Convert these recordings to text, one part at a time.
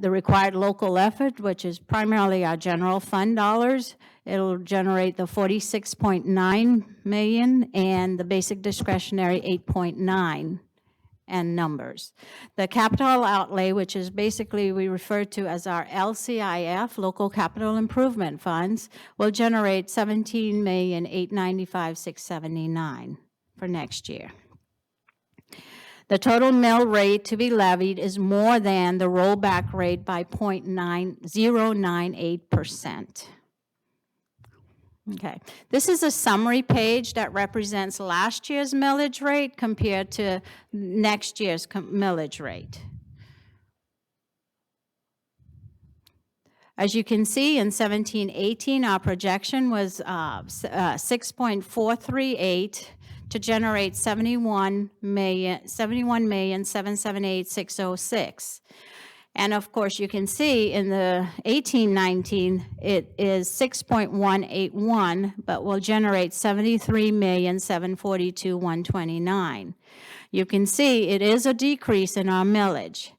the required local effort, which is primarily our general fund dollars. It'll generate the 46.9 million and the basic discretionary 8.9 and numbers. The capital outlay, which is basically we refer to as our LCIF, Local Capital Improvement Funds, will generate 17,895,679 for next year. The total mill rate to be levied is more than the rollback rate by 0.9098%. Okay, this is a summary page that represents last year's millage rate compared to next year's millage rate. As you can see, in 17-18, our projection was 6.438 to generate 71,778,606. And of course, you can see in the 18-19, it is 6.181, but will generate 73,742,129. You can see it is a decrease in our millage.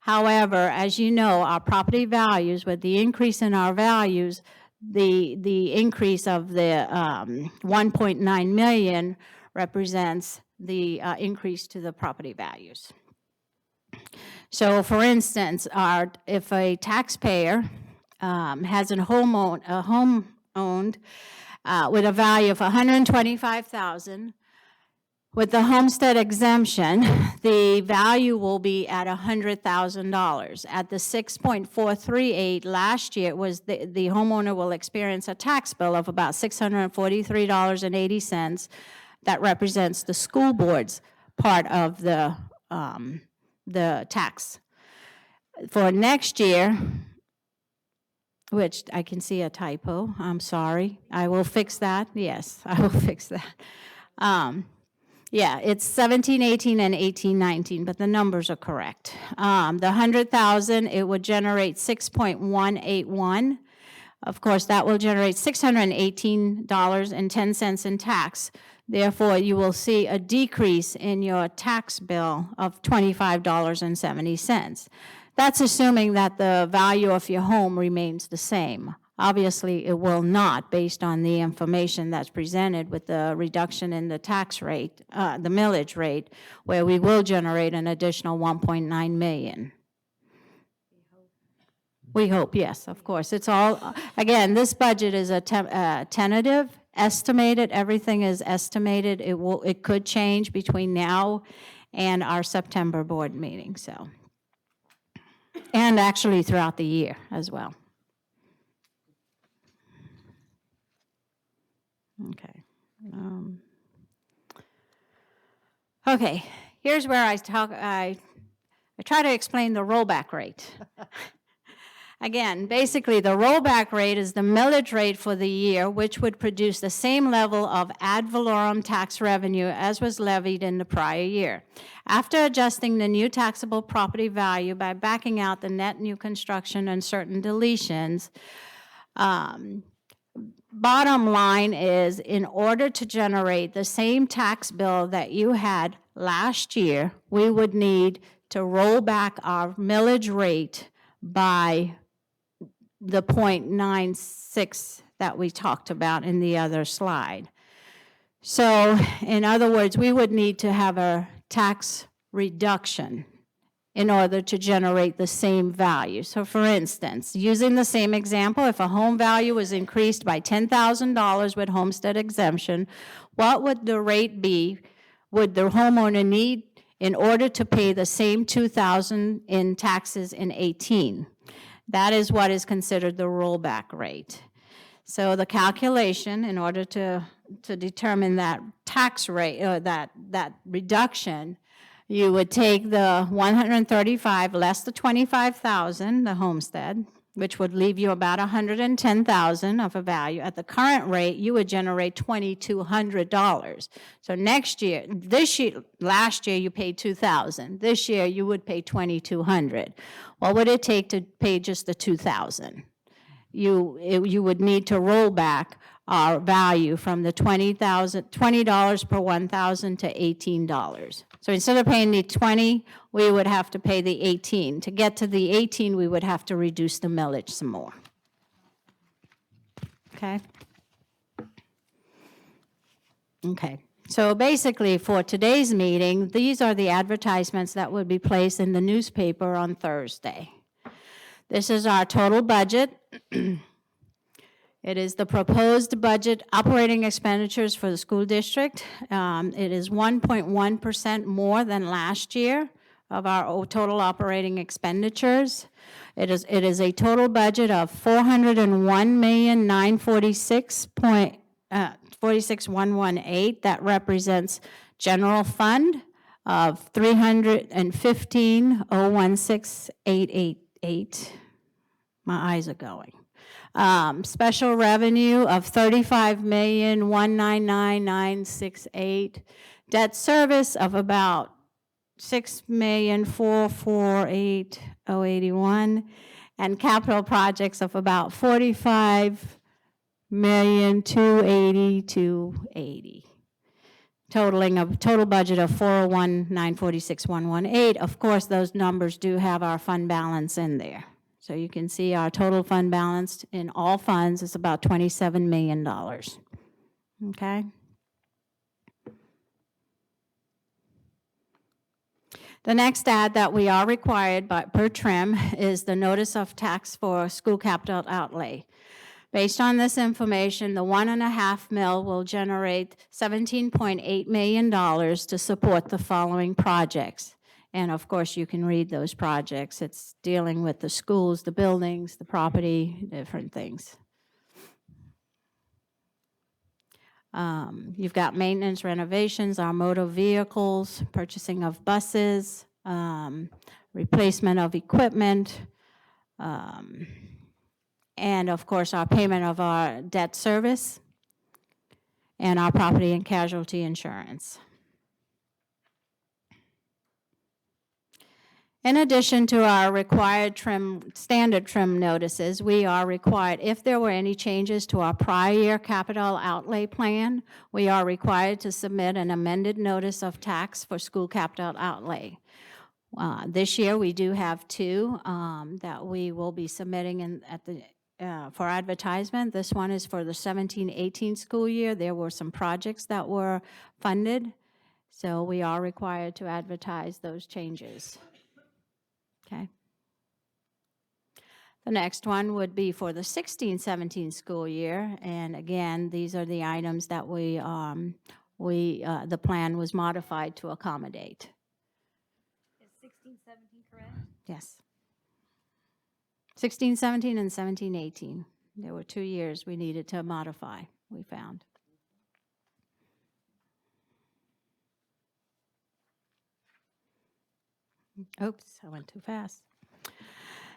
However, as you know, our property values, with the increase in our values, the increase of the 1.9 million represents the increase to the property values. So, for instance, if a taxpayer has a home owned with a value of $125,000, with the homestead exemption, the value will be at $100,000. At the 6.438 last year, was the homeowner will experience a tax bill of about $643.80. That represents the school board's part of the tax. For next year, which I can see a typo, I'm sorry. I will fix that. Yes, I will fix that. Yeah, it's 17-18 and 18-19, but the numbers are correct. The 100,000, it would generate 6.181. Of course, that will generate $618.10 in tax. Therefore, you will see a decrease in your tax bill of $25.70. That's assuming that the value of your home remains the same. Obviously, it will not, based on the information that's presented with the reduction in the tax rate, the millage rate, where we will generate an additional 1.9 million. We hope, yes, of course. It's all, again, this budget is a tentative, estimated. Everything is estimated. It could change between now and our September board meeting, so. And actually throughout the year as well. Okay. Okay, here's where I try to explain the rollback rate. Again, basically the rollback rate is the millage rate for the year, which would produce the same level of ad valorem tax revenue as was levied in the prior year. After adjusting the new taxable property value by backing out the net new construction and certain deletions, bottom line is, in order to generate the same tax bill that you had last year, we would need to roll back our millage rate by the 0.96 that we talked about in the other slide. So, in other words, we would need to have a tax reduction in order to generate the same value. So, for instance, using the same example, if a home value was increased by $10,000 with homestead exemption, what would the rate be? Would the homeowner need in order to pay the same $2,000 in taxes in 18? That is what is considered the rollback rate. So the calculation, in order to determine that tax rate, or that reduction, you would take the 135 less the 25,000, the homestead, which would leave you about 110,000 of a value. At the current rate, you would generate $2,200. So next year, last year you paid $2,000. This year you would pay $2,200. What would it take to pay just the $2,000? You would need to roll back our value from the $20 per 1,000 to $18. So instead of paying the 20, we would have to pay the 18. To get to the 18, we would have to reduce the millage some more. Okay? Okay. So basically, for today's meeting, these are the advertisements that would be placed in the newspaper on Thursday. This is our total budget. It is the proposed budget operating expenditures for the school district. It is 1.1% more than last year of our total operating expenditures. It is a total budget of $401,946,118. That represents general fund of $315,016,888. My eyes are going. Special revenue of $35,199,968. Debt service of about $6,448,081, and capital projects of about $45,280,280. Totaling a total budget of $401,946,118. Of course, those numbers do have our fund balance in there. So you can see our total fund balance in all funds is about $27 million. Okay? The next ad that we are required per trim is the notice of tax for school capital outlay. Based on this information, the 1.5 mil will generate $17.8 million to support the following projects. And of course, you can read those projects. It's dealing with the schools, the buildings, the property, different things. You've got maintenance, renovations, our motor vehicles, purchasing of buses, replacement of equipment, and of course, our payment of our debt service and our property and casualty insurance. In addition to our required standard trim notices, we are required, if there were any changes to our prior year capital outlay plan, we are required to submit an amended notice of tax for school capital outlay. This year, we do have two that we will be submitting for advertisement. This one is for the 17-18 school year. There were some projects that were funded, so we are required to advertise those changes. Okay. The next one would be for the 16-17 school year, and again, these are the items that the plan was modified to accommodate. Is 16-17 correct? Yes. 16-17 and 17-18. There were 2 years we needed to modify, we found. Oops, I went too fast.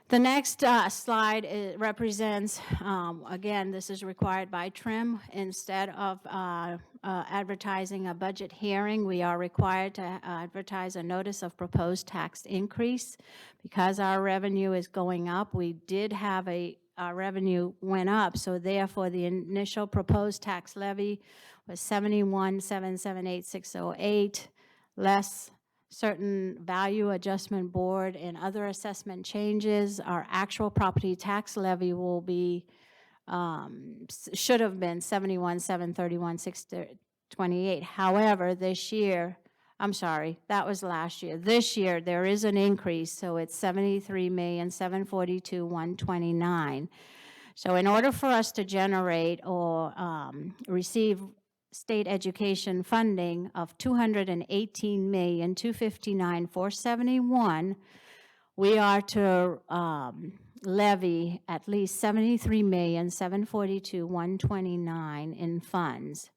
The next slide represents, again, this is required by TRIM. Instead of advertising a budget hearing, we are required to advertise a notice of proposed tax increase. Because our revenue is going up, we did have our revenue went up, so therefore the initial proposed tax levy was $71,778,608, less certain value adjustment board and other assessment changes. Our actual property tax levy will be, should have been $71,731,628. However, this year, I'm sorry, that was last year. This year, there is an increase, so it's $73,742,129. So in order for us to generate or receive state education funding of $218,259,471, we are to levy at least $73,742,129 in funds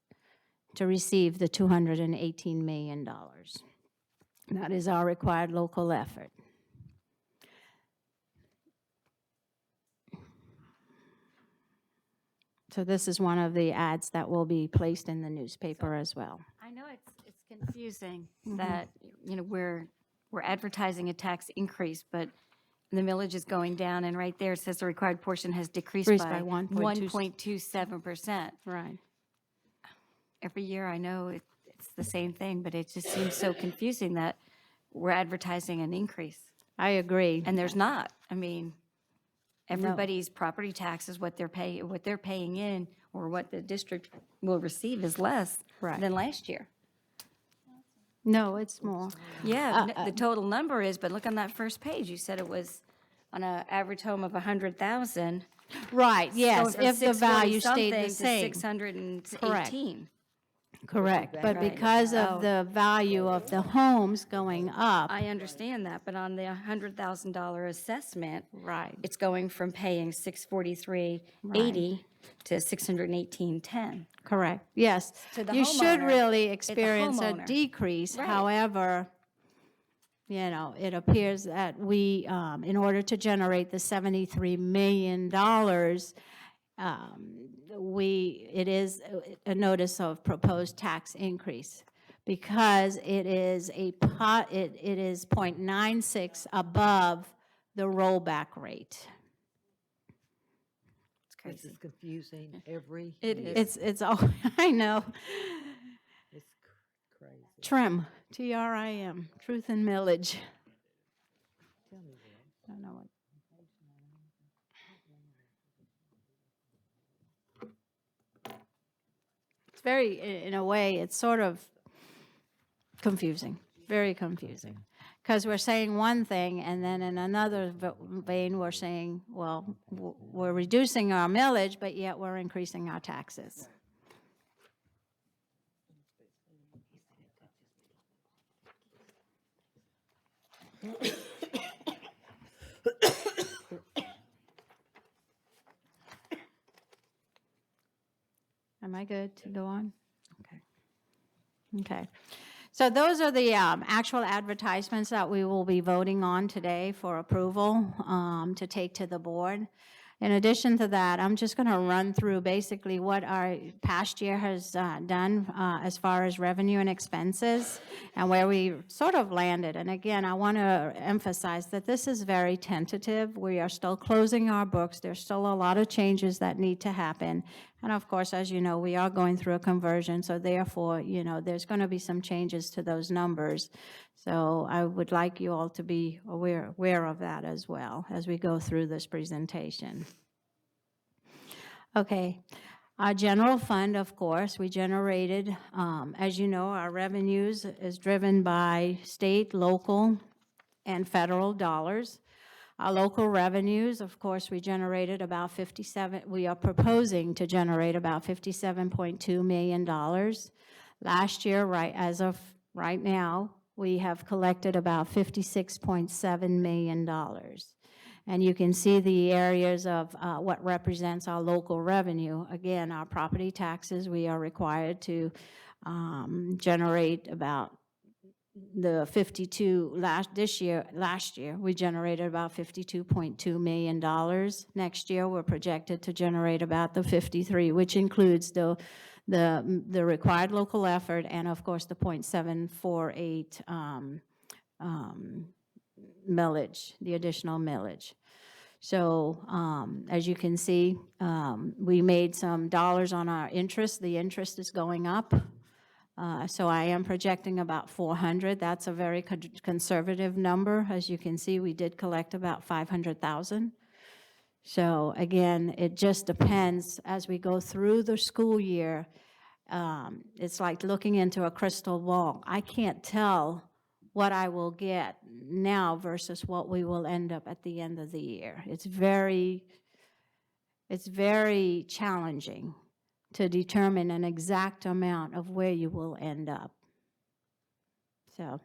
to receive the $218 million. That is our required local effort. So this is one of the ads that will be placed in the newspaper as well. I know it's confusing that, you know, we're advertising a tax increase, but the millage is going down, and right there it says the required portion has decreased Decreased by by 1.27%. Right. Every year, I know it's the same thing, but it just seems so confusing that we're advertising an increase, I agree. and there's not. I mean, everybody's property taxes, what they're paying in, or what the district will receive is less Right. than last year. No, it's more. Yeah, the total number is, but look on that first page, you said it was on an average home of 100,000. Right, going yes, from if the value 640 stayed the something same. to 618. Correct, but Right. because Oh. of the value of the homes going up, I understand that, but on the $100,000 assessment, right, it's going from paying 643.80 to 618.10. correct, yes. To the You should homeowner, really it's a experience a homeowner. decrease, Right. however, you know, it appears that we, in order to generate the $73 million, it is a notice of proposed tax increase because it is it is 0.96 above the rollback rate. It's This crazy. is confusing every It year. is. It's all, I know. It's crazy. TRIM, T-R-I-M, truth and millage. Tell me that. I don't know what. It's very, in a way, it's sort of confusing, very confusing. Because we're saying one thing, and then in another vein, we're saying, well, we're reducing our millage, but yet we're increasing our taxes. Am I good to go on? Okay. Okay. So those are the actual advertisements that we will be voting on today for approval to take to the board. In addition to that, I'm just going to run through basically what our past year has done as far as revenue and expenses and where we sort of landed. And again, I want to emphasize that this is very tentative. We are still closing our books. There's still a lot of changes that need to happen. And of course, as you know, we are going through a conversion, so therefore, you know, there's going to be some changes to those numbers. So I would like you all to be aware of that as well as we go through this presentation. Okay, our general fund, of course, we generated, as you know, our revenues is driven by state, local, and federal dollars. Our local revenues, of course, we generated about 57, we are proposing to generate about $57.2 million. Last year, right, as of right now, we have collected about $56.7 million. And you can see the areas of what represents our local revenue. Again, our property taxes, we are required to generate about the 52 last year, we generated about $52.2 million. Next year, we're projected to generate about the 53, which includes the required local effort and, of course, the 0.748 millage, the additional millage. So as you can see, we made some dollars on our interest. The interest is going up. So I am projecting about 400. That's a very conservative number. As you can see, we did collect about 500,000. So again, it just depends as we go through the school year. It's like looking into a crystal ball. I can't tell what I will get now versus what we will end up at the end of the year. It's very challenging to determine an exact amount of where you will end up. So,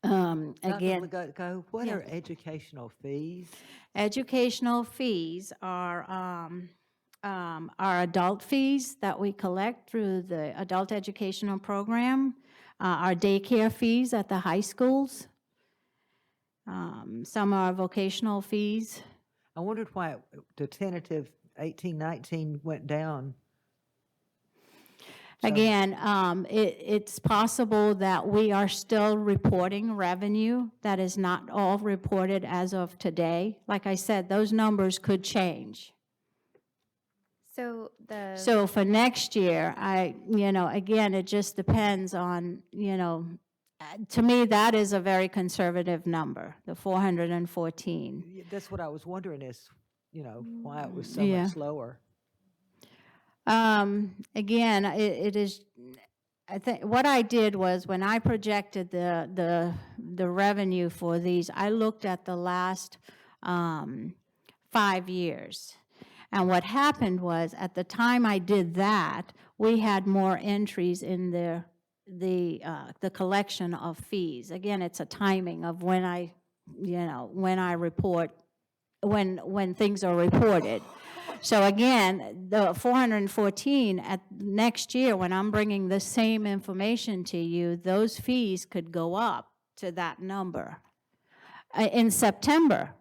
Dr. again, Legato, what yes. are educational fees? educational fees are adult fees that we collect through the adult educational program, our daycare fees at the high schools. Some are vocational fees. I wondered why the tentative 1819 went down Again, it's possible that we are still reporting revenue that is not all reported as of today. Like I said, those numbers could change. So the, So for next year, again, it just depends on, to me, that is a very conservative number, the 414. That's what I was wondering is, why it was so Yeah. much lower. Again, it is, I think, what I did was when I projected the revenue for these, I looked at the last 5 years. And what happened was, at the time I did that, we had more entries in the collection of fees. Again, it's a timing of when I report, when things are reported. So again, the 414 at next year, when I'm bringing the same information to you, those fees could go up to that number. In September,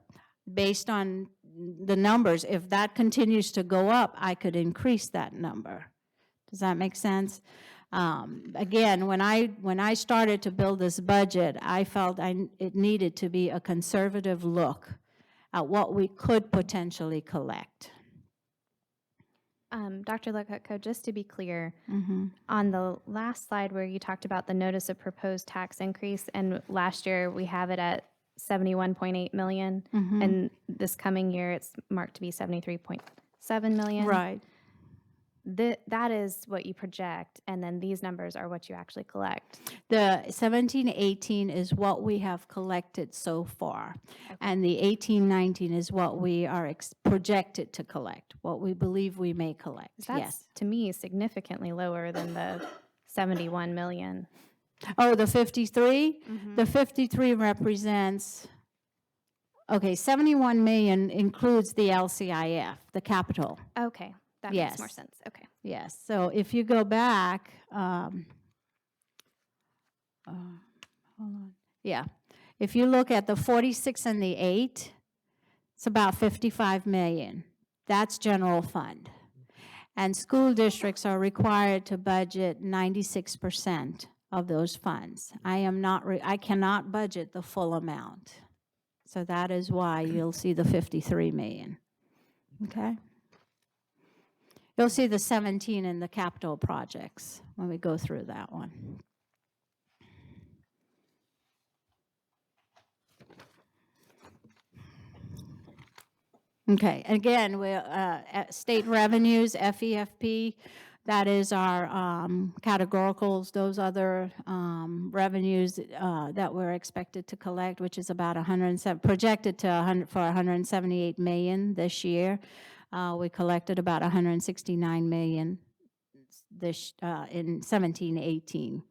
based on the numbers, if that continues to go up, I could increase that number. Does that make sense? Again, when I started to build this budget, I felt it needed to be a conservative look at what we could potentially collect. Dr. Lokutko, just to be clear, on the last slide where you talked about the notice of proposed tax increase, and last year we have it at 71.8 million, and this coming year it's marked to be 73.7 million. Right. That is what you project, and then these numbers are what you actually collect. The 17-18 is what we have collected so far, and the 18-19 is what we are projected to collect, what we believe we may collect. That's, Yes. to me, significantly lower than the 71 million. Oh, the 53? The 53 represents, okay, 71 million includes the LCIF, the capital. Okay, that Yes. makes more sense. Okay. Yes, so if you go back, hold on. Yeah, if you look at the 46 and the 8, it's about 55 million. That's general fund. And school districts are required to budget 96% of those funds. I cannot budget the full amount. So that is why you'll see the 53 million. Okay? You'll see the 17 in the capital projects when we go through that one. Okay, again, we're at state revenues, FEFP, that is our categoricals, those other revenues that we're expected to collect, which is about 107, projected to 178 million this year. We collected about 169 million this in 17-18.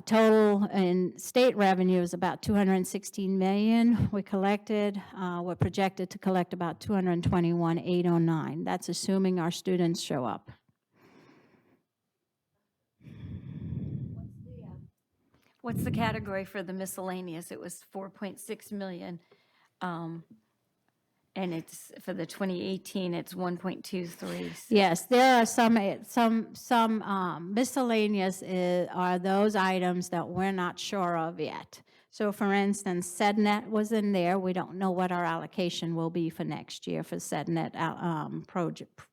Total in state revenue is about 216 million. We collected, we're projected to collect about 221,809. That's assuming our students show up. What's the category for the miscellaneous? It was 4.6 million. And it's, for the 2018, it's 1.23. Yes, there are some miscellaneous are those items that we're not sure of yet. So for instance, SEDNet was in there. We don't know what our allocation will be for next year for SEDNet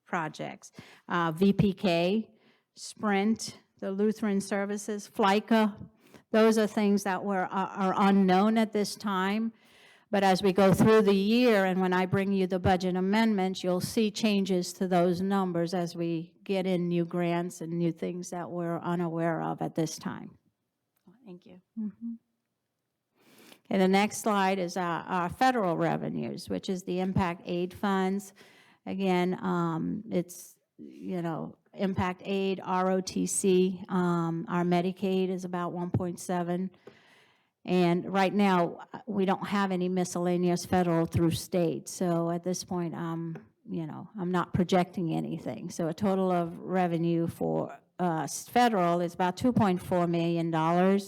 projects. VPK, Sprint, the Lutheran Services, FLICA, those are things that are unknown at this time. But as we go through the year, and when I bring you the budget amendments, you'll see changes to those numbers as we get in new grants and new things that we're unaware of at this time. Thank you. Okay, the next slide is our federal revenues, which is the impact aid funds. Again, it's, impact aid, ROTC, our Medicaid is about 1.7. And right now, we don't have any miscellaneous federal through state. So at this point, I'm not projecting anything. So a total of revenue for federal is about $2.4 million.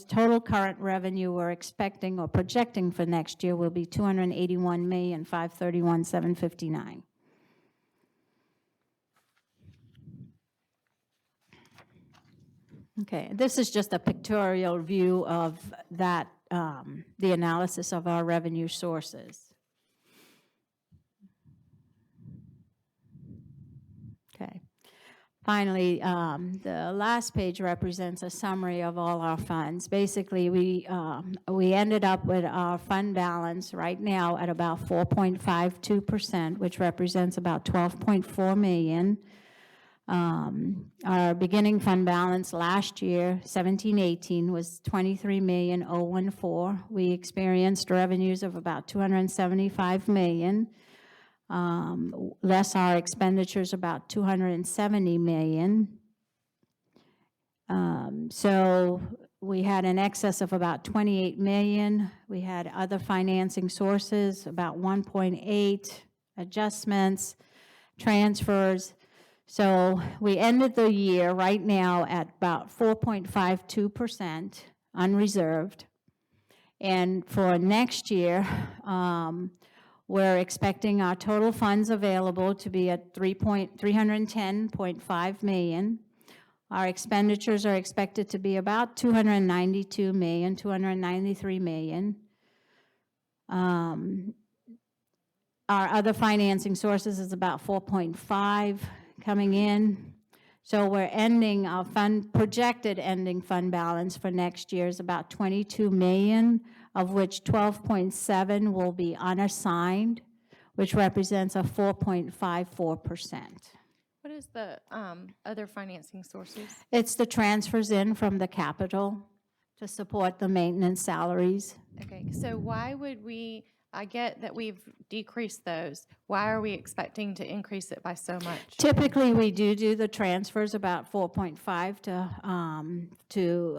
Total current revenue we're expecting or projecting for next year will be $281,531,759. Okay, this is just a pictorial view of that, the analysis of our revenue sources. Okay. Finally, the last page represents a summary of all our funds. Basically, we ended up with our fund balance right now at about 4.52%, which represents about 12.4 million. Our beginning fund balance last year, 17-18, was 23,014,000. We experienced revenues of about 275 million. Less our expenditures about 270 million. So we had an excess of about 28 million. We had other financing sources, about 1.8, adjustments, transfers. So we ended the year right now at about 4.52% unreserved. And for next year, we're expecting our total funds available to be at 310.5 million. Our expenditures are expected to be about 292 million, 293 million. Our other financing sources is about 4.5 coming in. So we're ending our projected ending fund balance for next year is about 22 million, of which 12.7 will be unassigned, which represents a 4.54%. What is the other financing sources? It's the transfers in from the capital to support the maintenance salaries. Okay, so why would we, I get that we've decreased those. Why are we expecting to increase it by so much? Typically, we do the transfers about 4.5 to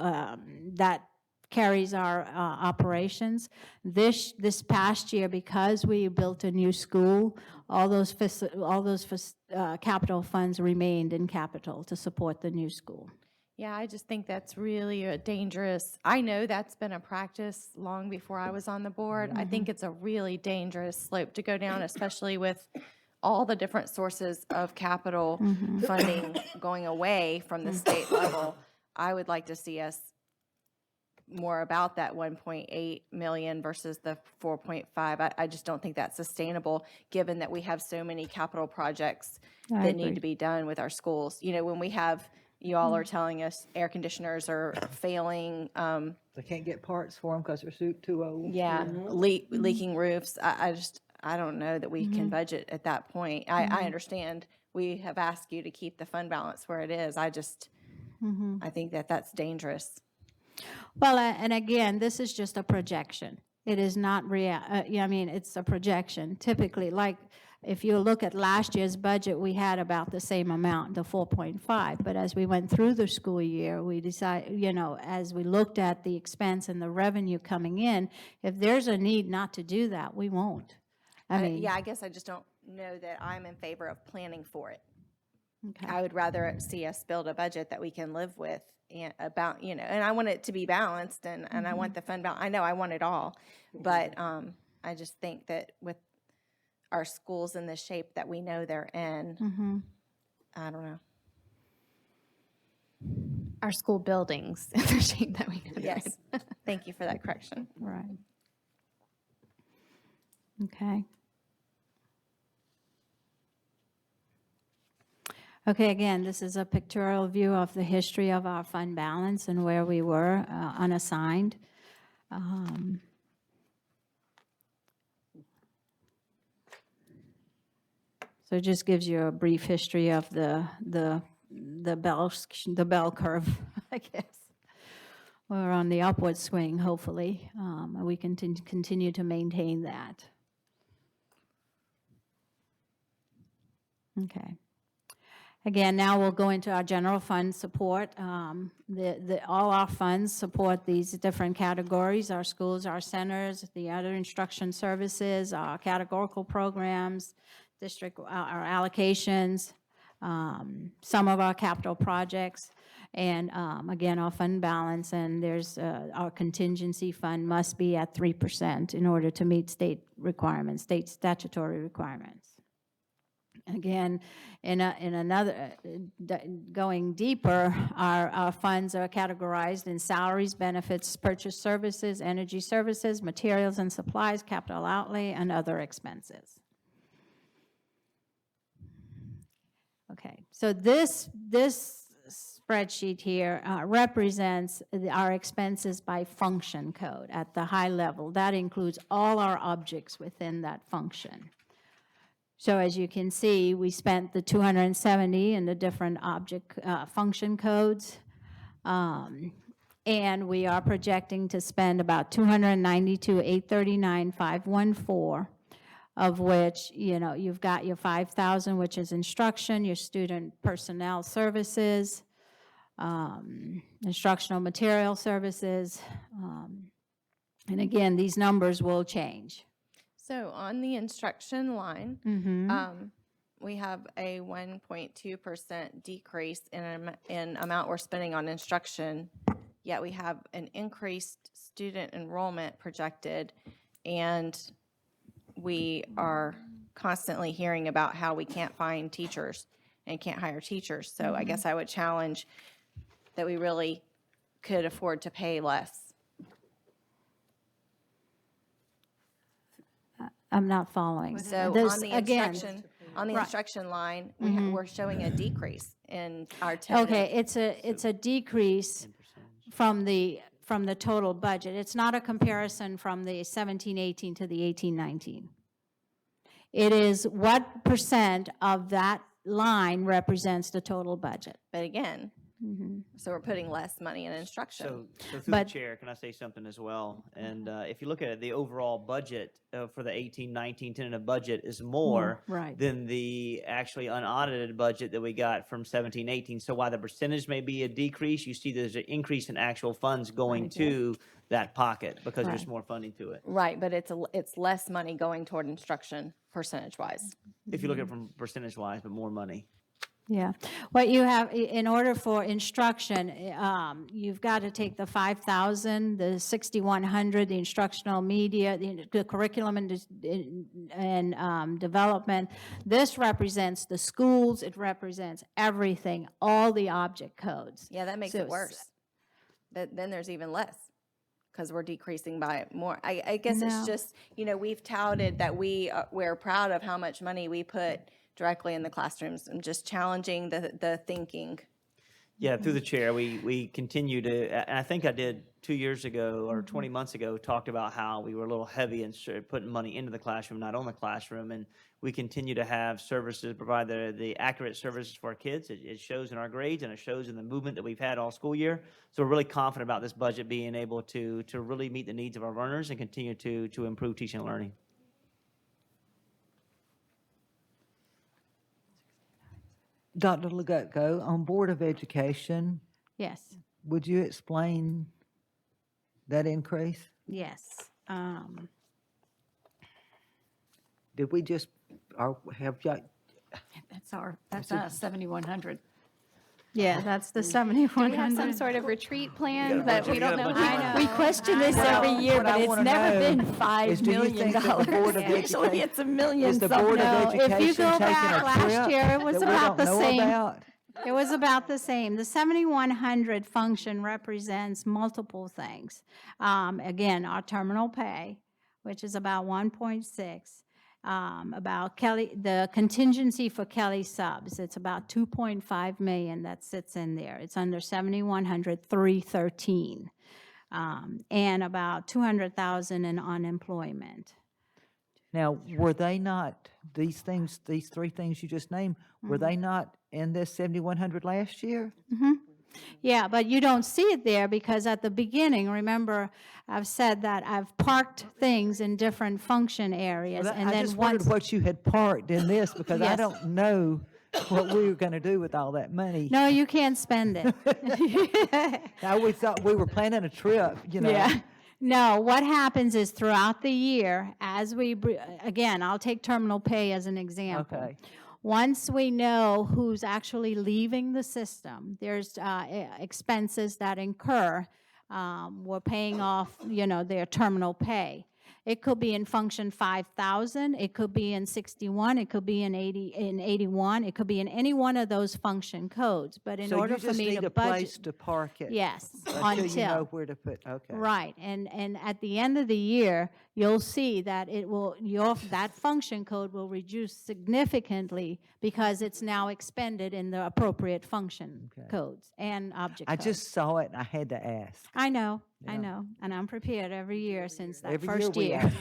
that carries our operations. This past year, because we built a new school, all those capital funds remained in capital to support the new school. Yeah, I just think that's really a dangerous, I know that's been a practice long before I was on the board. I think it's a really dangerous slope to go down, especially with all the different sources of capital funding going away from the state level. I would like to see us more about that 1.8 million versus the 4.5. I just don't think that's sustainable, given that we have so many capital projects that need to be done with our schools. You know, when we have, you all are telling us air conditioners are failing, They can't get parts for them because they're too old. yeah, leaking roofs. I don't know that we can budget at that point. I understand we have asked you to keep the fund balance where it is. I just, I think that that's dangerous. Well, and again, this is just a projection. It is not real. I mean, it's a projection. Typically, like if you look at last year's budget, we had about the same amount, the 4.5. But as we went through the school year, we decided, you know, as we looked at the expense and the revenue coming in, if there's a need not to do that, we won't. I mean, Yeah, I guess I just don't know that I'm in favor of planning for it. okay. I would rather see us build a budget that we can live with and about, you know, and I want it to be balanced and I want the fund balance. I know I want it all, but I just think that with our schools in the shape that we know they're in, I don't know. Our school buildings in the shape that we know they're in. Yes, thank you for that correction. Right. Okay. Okay, again, this is a pictorial view of the history of our fund balance and where we were unassigned. So it just gives you a brief history of the bell curve, I guess. We're on the upward swing, hopefully. We can continue to maintain that. Okay. Again, now we'll go into our general fund support. All our funds support these different categories: our schools, our centers, the other instruction services, our categorical programs, district, our allocations, some of our capital projects, and again, our fund balance. And there's our contingency fund must be at 3% in order to meet state requirements, state statutory requirements. Again, in another, going deeper, our funds are categorized in salaries, benefits, purchase services, energy services, materials and supplies, capital outlay, and other expenses. Okay, so this spreadsheet here represents our expenses by function code at the high level. That includes all our objects within that function. So as you can see, we spent the 270 in the different object function codes. And we are projecting to spend about 292,839,514, of which, you know, you've got your 5,000, which is instruction, your student personnel services, instructional material services. And again, these numbers will change. So on the instruction line, we have a 1.2% decrease in amount we're spending on instruction, yet we have an increased student enrollment projected, and we are constantly hearing about how we can't find teachers and can't hire teachers. So I guess I would challenge that we really could afford to pay less. I'm not following. So This- on the again, instruction line, we're showing a decrease in our okay, it's a decrease from the total budget. It's not a comparison from the 17-18 to the 18-19. It is what percent of that line represents the total budget. But again, so we're putting less money in instruction. So through the But- chair, can I say something as well? And if you look at it, the overall budget for the 18-19 tentative budget is more right. than the actually unaudited budget that we got from 17-18. So while the percentage may be a decrease, you see there's an increase in actual funds going to that pocket because there's Right. more funding to it. Right, but it's less money going toward instruction percentage-wise. If you look at it from percentage-wise, but more money. Yeah. What you have, in order for instruction, you've got to take the 5,000, the 6,100, the instructional media, the curriculum and development. This represents the schools, it represents everything, all the object codes. Yeah, that makes So it worse. Then there's even less because we're decreasing by more. I guess No. it's just, you know, we've touted that we're proud of how much money we put directly in the classrooms. I'm just challenging the thinking. Yeah, through the chair, we continue to, and I think I did 2 years ago or 20 months ago, talked about how we were a little heavy in putting money into the classroom, not on the classroom, and we continue to have services, provide the accurate services for our kids. It shows in our grades and it shows in the movement that we've had all school year. So we're really confident about this budget being able to really meet the needs of our learners and continue to improve teaching and learning. Dr. Legutko, on Board of Education, Yes, would you explain that increase? yes. Did we just, or have you, That's us, 7,100. Yeah, that's the We have some 7,100. sort of retreat plan, but we don't know how. We question this every year, what I but it's wanna never know been is $5 do you million. think that the Board of Usually Education- it's $1 million is the something. Board of No, if you Education go taking back a last trip year, it was that we about don't the know same. about? It was about the same. The 7,100 function represents multiple things. Again, our terminal pay, which is about 1.6. About Kelly, the contingency for Kelly subs, it's about 2.5 million that sits in there. It's under 7,100, 313. And about 200,000 in unemployment. Now, were they not, these things, these three things you just named, were they not in this 7,100 last year? Yeah, but you don't see it there because at the beginning, remember, I've said that I've parked things in different function areas, Well, and I then just once. wondered what you had parked in this because I Yes. don't know what we were going to do with all that money. No, you can't spend it. I always thought we were planning a trip, you know. Yeah. No, what happens is throughout the year, as we, again, I'll take terminal pay as an example. Okay. Once we know who's actually leaving the system, there's expenses that incur. We're paying off, their terminal pay. It could be in function 5,000, it could be in 61, it could be in 81, it could be in any one of those function codes. But in So order you for just me need to a place budget, to park it. yes, Until you know until. where to put, okay. Right, and at the end of the year, you'll see that it will, that function code will reduce significantly because it's now expended in the appropriate function Okay. codes and object I codes. just saw it and I had to ask. I know, Yeah. and I'm prepared every year since that Every first we year. ask.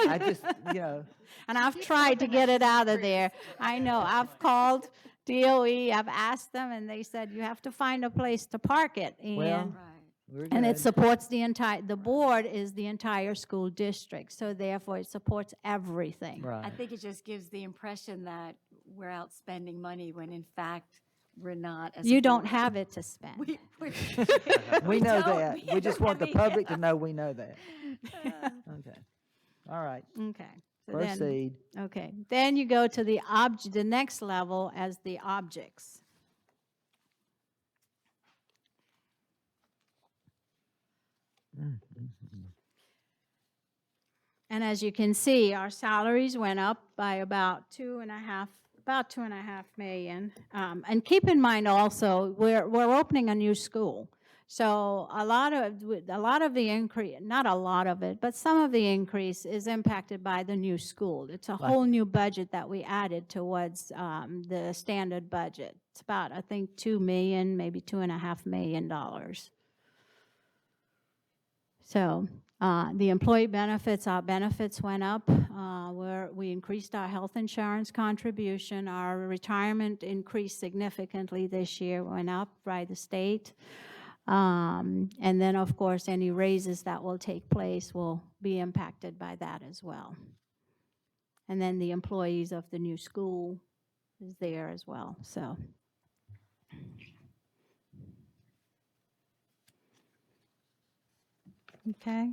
I just, you know, And I've tried to get it out of there. I know, I've called DOE, I've asked them, and they said, you have to find a place to park it. well, And we're And it good. supports the board is the entire school district, so therefore it supports everything. I Right. think it just gives the impression that we're out spending money when in fact we're not. As a You don't board. have it to spend. We know don't. that. We We just don't want the have public to know we know that. Okay. All right. Okay. So then, Proceed. okay. Then you go to the next level as the objects. And as you can see, our salaries went up by about 2.5 million. And keep in mind also, we're opening a new school. So a lot of the increase, not a lot of it, but some of the increase is impacted by the new school. It's a whole new budget that we added towards the standard budget. It's about, I think, 2 million, maybe $2.5 million. So the employee benefits, our benefits went up. We increased our health insurance contribution. Our retirement increased significantly this year, went up by the state. And then, of course, any raises that will take place will be impacted by that as well. And then the employees of the new school is there as well, so. Okay.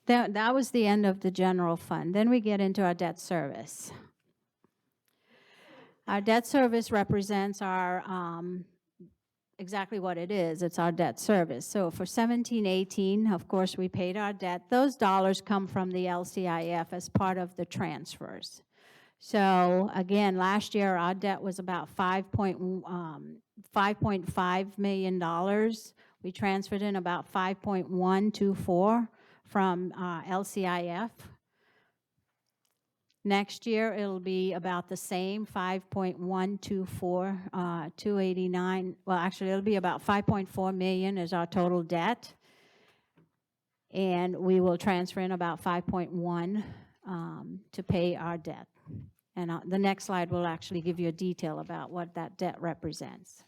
That was the end of the general fund. Then we get into our debt service. Our debt service represents our, exactly what it is. It's our debt service. So for 17-18, of course, we paid our debt. Those dollars come from the LCIF as part of the transfers. So again, last year, our debt was about $5.5 million. We transferred in about 5.124 from LCIF. Next year, it'll be about the same, 5.124, 289. Well, actually, it'll be about 5.4 million is our total debt. And we will transfer in about 5.1 to pay our debt. And the next slide will actually give you a detail about what that debt represents.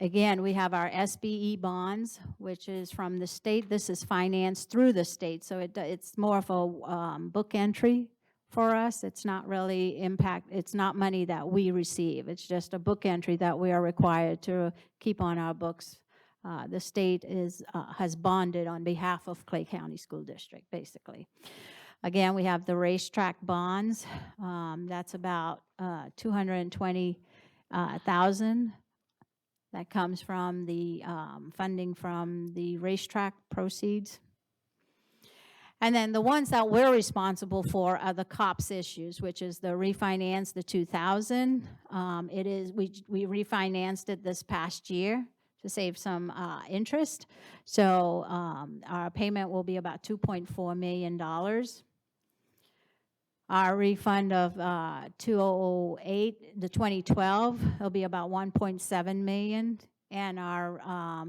Again, we have our SBE bonds, which is from the state. This is financed through the state, so it's more of a book entry for us. It's not really it's not money that we receive. It's just a book entry that we are required to keep on our books. The state has bonded on behalf of Clay County School District, basically. Again, we have the racetrack bonds. That's about 220,000. That comes from the funding from the racetrack proceeds. And then the ones that we're responsible for are the COPS issues, which is the refinance, the 2000. We refinanced it this past year to save some interest. So our payment will be about $2.4 million. Our refund of 2008, the 2012, will be about 1.7 million. And our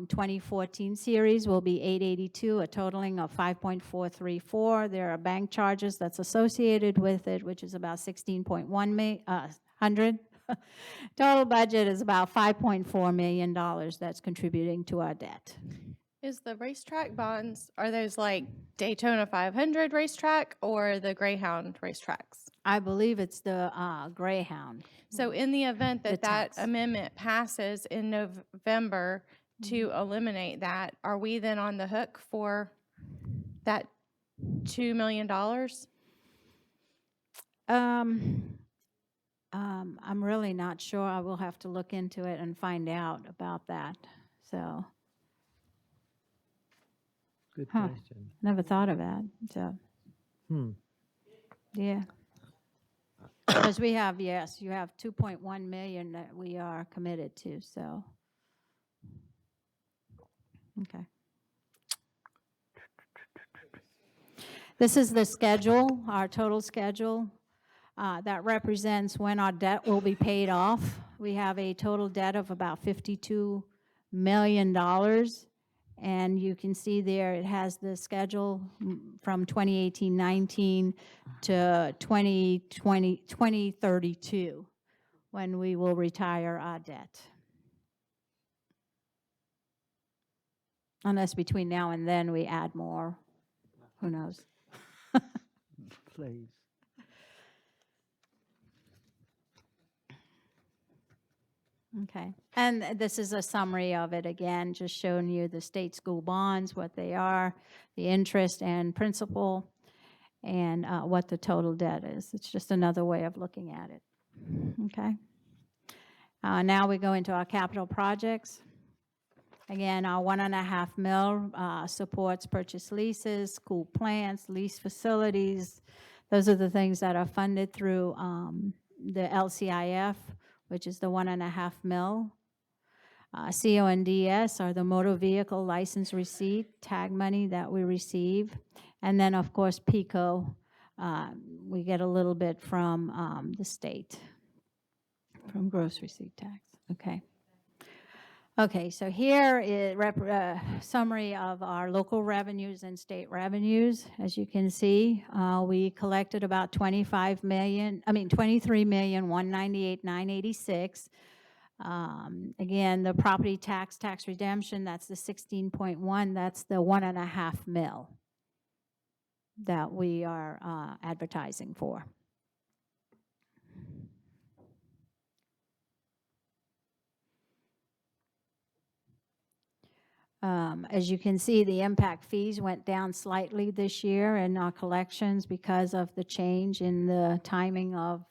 2014 series will be 882, a totaling of 5.434. There are bank charges that's associated with it, which is about 16.1 Total budget is about $5.4 million that's contributing to our debt. Is the racetrack bonds, are those like Daytona 500 racetrack or the Greyhound racetracks? I believe it's the Greyhound. So in the event The that that tax. amendment passes in November to eliminate that, are we then on the hook for that $2 million? I'm really not sure. I will have to look into it and find out about that. So, Good Huh. question. Never thought of that, so. Yeah. Because we have, yes, you have 2.1 million that we are committed to, so. Okay. This is the schedule, our total schedule. That represents when our debt will be paid off. We have a total debt of about $52 million. And you can see there, it has the schedule from 2018-19 to 2032, when we will retire our debt. Unless between now and then we add more, who knows? Please. Okay, and this is a summary of it again, just showing you the state school bonds, what they are, the interest and principal, and what the total debt is. It's just another way of looking at it. Okay. Now we go into our capital projects. Again, our 1.5 mil supports purchase leases, school plants, lease facilities. Those are the things that are funded through the LCIF, which is the 1.5 mil. CONDS are the motor vehicle license receipt, tag money that we receive. And then, of course, PICO, we get a little bit from the state, from gross receipt tax. Okay. Okay, so here is a summary of our local revenues and state revenues. As you can see, we collected about 23,198,986. Again, the property tax redemption, that's the 16.1, that's the 1.5 mil that we are advertising for. As you can see, the impact fees went down slightly this year in our collections because of the change in the timing of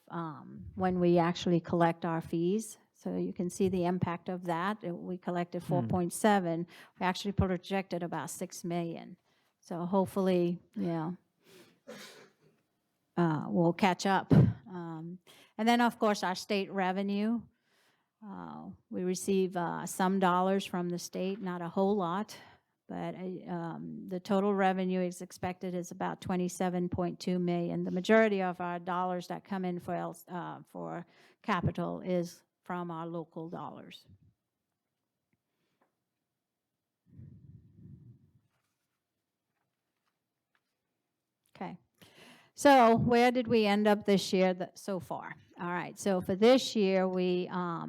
when we actually collect our fees. So you can see the impact of that. We collected 4.7. We actually projected about 6 million. So hopefully, we'll catch up. And then, of course, our state revenue. We receive some dollars from the state, not a whole lot, but the total revenue is expected is about 27.2 million. The majority of our dollars that come in for capital is from our local dollars. Okay. So where did we end up this year so far? All right, so for this year, we brought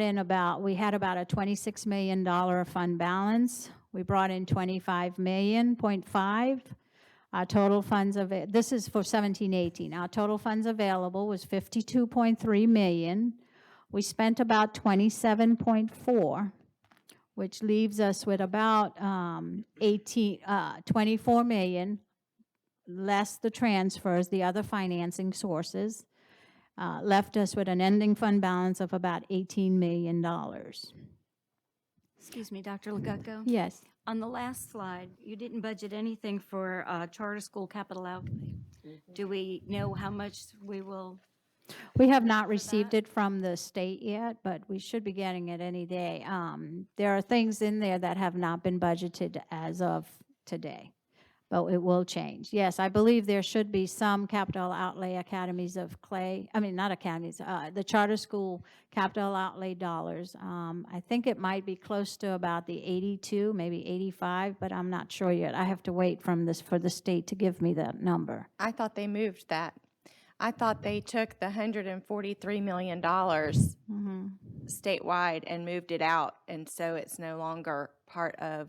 in we had about a $26 million fund balance. We brought in 25.5 million. Our total funds this is for 17-18. Our total funds available was 52.3 million. We spent about 27.4, which leaves us with about 24 million, less the transfers, the other financing sources, left us with an ending fund balance of about $18 million. Excuse me, Dr. Legucco? Yes. On the last slide, you didn't budget anything for charter school capital outlay. Do we know how much we will? We have not received it from the state yet, but we should be getting it any day. There are things in there that have not been budgeted as of today, but it will change. Yes, I believe there should be some capital outlay academies of Clay, not academies, the charter school capital outlay dollars. I think it might be close to about the 82, maybe 85, but I'm not sure yet. I have to wait for the state to give me that number. I thought they moved that. I thought they took the $143 million statewide and moved it out, and so it's no longer part of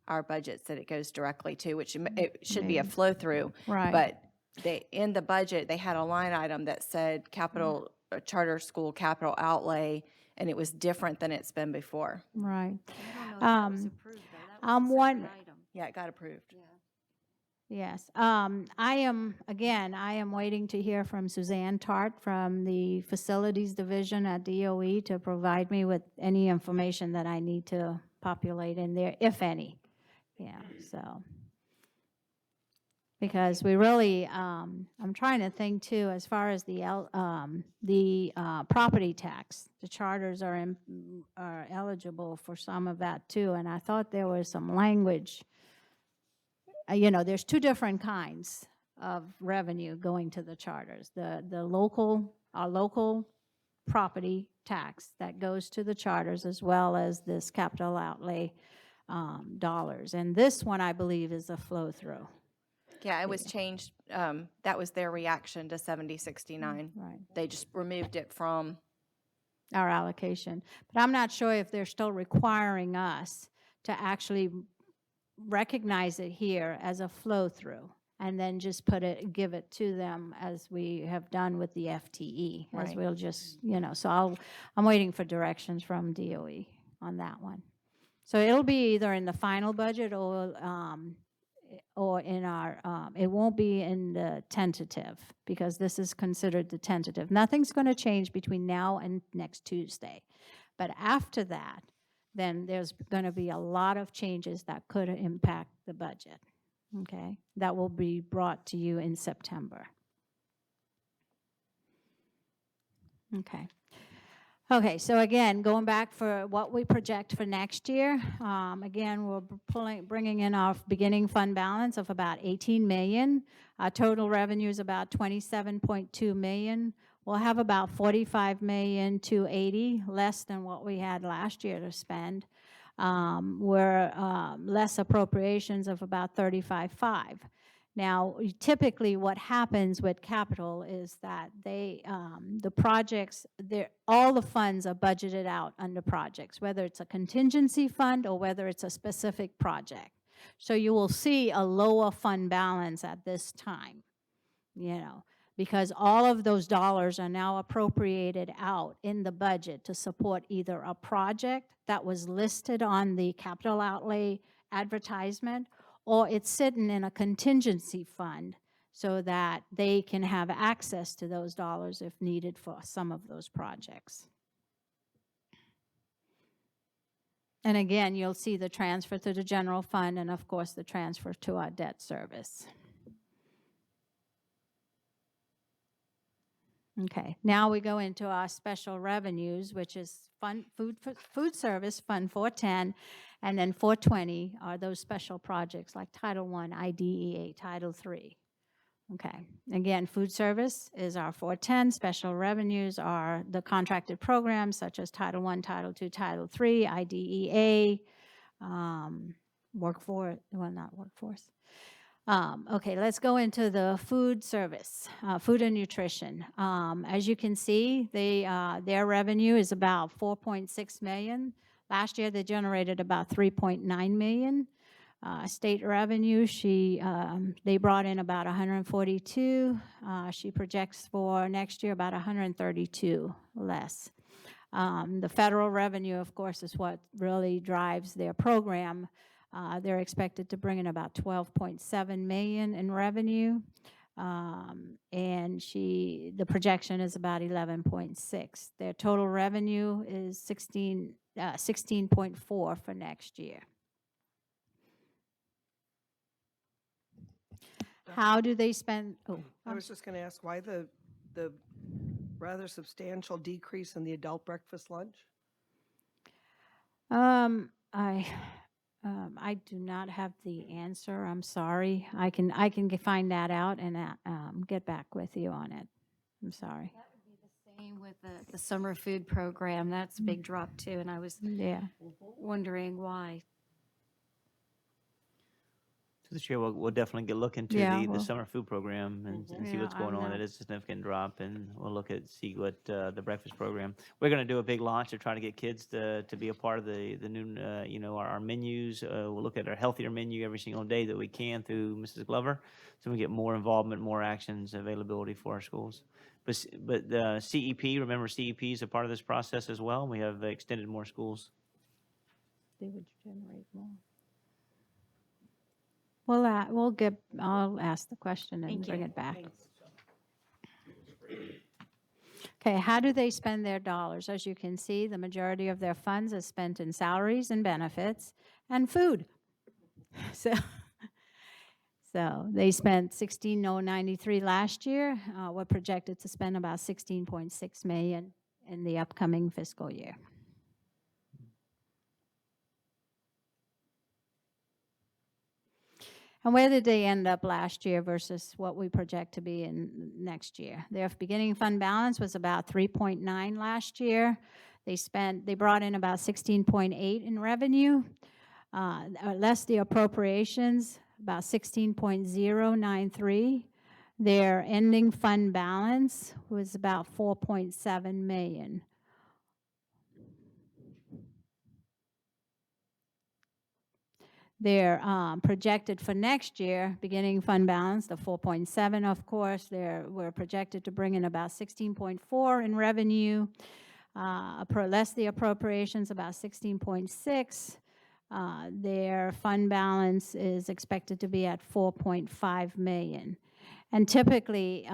our budgets that it goes directly to, which it should be a flow through. Right. But in the budget, they had a line item that said capital charter school capital outlay, and it was different than it's been before. Right. That was approved, though. That was a I'm one. separate item. Yeah, it got approved. Yes. I am waiting to hear from Suzanne Tart from the Facilities Division at DOE to provide me with any information that I need to populate in there, if any. Yeah, so. Because we really, I'm trying to think too, as far as the property tax, the charters are eligible for some of that too, and I thought there was some language. There's two different kinds of revenue going to the charters. Our local property tax that goes to the charters, as well as this capital outlay dollars. And this one, I believe, is a flow-through. Yeah, it was changed, that was their reaction to 7069. Right. They just removed it from, Our allocation. But I'm not sure if they're still requiring us to actually recognize it here as a flow-through and then just give it to them as we have done with the FTE, as Right. we'll just, so I'm waiting for directions from DOE on that one. So it'll be either in the final budget or in our, it won't be in the tentative, because this is considered the tentative. Nothing's going to change between now and next Tuesday. But after that, then there's going to be a lot of changes that could impact the budget, okay? That will be brought to you in September. Okay. Okay, so again, going back for what we project for next year, again, we're bringing in our beginning fund balance of about 18 million. Our total revenue is about 27.2 million. We'll have about 45 million to 80, less than what we had last year to spend. We're less appropriations of about 35.5. Now, typically what happens with capital is that the projects, all the funds are budgeted out under projects, whether it's a contingency fund or whether it's a specific project. So you will see a lower fund balance at this time, because all of those dollars are now appropriated out in the budget to support either a project that was listed on the capital outlay advertisement, or it's sitting in a contingency fund so that they can have access to those dollars if needed for some of those projects. And again, you'll see the transfer to the general fund and, of course, the transfer to our debt service. Okay, now we go into our special revenues, which is food service, Fund 410, and then 420 are those special projects like Title I, IDEA, Title III. Okay, again, food service is our 410. Special revenues are the contracted programs such as Title I, Title II, Title III, IDEA, workforce, well, not workforce. Okay, let's go into the food service, food and nutrition. As you can see, their revenue is about 4.6 million. Last year, they generated about 3.9 million. State revenue, they brought in about 142. She projects for next year about 132 less. The federal revenue, of course, is what really drives their program. They're expected to bring in about 12.7 million in revenue, and the projection is about 11.6. Their total revenue is 16.4 for next year. How do they spend? Oh, I was just going to ask why the rather substantial decrease in the adult breakfast lunch? I do not have the answer. I'm sorry. I can find that out and get back with you on it. I'm sorry. That would be the same with the summer food program. That's a big drop too, and I was Yeah. wondering why. To the chair, we'll definitely look into Yeah, the well- summer food program and see Yeah, what's going I'm on. not- It is a significant drop, and we'll see what the breakfast program. We're going to do a big launch to try to get kids to be a part of the new, our menus. We'll look at our healthier menu every single day that we can through Mrs. Glover, so we get more involvement, more actions, availability for our schools. But the CEP, remember CEP is a part of this process as well. We have extended more schools. They would generate more. I'll ask the question and Thank bring you. it back. Okay, how do they spend their dollars? As you can see, the majority of their funds is spent in salaries and benefits and food. So, so they spent 16,093 last year. We're projected to spend about 16.6 million in the upcoming fiscal year. And where did they end up last year versus what we project to be in next year? Their beginning fund balance was about 3.9 last year. They brought in about 16.8 in revenue, less the appropriations, about 16.093. Their ending fund balance was about 4.7 million. Their projected for next year, beginning fund balance, the 4.7, of course, we're projected to bring in about 16.4 in revenue, less the appropriations, about 16.6. Their fund balance is expected to be at 4.5 million. And typically,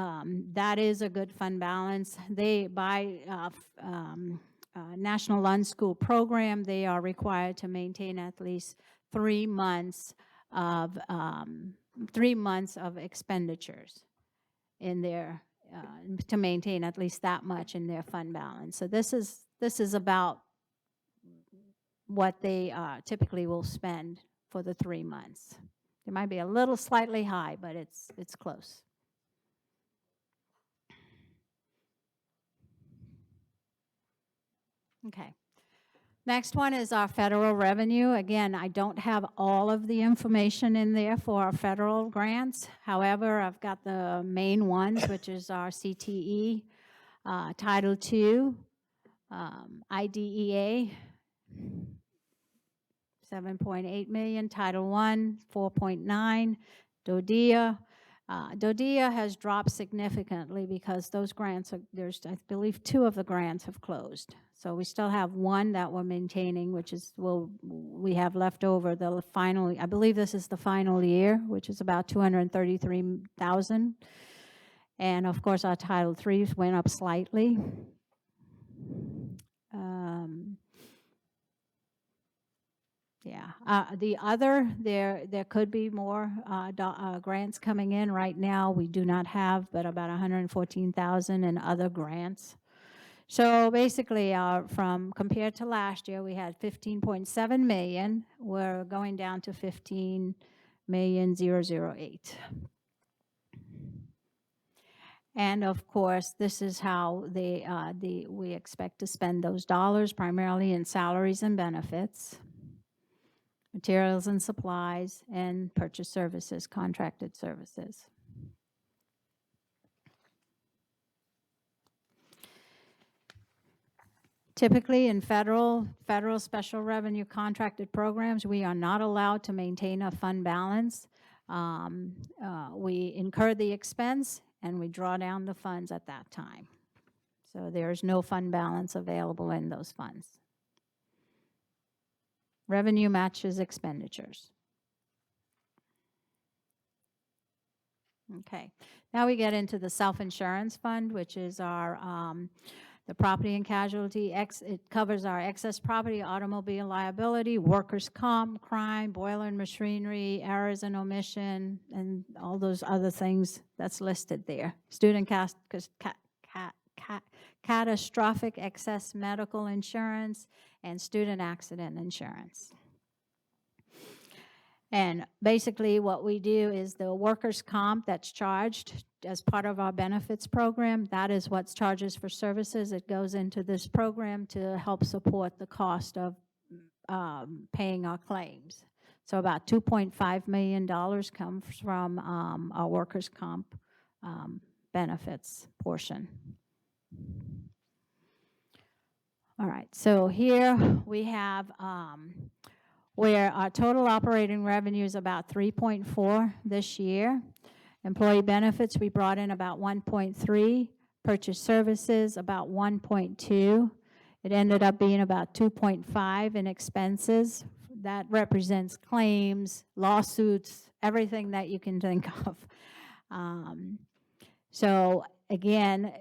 that is a good fund balance. They, by National Lund School program, they are required to maintain at least 3 months of 3 months of expenditures in their to maintain at least that much in their fund balance. So this is about what they typically will spend for the 3 months. It might be a little slightly high, but it's close. Okay. Next one is our federal revenue. Again, I don't have all of the information in there for our federal grants. However, I've got the main ones, which is our CTE, Title II, IDEA, 7.8 million, Title I, 4.9, DODEA. DODEA has dropped significantly because those grants, I believe 2 of the grants have closed. So we still have 1 that we're maintaining, which is, we have left over the final, I believe this is the final year, which is about 233,000. And of course, our Title III went up slightly. Yeah, the other, there could be more grants coming in. Right now, we do not have but about 114,000 in other grants. So basically, compared to last year, we had 15.7 million. We're going down to 15,000,008. And of course, this is how we expect to spend those dollars, primarily in salaries and benefits, materials and supplies, and purchase services, contracted services. Typically, in federal special revenue contracted programs, we are not allowed to maintain a fund balance. We incur the expense, and we draw down the funds at that time. So there is no fund balance available in those funds. Revenue matches expenditures. Okay, now we get into the self-insurance fund, which is our the property and casualty. It covers our excess property, automobile liability, workers' comp, crime, boiler and machinery, errors and omission, and all those other things that's listed there. Student catastrophic excess medical insurance, and student accident insurance. And basically what we do is the workers' comp that's charged as part of our benefits program, that is what's charges for services. It goes into this program to help support the cost of paying our claims. So about $2.5 million comes from our workers' comp benefits portion. All right, so here we have where our total operating revenue is about 3.4 this year. Employee benefits, we brought in about 1.3. Purchase services, about 1.2. It ended up being about 2.5 in expenses. That represents claims, lawsuits, everything that you can think of. So again,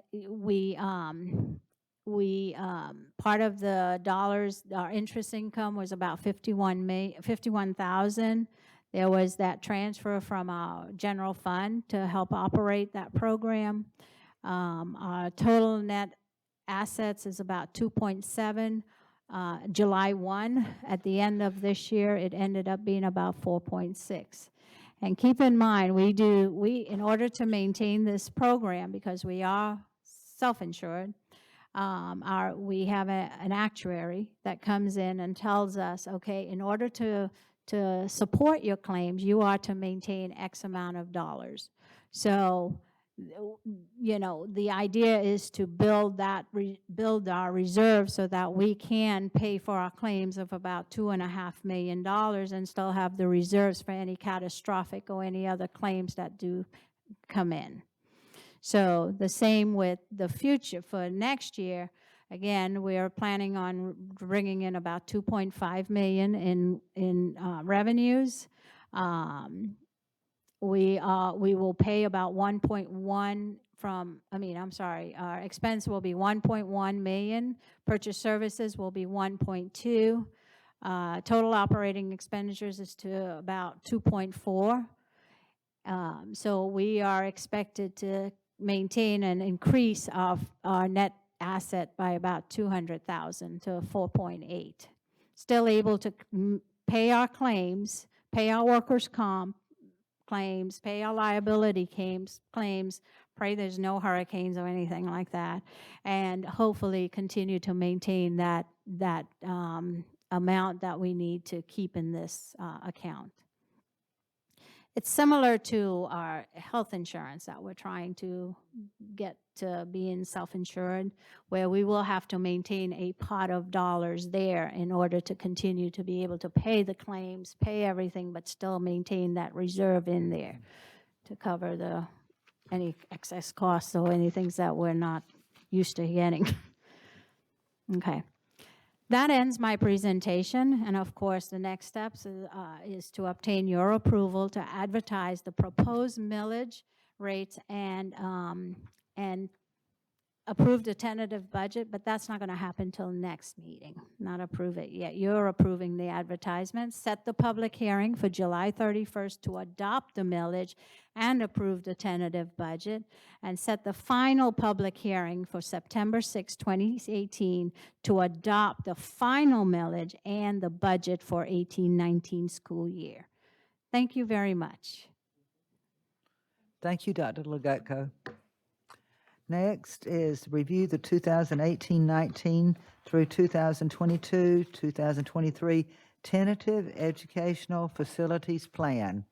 part of the dollars, our interest income was about 51,000. There was that transfer from our general fund to help operate that program. Our total net assets is about 2.7. July 1, at the end of this year, it ended up being about 4.6. And keep in mind, in order to maintain this program, because we are self-insured, we have an actuary that comes in and tells us, okay, in order to support your claims, you are to maintain X amount of dollars. So, you know, the idea is to build our reserve so that we can pay for our claims of about $2.5 million and still have the reserves for any catastrophic or any other claims that do come in. So the same with the future for next year. Again, we are planning on bringing in about 2.5 million in revenues. We will pay about 1.1 from, our expense will be 1.1 million. Purchase services will be 1.2. Total operating expenditures is to about 2.4. So we are expected to maintain and increase our net asset by about 200,000 to 4.8. Still able to pay our claims, pay our workers' comp claims, pay our liability claims, pray there's no hurricanes or anything like that, and hopefully continue to maintain that amount that we need to keep in this account. It's similar to our health insurance that we're trying to get to being self-insured, where we will have to maintain a pot of dollars there in order to continue to be able to pay the claims, pay everything, but still maintain that reserve in there to cover any excess costs or anything that we're not used to getting. Okay. That ends my presentation, and of course, the next steps is to obtain your approval to advertise the proposed millage rates and approve the tentative budget, but that's not going to happen till next meeting, not approve it yet. You're approving the advertisement, set the public hearing for July 31st to adopt the millage and approve the tentative budget, and set the final public hearing for September 6, 2018 to adopt the final millage and the budget for 18-19 school year. Thank you very much. Thank you, Dr. Legutko. Next is review the 2018-19 through 2022-2023 tentative educational facilities plan.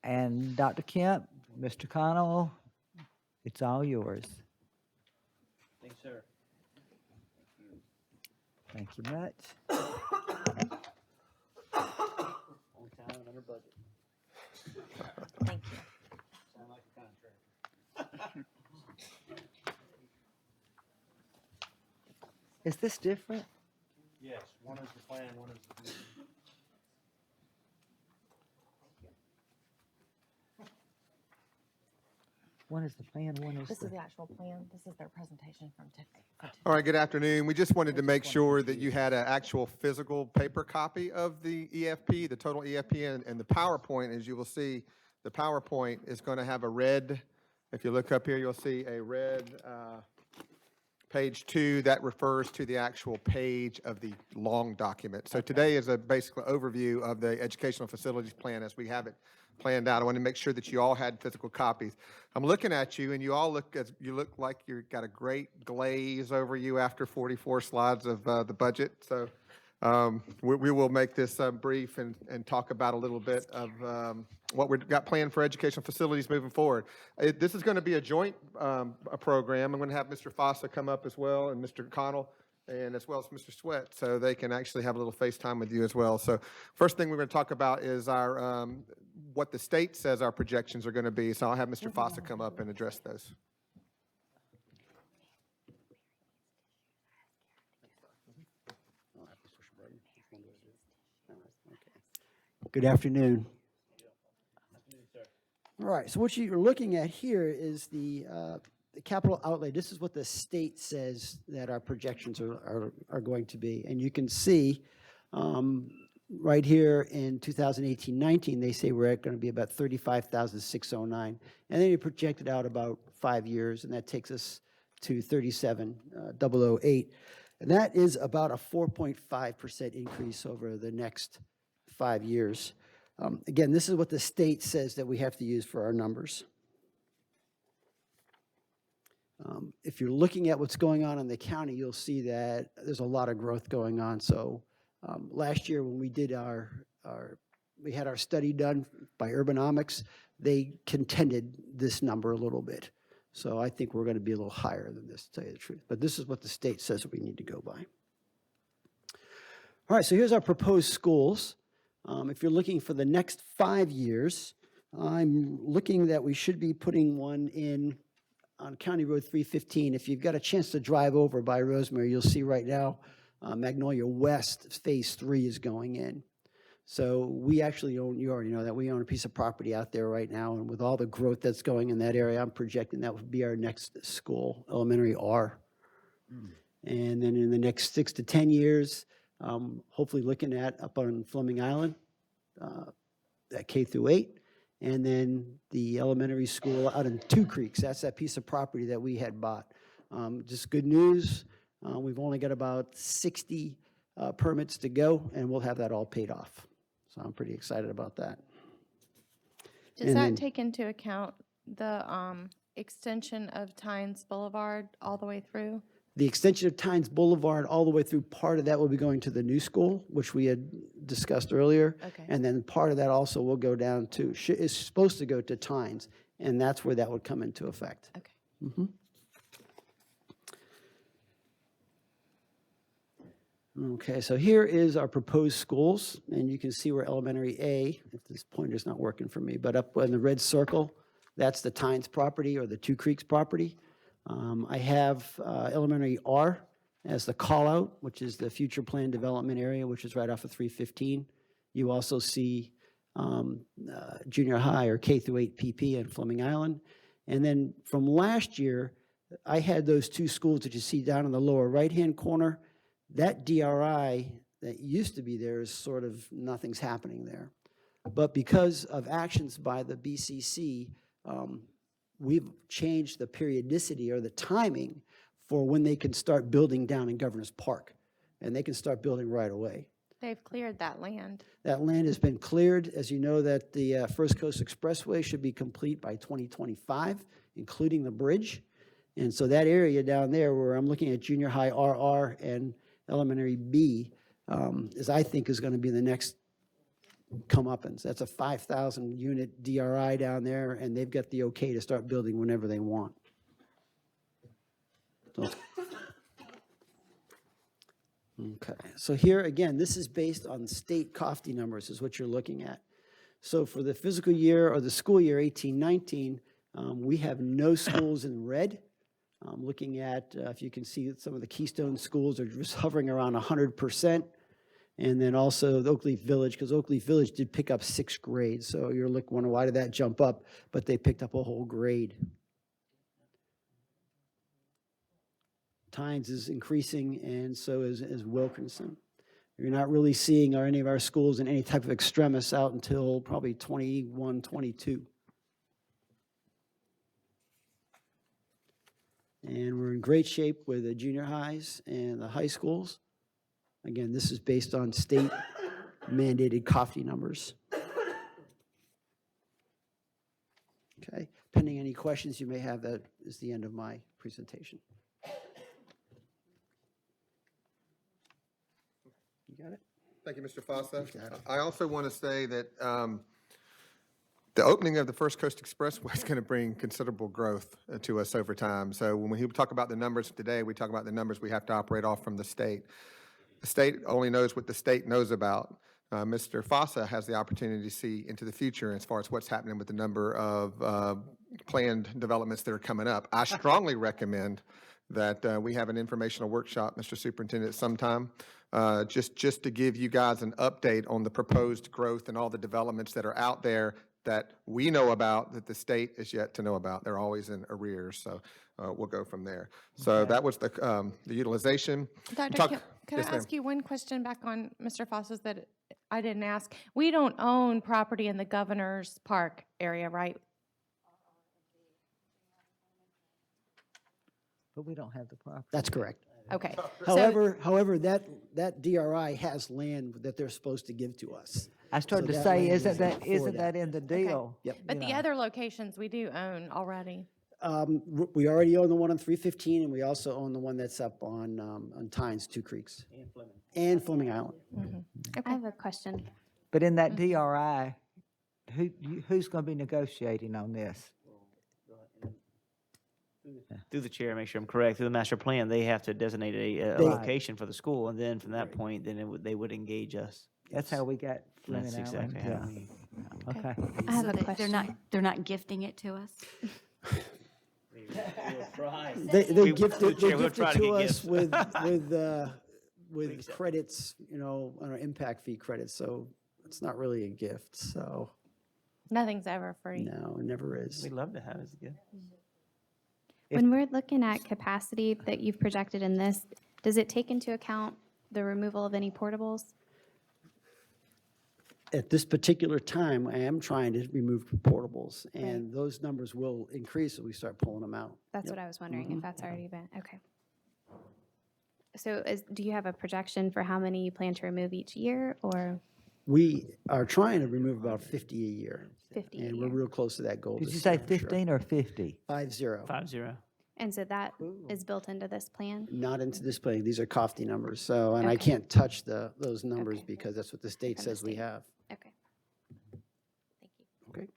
And Dr. Kemp, Mr. Connell, it's all yours. Thanks, sir. Thank you much. On time and under budget. Thank you. Sound like a contract. Is this different? Yes, one is the plan, one is the. One is the plan, one is This is the... the actual plan. This is their presentation from today. All right, good afternoon. We just wanted to make sure that you had an actual physical paper copy of the EFP, the total EFP, and the PowerPoint. As you will see, the PowerPoint is going to have a red, if you look up here, you'll see a red page 2 that refers to the actual page of the long document. So today is a basic overview of the educational facilities plan as we have it planned out. I want to make sure that you all had physical copies. I'm looking at you, and you all look like you've got a great glaze over you after 44 slides of the budget. So we will make this brief and talk about a little bit of what we've got planned for educational facilities moving forward. This is going to be a joint a program. I'm going to have Mr. Fossa come up as well, and Mr. Connell, and as well as Mr. Sweat, so they can actually have a little FaceTime with you as well. So first thing we're going to talk about is our what the state says our projections are going to be. So I'll have Mr. Fossa come up and address those. Good afternoon. All right, so what you're looking at here is the the capital outlay, this is what the state says that our projections are going to be. And you can see right here in 2018-19, they say we're going to be about 35,609. And then you project it out about 5 years, and that takes us to 37,008. And that is about a 4.5% increase over the next 5 years. Again, this is what the state says that we have to use for our numbers. If you're looking at what's going on in the county, you'll see that there's a lot of growth going on. So last year when we did we had our study done by Urbanomics, they contended this number a little bit. So I think we're going to be a little higher than this, to tell you the truth. But this is what the state says that we need to go by. All right, so here's our proposed schools. If you're looking for the next 5 years, I'm looking that we should be putting one in on County Road 315. If you've got a chance to drive over by Rosemary, you'll see right now Magnolia West Phase 3 is going in. So we actually own, you already know that, we own a piece of property out there right now, and with all the growth that's going in that area, I'm projecting that would be our next school, Elementary R. And then in the next 6 to 10 years, hopefully looking at up on Fleming Island, at K through 8, and then the elementary school out in Two Creeks. That's that piece of property that we had bought. Just good news. We've only got about 60 permits to go, and we'll have that all paid off. So I'm pretty excited about that. Does And that then- take into account the extension of Tynes Boulevard all the way through? The extension of Tynes Boulevard all the way through, part of that will be going to the new school, which we had discussed earlier. Okay. And then part of that also will go down to, is supposed to go to Tynes, and that's where that would come into effect. Okay. Okay, so here is our proposed schools, and you can see where Elementary A, if this pointer's not working for me, but up in the red circle, that's the Tynes property or the Two Creeks property. I have Elementary R as the call-out, which is the future plan development area, which is right off of 315. You also see junior high or K through 8 PP in Fleming Island. And then from last year, I had those two schools that you see down in the lower right-hand corner. That DRI that used to be there is sort of, nothing's happening there. But because of actions by the BCC, we've changed the periodicity or the timing for when they can start building down in Governor's Park. And they can start building right away. They've cleared that land. That land has been cleared. As you know, that the First Coast Expressway should be complete by 2025, including the bridge. And so that area down there where I'm looking at junior high RR and elementary B is, I think, is going to be the next comeuppance. That's a 5,000 unit DRI down there, and they've got the okay to start building whenever they want. So, okay, so here again, this is based on state COFTI numbers is what you're looking at. So for the fiscal year or the school year 18-19, we have no schools in red. Looking at, if you can see, some of the Keystone schools are just hovering around 100%. And then also the Oakleaf Village, because Oakleaf Village did pick up 6 grades. So you're wondering, why did that jump up? But they picked up a whole grade. Tynes is increasing, and so is Wilkinson. You're not really seeing any of our schools in any type of extremis out until probably 21, 22. And we're in great shape with the junior highs and the high schools. Again, this is based on state mandated COFTI numbers. Okay, pending any questions you may have, that is the end of my presentation. You got it? Thank you, Mr. Fossa. You got it. I also want to say that the opening of the First Coast Expressway is going to bring considerable growth to us over time. So when we talk about the numbers today, we talk about the numbers we have to operate off from the state. The state only knows what the state knows about. Mr. Fossa has the opportunity to see into the future as far as what's happening with the number of planned developments that are coming up. I strongly recommend that we have an informational workshop, Mr. Superintendent, sometime, just to give you guys an update on the proposed growth and all the developments that are out there that we know about that the state is yet to know about. They're always in arrears, so we'll go from there. So that was the utilization. Dr. Talk- Kim, can Yes, I ma'am. ask you one question back on Mr. Foss's that I didn't ask? We don't own property in the Governor's Park area, right? But we don't have the property. That's correct. Okay. However, that DRI has land that they're supposed to give to us. I started So to that say, land isn't is that, for isn't that. that in the deal? Yep. But the other locations we do own already. We already own the one on 315, and we also own the one that's up on Tynes, Two Creeks. And Fleming Island. I have a question. But in that DRI, who's going to be negotiating on this? Through the chair, make sure I'm correct, through the master plan, they have to designate a They- location for the school, and then from that point, then they would engage us. That's how we got Fleming That's Island. exactly how Yeah. we. Okay. I have So a they- question. They're not gifting it to us? They We- gifted, through the they chair, we'll gifted try to to get us gifts. with credits, on our impact fee credits, so it's not really a gift, so, Nothing's ever free. no, it never is. We'd love to have it, it's good. When we're looking at capacity that you've projected in this, does it take into account the removal of any portables? At this particular time, I am trying to remove portables, and those numbers will increase as we start pulling them out. That's what I was wondering, if that's already been, okay. So do you have a projection for how many you plan to remove each year, or We are trying to remove about 50 a year. 50 a And we're year? real close to that goal. Did you this say year, for sure. 15 or 50? 50. 5-0. And so that is built into this plan? Not into this plan. These are COFTI numbers, so, and I Okay. can't touch those numbers Okay. because that's what the state From the says we state. have. Okay. Thank you. Okay.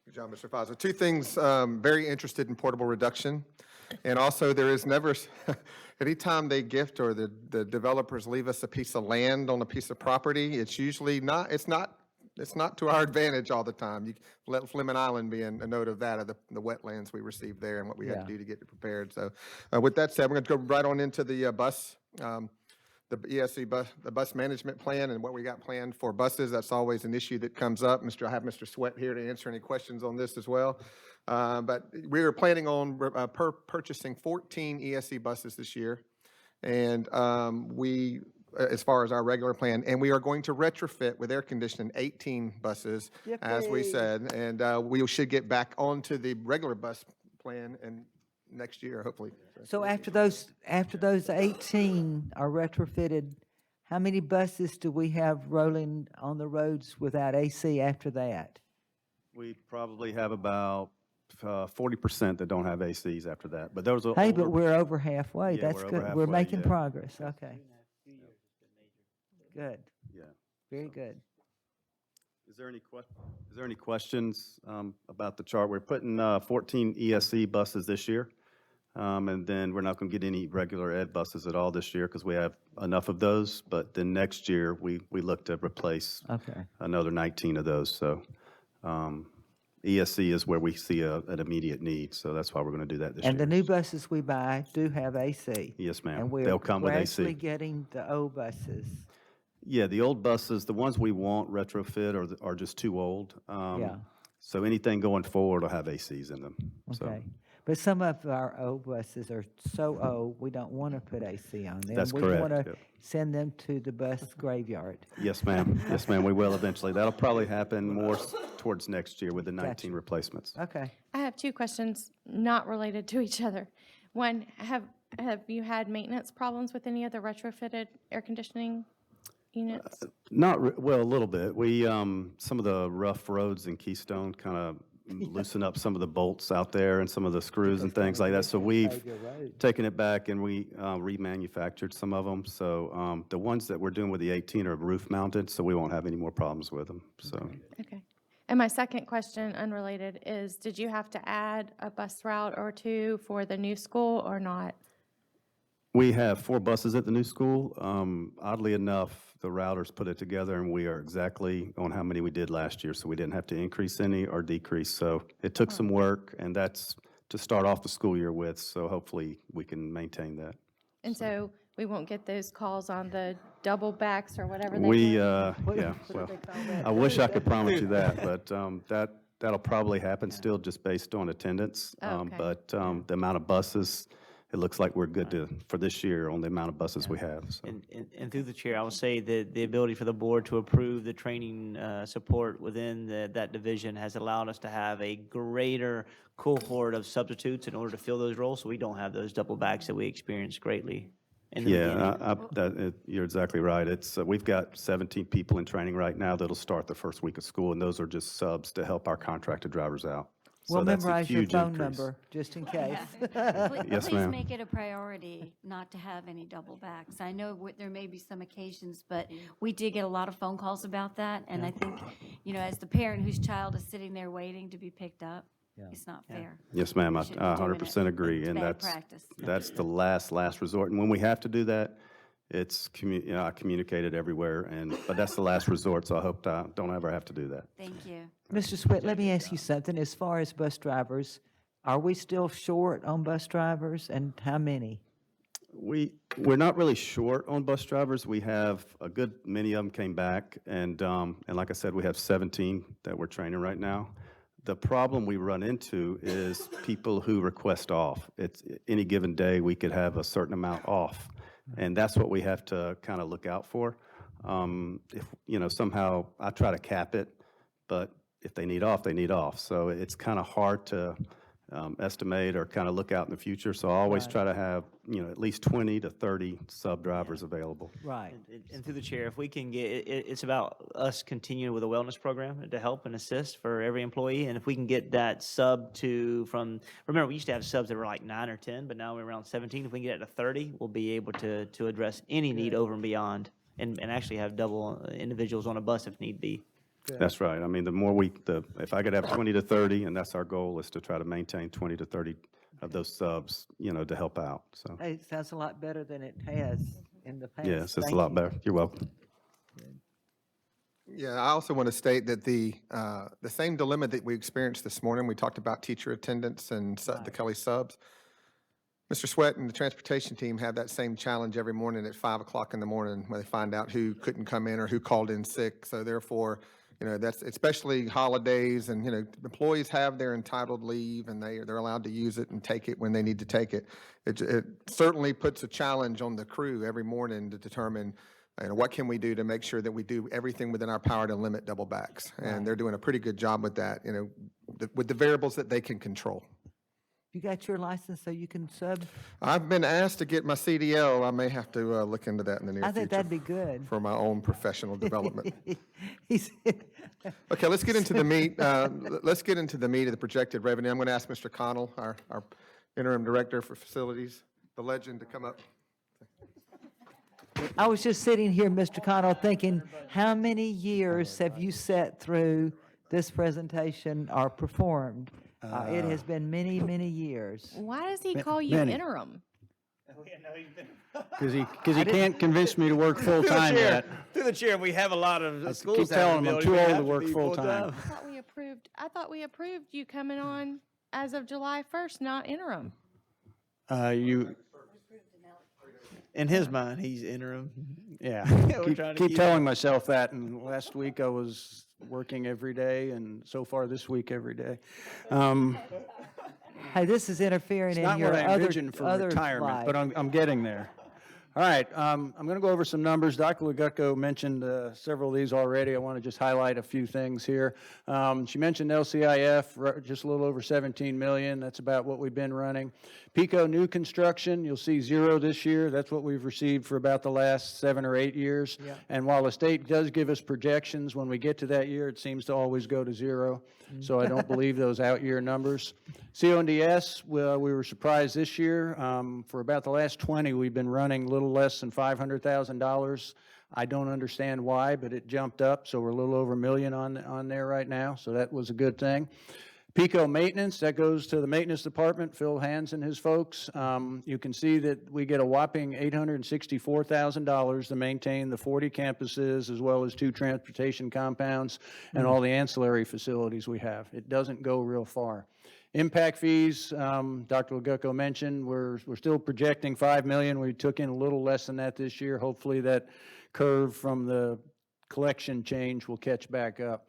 Good job, Mr. Fazio. Two things, very interested in portable reduction. And also, there is never, anytime they gift or the developers leave us a piece of land on a piece of property, it's usually not, it's not to our advantage all the time. You let Fleming Island be a note of that, of the wetlands we received there and what we had Yeah. to do to get it prepared. So with that said, we're going to go right on into the bus, the ESC bus, the bus management plan and what we got planned for buses. That's always an issue that comes up. I have Mr. Sweat here to answer any questions on this as well. But we are planning on purchasing 14 ESC buses this year. And as far as our regular plan, and we are going to retrofit with air conditioning 18 buses, as we said. And we should get back onto the regular bus plan and next year, hopefully. So after those 18 are retrofitted, how many buses do we have rolling on the roads without AC after that? We probably have about 40% that don't have ACs after that, but those are. Hey, but we're over halfway. Yeah, That's we're over good. We're halfway, making yeah. progress. Okay. Good. Yeah. Very good. Is there any questions about the chart? We're putting 14 ESC buses this year, and then we're not going to get any regular ed buses at all this year because we have enough of those, but then next year, we look to replace Okay. another 19 of those, so ESC is where we see an immediate need, so that's why we're going to do that this year. And the new buses we buy do have AC. Yes, ma'am. And we're They'll come with gradually AC. getting the old buses. Yeah, the old buses, the ones we want retrofit are just too old. Yeah. So anything going forward will have ACs in them. So Okay. But some of our old buses are so old, we don't want to put AC on them. That's We correct, want to yep. send them to the bus graveyard. Yes, ma'am. Yes, ma'am, we will eventually. That'll probably happen more towards next year with the 19 Gotcha. replacements. Okay. I have two questions not related to each other. One, have you had maintenance problems with any of the retrofitted air conditioning units? Well, a little bit. We, some of the rough roads in Keystone kind of loosen up some of the bolts out there and some of the screws and things like that. So we've taken it back and we remanufactured some of them. So the ones that we're doing with the 18 are roof mounted, so we won't have any more problems with them, so. Okay. And my second question, unrelated, is did you have to add a bus route or two for the new school or not? We have 4 buses at the new school. Oddly enough, the routers put it together, and we are exactly on how many we did last year, so we didn't have to increase any or decrease. So it took some work, and that's to start off the school year with, so hopefully we can maintain that. And so we won't get those calls on the double backs or whatever they We, call yeah, well, I wish I could promise you that, but that'll probably happen still just based on attendance. Okay. But the amount of buses, it looks like we're good for this year on the amount of buses we have, so. And through the chair, I will say that the ability for the board to approve the training support within that division has allowed us to have a greater cohort of substitutes in order to fill those roles, so we don't have those double backs that we experienced greatly in the beginning. You're exactly right. It's, we've got 17 people in training right now that'll start the first week of school, and those are just subs to help our contracted drivers out. Well, So that's a memorize your huge phone increase. number, just in case. Yes, Please ma'am. make it a priority not to have any double backs. I know there may be some occasions, but we did get a lot of phone calls about that. And I think, as the parent whose child is sitting there waiting to be picked up, it's not fair. Yes, ma'am, I shouldn't be doing 100% it. agree, It's and bad practice. that's the last resort. And when we have to do that, it's, I communicate it everywhere, but that's the last resort, so I hope I don't ever have to do that. Thank you. Mr. Swett, let me ask you something. As far as bus drivers, are we still short on bus drivers, and how many? We're not really short on bus drivers. We have a good many of them came back, and like I said, we have 17 that we're training right now. The problem we run into is people who request off. It's any given day, we could have a certain amount off, and that's what we have to kind of look out for. If, somehow, I try to cap it, but if they need off, they need off. So it's kind of hard to estimate or kind of look out in the future. So I always try to have, at least 20 to 30 sub-drivers available. Right. And through the chair, if we can get, it's about us continuing with a wellness program to help and assist for every employee. And if we can get that sub remember, we used to have subs that were like 9 or 10, but now we're around 17. If we can get it to 30, we'll be able to address any need over and beyond and actually have double individuals on a bus if need be. That's right. I mean, the more if I could have 20 to 30, and that's our goal, is to try to maintain 20 to 30 of those subs, to help out, so. Hey, it sounds a lot better than it has in the past. Yes, it's a Thank lot you. better. You're welcome. Yeah, I also want to state that the same dilemma that we experienced this morning, we talked about teacher attendance and the Kelly subs. Mr. Swett and the transportation team have that same challenge every morning at 5 o'clock in the morning when they find out who couldn't come in or who called in sick. So therefore, that's especially holidays and, employees have their entitled leave and they're allowed to use it and take it when they need to take it. It certainly puts a challenge on the crew every morning to determine, what can we do to make sure that we do everything within our power to limit double backs. And they're doing a pretty good job with that, with the variables that they can control. You got your license so you can sub? I've been asked to get my CDL. I may have to look into that in the near I future. think that'd be good. For my own professional development. He's- Okay, let's get into the meat. Let's get into the meat of the projected revenue. I'm going to ask Mr. Connell, our interim director for facilities, the legend, to come up. I was just sitting here, Mr. Connell, thinking, how many years have you sat through this presentation or performed? It has been many, many years. Why does he call you many. interim? Because he can't convince me to work full-time yet. Through the chair, we have a lot of schools. keep telling them I'm too old to work full-time. I thought we approved you coming on as of July 1st, not interim. In his mind, he's interim. Yeah. We're trying to Keep keep- telling myself that, and last week I was working every day, and so far this week every day. Hey, this is interfering It's in not your what I other envisioned for other retirement, life. but I'm getting there. All right, I'm going to go over some numbers. Dr. Legucko mentioned several of these already. I want to just highlight a few things here. She mentioned LCIF, just a little over 17 million. That's about what we've been running. PICO new construction, you'll see 0 this year. That's what we've received for about the last 7 or 8 years. And while the state does give us projections, when we get to that year, it seems to always go to 0. So I don't believe those out-year numbers. CONDS, well, we were surprised this year. For about the last 20, we've been running a little less than $500,000. I don't understand why, but it jumped up, so we're a little over $1 million on there right now, so that was a good thing. PICO maintenance, that goes to the maintenance department, Phil Hans and his folks. You can see that we get a whopping $864,000 to maintain the 40 campuses as well as 2 transportation compounds and all the ancillary facilities we have. It doesn't go real far. Impact fees, Dr. Legucko mentioned, we're still projecting $5 million. We took in a little less than that this year. Hopefully that curve from the collection change will catch back up.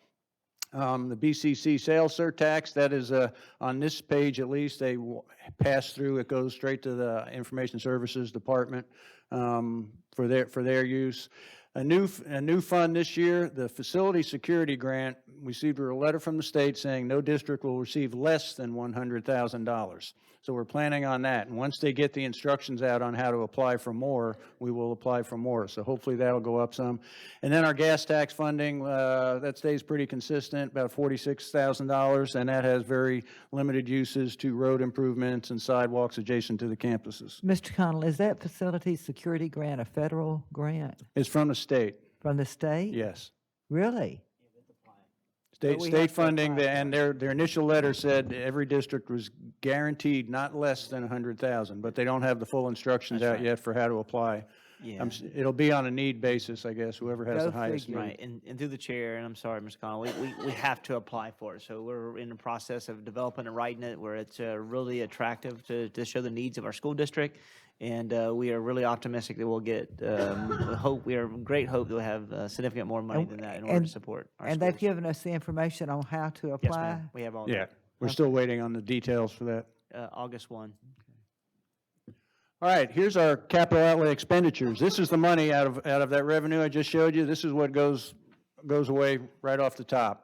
The BCC sales surtax, that is, on this page at least, they pass through, it goes straight to the Information Services Department for their use. A new fund this year, the Facility Security Grant, we received a letter from the state saying no district will receive less than $100,000. So we're planning on that. And once they get the instructions out on how to apply for more, we will apply for more. So hopefully that'll go up some. And then our gas tax funding, that stays pretty consistent, about $46,000, and that has very limited uses to road improvements and sidewalks adjacent to the campuses. Mr. Connell, is that facility security grant a federal grant It's from the state, from the state? yes. Really? State, we have state to funding, apply for and their initial letter said every district was guaranteed not less than 100,000, but they don't have the full instructions out yet for how to apply. Yeah. It'll be on a need basis, I guess, whoever has Go the highest figure. need. Right, and through the chair, and I'm sorry, Mr. Connell, we have to apply for it. So we're in the process of developing and writing it where it's really attractive to show the needs of our school district. And we are really optimistic that we'll get, we are in great hope that we'll have significant more money than that in order to support our And they've schools. given us the information on how to Yes, apply? ma'am, we have all Yeah, that. we're still waiting on the details for that. August 1. All right, here's our capital outlay expenditures. This is the money out of that revenue I just showed you. This is what goes away right off the top.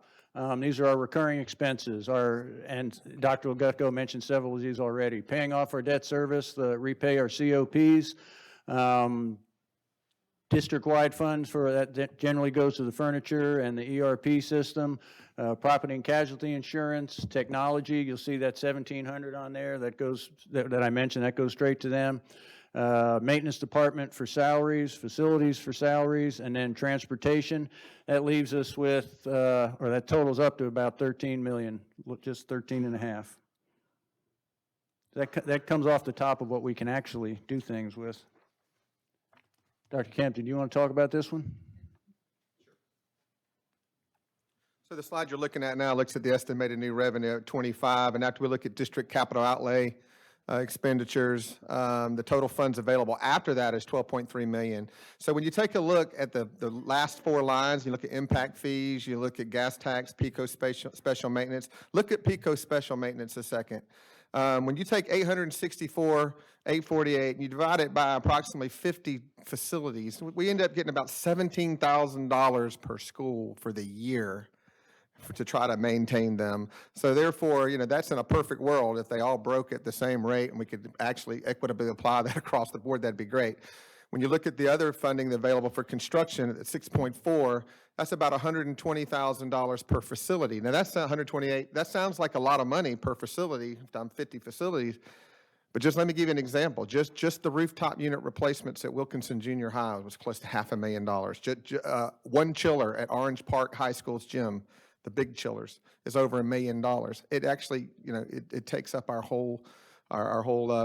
These are our recurring expenses, and Dr. Gutko mentioned several of these already. Paying off our debt service, repay our COPs, district-wide funds for that generally goes to the furniture and the ERP system, property and casualty insurance, technology, you'll see that 1,700 on there, that I mentioned, that goes straight to them. Maintenance department for salaries, facilities for salaries, and then transportation. That leaves us with, or that totals up to about 13 million, just 13 and a half. That comes off the top of what we can actually do things with. Dr. Kempton, do you want to talk about this one? So the slide you're looking at now looks at the estimated new revenue at 25, and after we look at district capital outlay expenditures, the total funds available after that is 12.3 million. So when you take a look at the last four lines, you look at impact fees, you look at gas tax, PICO special maintenance. Look at PICO special maintenance a second. When you take 848, and you divide it by approximately 50 facilities, we end up getting about $17,000 per school for the year to try to maintain them. So therefore, that's in a perfect world. If they all broke at the same rate and we could actually equitably apply that across the board, that'd be great. When you look at the other funding available for construction at 6.4, that's about $120,000 per facility. Now that's not 128. That sounds like a lot of money per facility, times 50 facilities. But just let me give you an example. Just the rooftop unit replacements at Wilkinson Junior High was close to $500,000. One chiller at Orange Park High School's gym, the big chillers, is over $1 million. It actually, it takes up our whole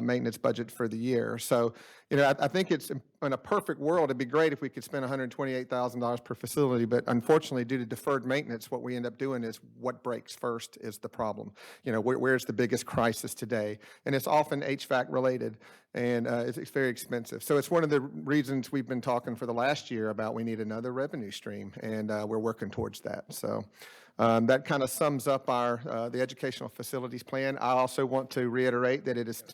maintenance budget for the year. So, I think it's in a perfect world, it'd be great if we could spend $128,000 per facility, but unfortunately, due to deferred maintenance, what we end up doing is what breaks first is the problem. Where's the biggest crisis today? And it's often HVAC related, and it's very expensive. So it's one of the reasons we've been talking for the last year about we need another revenue stream, and we're working towards that. So that kind of sums up the educational facilities plan. I also want to reiterate that it's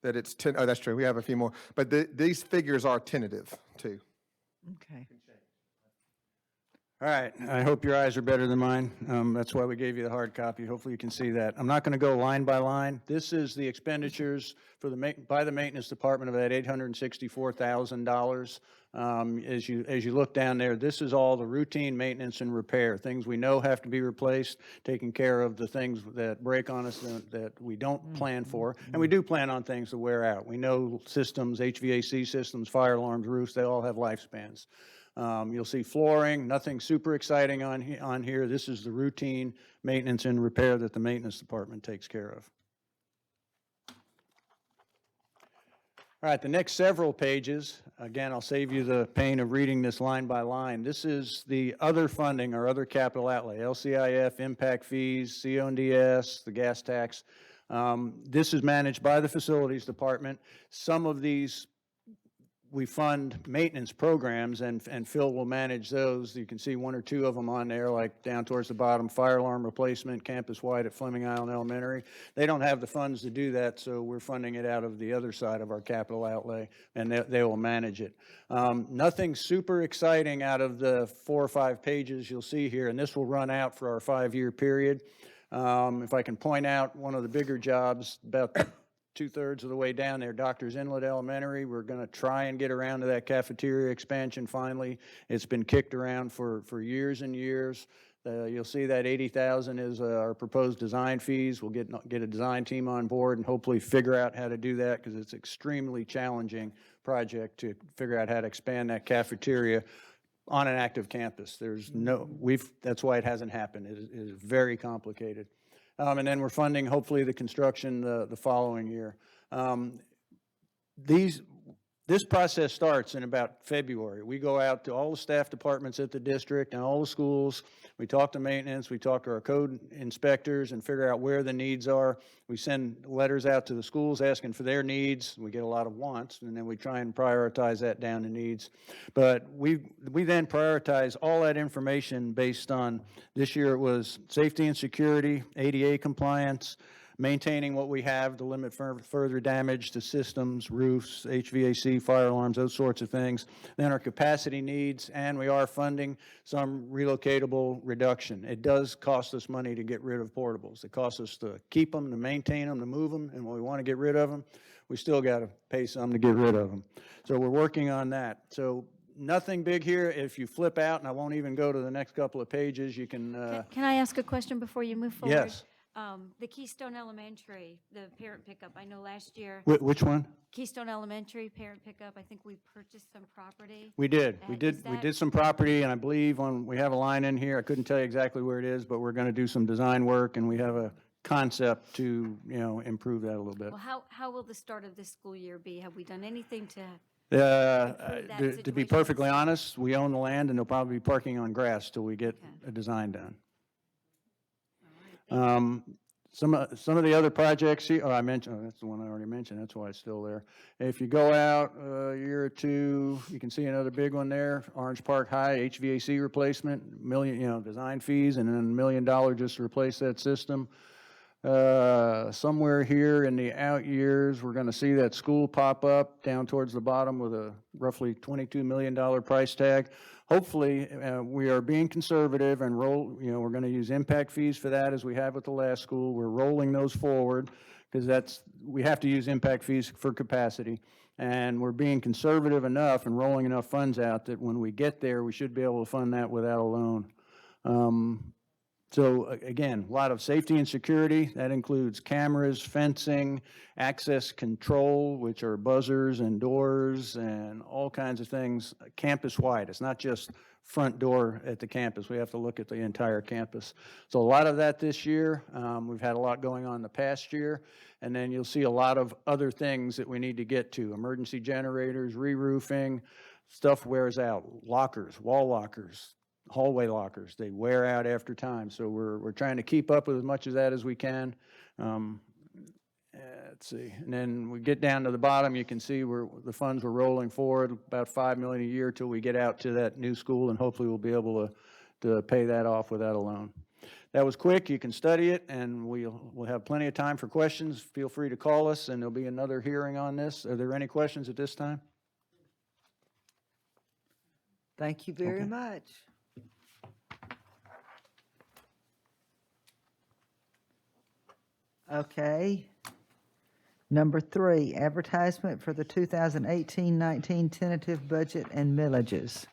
that's true, we have a few more, but these figures are tentative too. Okay. All right, I hope your eyes are better than mine. That's why we gave you the hard copy. Hopefully you can see that. I'm not going to go line by line. This is the expenditures by the maintenance department of that $864,000. As you look down there, this is all the routine maintenance and repair, things we know have to be replaced, taking care of the things that break on us that we don't plan for, and we do plan on things that wear out. We know systems, HVAC systems, fire alarms, roofs, they all have lifespans. You'll see flooring, nothing super exciting on here. This is the routine maintenance and repair that the maintenance department takes care of. All right, the next several pages, again, I'll save you the pain of reading this line by line. This is the other funding or other capital outlay, LCIF, impact fees, CONDS, the gas tax. This is managed by the facilities department. Some of these we fund maintenance programs, and Phil will manage those. You can see one or two of them on there, like down towards the bottom, fire alarm replacement, campus-wide at Fleming Island Elementary. They don't have the funds to do that, so we're funding it out of the other side of our capital outlay, and they will manage it. Nothing super exciting out of the 4 or 5 pages you'll see here, and this will run out for our 5-year period. If I can point out one of the bigger jobs, about 2/3 of the way down there, Doctors Inlet Elementary. We're going to try and get around to that cafeteria expansion finally. It's been kicked around for years and years. You'll see that 80,000 is our proposed design fees. We'll get a design team on board and hopefully figure out how to do that, because it's extremely challenging project to figure out how to expand that cafeteria on an active campus. That's why it hasn't happened. It is very complicated. And then we're funding, hopefully, the construction the following year. This process starts in about February. We go out to all the staff departments at the district and all the schools. We talk to maintenance, we talk to our code inspectors and figure out where the needs are. We send letters out to the schools asking for their needs. We get a lot of wants, and then we try and prioritize that down to needs. But we then prioritize all that information based on, this year it was safety and security, ADA compliance, maintaining what we have to limit further damage to systems, roofs, HVAC, fire alarms, those sorts of things. Then our capacity needs, and we are funding some relocatable reduction. It does cost us money to get rid of portables. It costs us to keep them, to maintain them, to move them, and when we want to get rid of them, we still got to pay some to get rid of them. So we're working on that. So nothing big here. If you flip out, and I won't even go to the next couple of pages, you can... Can I ask a question before you move forward? Yes. The Keystone Elementary, the parent pickup, I know last year, Which one? Keystone Elementary parent pickup, I think we purchased some property. We did. We Is did. We that- did some property, and I believe we have a line in here. I couldn't tell you exactly where it is, but we're going to do some design work, and we have a concept to, improve that a little bit. Well, how will the start of this school year be? Have we done anything to, To that be situation? perfectly honest, we own the land, and they'll probably be parking on grass till we get Okay. a design done. Some of the other projects here, I mentioned, that's the one I already mentioned, that's why it's still there. If you go out a year or two, you can see another big one there, Orange Park High, HVAC replacement, million, design fees, and then $1 million just to replace that system. Somewhere here in the out years, we're going to see that school pop up down towards the bottom with a roughly $22 million price tag. Hopefully, we are being conservative and we're going to use impact fees for that as we have with the last school. We're rolling those forward because we have to use impact fees for capacity. And we're being conservative enough and rolling enough funds out that when we get there, we should be able to fund that without a loan. So again, a lot of safety and security. That includes cameras, fencing, access control, which are buzzers and doors and all kinds of things campus-wide. It's not just front door at the campus. We have to look at the entire campus. So a lot of that this year. We've had a lot going on the past year. And then you'll see a lot of other things that we need to get to. Emergency generators, re-roofing, stuff wears out, lockers, wall lockers, hallway lockers, they wear out after time. So we're trying to keep up with as much of that as we can. Let's see, and then we get down to the bottom, you can see where the funds were rolling forward, about $5 million a year till we get out to that new school, and hopefully we'll be able to pay that off without a loan. That was quick. You can study it, and we'll have plenty of time for questions. Feel free to call us, and there'll be another hearing on this. Are there any questions at this time? Thank you very much. Okay. Number 3, advertisement for the 2018-19 tentative budget and millages.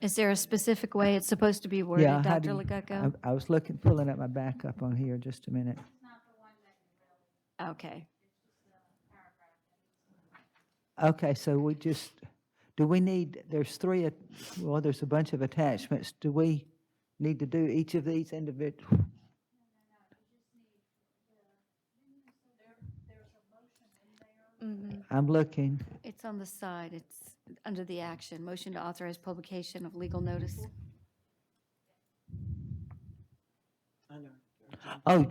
is there a specific way it's supposed to be worded, Yeah, how Dr. do you- Legucco? I was pulling up my backup on here just a minute. Okay. Okay, so do we need, there's a bunch of attachments. Do we need to do each of these individually? I'm looking. It's on the side. It's under the action. Motion to authorize publication of legal notice. Oh,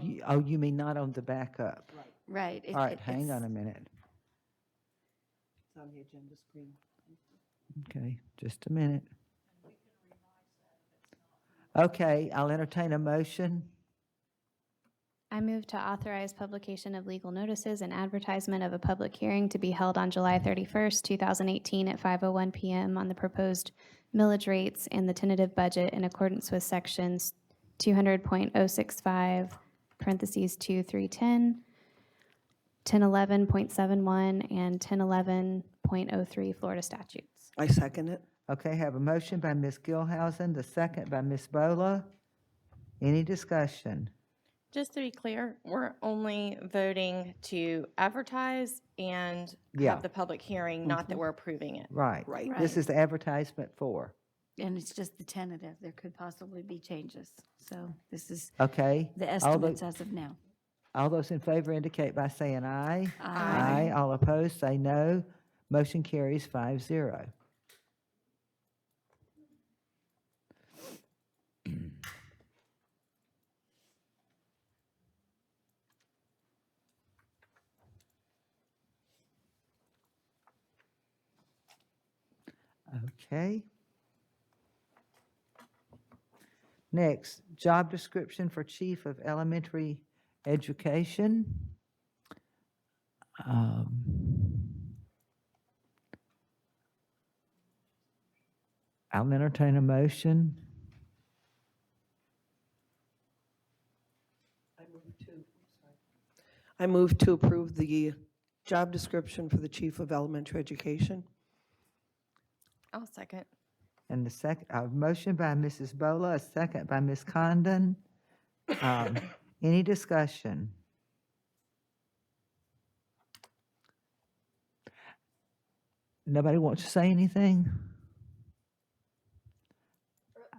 you mean not on the backup? Right. All right, hang on a minute. It's on the agenda screen. Okay, just a minute. Okay, I'll entertain a motion. I move to authorize publication of legal notices and advertisement of a public hearing to be held on July 31st, 2018 at 5:01 PM on the proposed millage rates and the tentative budget in accordance with sections 200.065, parentheses 2310, 1011.71, and 1011.03 Florida statutes. I second it. Okay, have a motion by Ms. Gilhousen, the second by Ms. Bola. Any discussion? Just to be clear, we're only voting to advertise and Yeah. have the public hearing, not that we're approving it. Right. Right. This is the advertisement for. And it's just the tentative. There could possibly be changes. So this is Okay. the All tho- estimates as of now. All those in favor indicate by saying aye. Aye. All opposed, say no. Motion carries 5-0. Okay. Next, job description for Chief of Elementary Education. I'll entertain a motion. I move to approve the job description for the Chief of Elementary Education. I'll second. And the second, a motion by Mrs. Bola, a second by Ms. Condon. Any discussion? Nobody wants to say anything?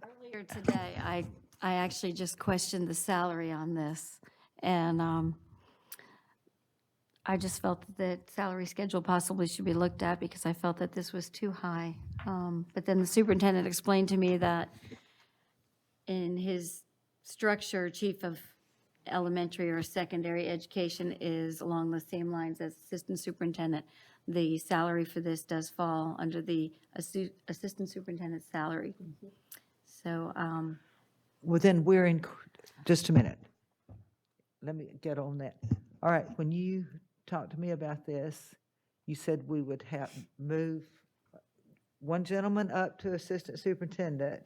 Earlier today, I actually just questioned the salary on this, and I just felt that the salary schedule possibly should be looked at because I felt that this was too high. But then the superintendent explained to me that in his structure, chief of elementary or secondary education is along the same lines as assistant superintendent. The salary for this does fall under the assistant superintendent's salary. So, Well, then we're in, just a minute. Let me get on that. All right, when you talked to me about this, you said we would have, move one gentleman up to assistant superintendent,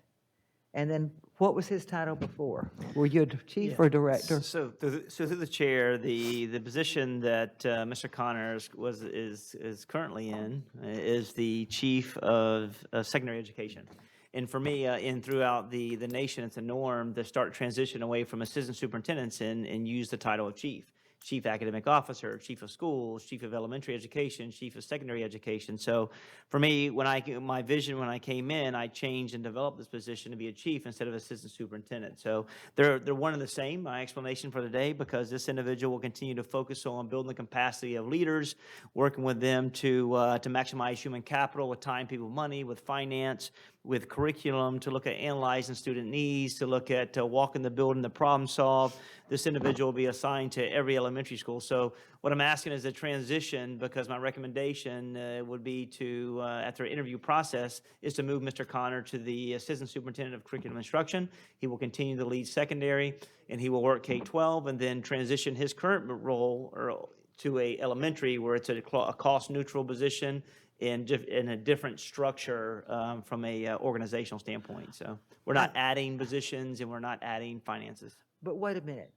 and then what was his title before? Were you a chief or director? So through the chair, the position that Mr. Connors is currently in is the chief of secondary education. And for me, and throughout the nation, it's a norm to start transition away from assistant superintendents and use the title of chief. Chief academic officer, chief of schools, chief of elementary education, chief of secondary education. So for me, my vision when I came in, I changed and developed this position to be a chief instead of assistant superintendent. So they're one and the same, my explanation for today, because this individual will continue to focus on building the capacity of leaders, working with them to maximize human capital with time, people, money, with finance, with curriculum, to look at analyzing student needs, to look at walking the building, the problem solve. This individual will be assigned to every elementary school. So what I'm asking is a transition, because my recommendation would be to, after interview process, is to move Mr. Connor to the assistant superintendent of curriculum instruction. He will continue to lead secondary, and he will work K-12, and then transition his current role to a elementary where it's a cost-neutral position in a different structure from a organizational standpoint. So we're not adding positions and we're not adding finances. But wait a minute.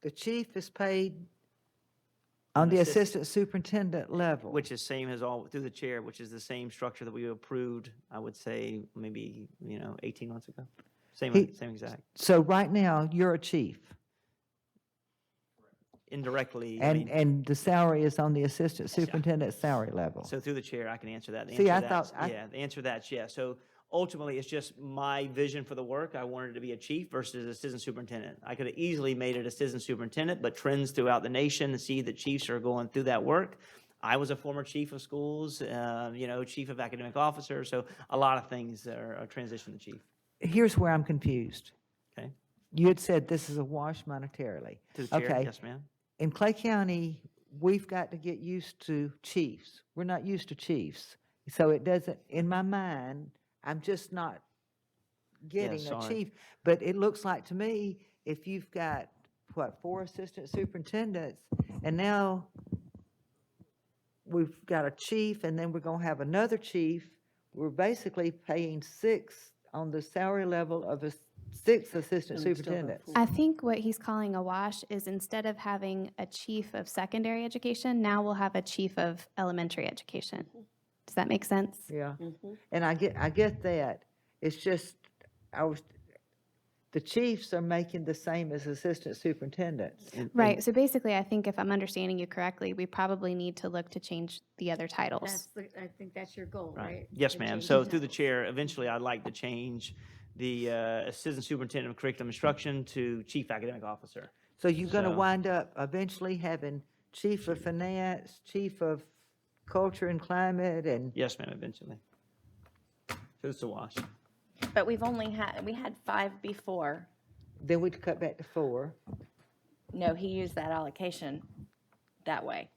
The chief is paid on the assistant superintendent level. Which is same as all, through the chair, which is the same structure that we approved, I would say, maybe, 18 months ago. Same exact. So right now, you're a chief, Indirectly, and the salary is on the assistant superintendent's salary level. so through the chair, I can answer that. The See, answer I to that's- thought- Yeah, the answer to that's yes. So ultimately, it's just my vision for the work. I wanted to be a chief versus assistant superintendent. I could have easily made it assistant superintendent, but trends throughout the nation see that chiefs are going through that work. I was a former chief of schools, chief of academic officer, so a lot of things are transition to chief. Here's where I'm confused. Okay? you had said this is a wash monetarily. To the chair, Okay. yes, ma'am. In Clay County, we've got to get used to chiefs. We're not used to chiefs. So it doesn't, in my mind, I'm just not getting a sorry. chief. But it looks like to me, if you've got, what, 4 assistant superintendents, and now we've got a chief, and then we're gonna have another chief, we're basically paying 6 on the salary level of 6 assistant superintendents. I think what he's calling a wash is instead of having a chief of secondary education, now we'll have a chief of elementary education. Does that make sense? Yeah, and I get that. It's just, the chiefs are making the same as assistant superintendents. Right, so basically, I think if I'm understanding you correctly, we probably need to look to change the other titles. I think that's your goal, right? Yes, To ma'am. change So the through the chair, eventually I'd like to change the Assistant Superintendent of Curriculum Instruction to Chief Academic Officer. So you're gonna So- wind up eventually having chief of finance, chief of culture and climate, and, Yes, ma'am, eventually. So it's a wash. But we had 5 before. then we'd cut back to 4. No, he used that allocation that way.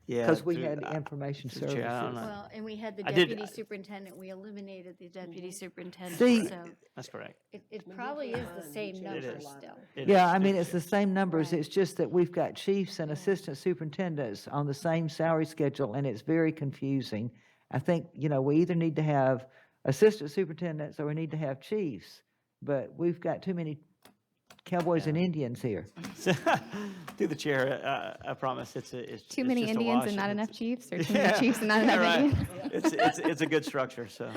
Yeah. Because we through- had information through the chair, I don't services. know. Well, and we had the I did- deputy superintendent, we eliminated the deputy superintendent, See- so That's correct. it probably is the same number is. still. It Yeah, is. I mean, it's the same numbers, it's just that we've got chiefs and assistant superintendents on the same salary schedule, and it's very confusing. I think, we either need to have assistant superintendents or we need to have chiefs, but we've got too many cowboys and Indians here. Through the chair, I promise, it's Too many just a Indians wash. and not It's- enough chiefs, or too many chiefs and not enough right. Indians? It's a good structure, so.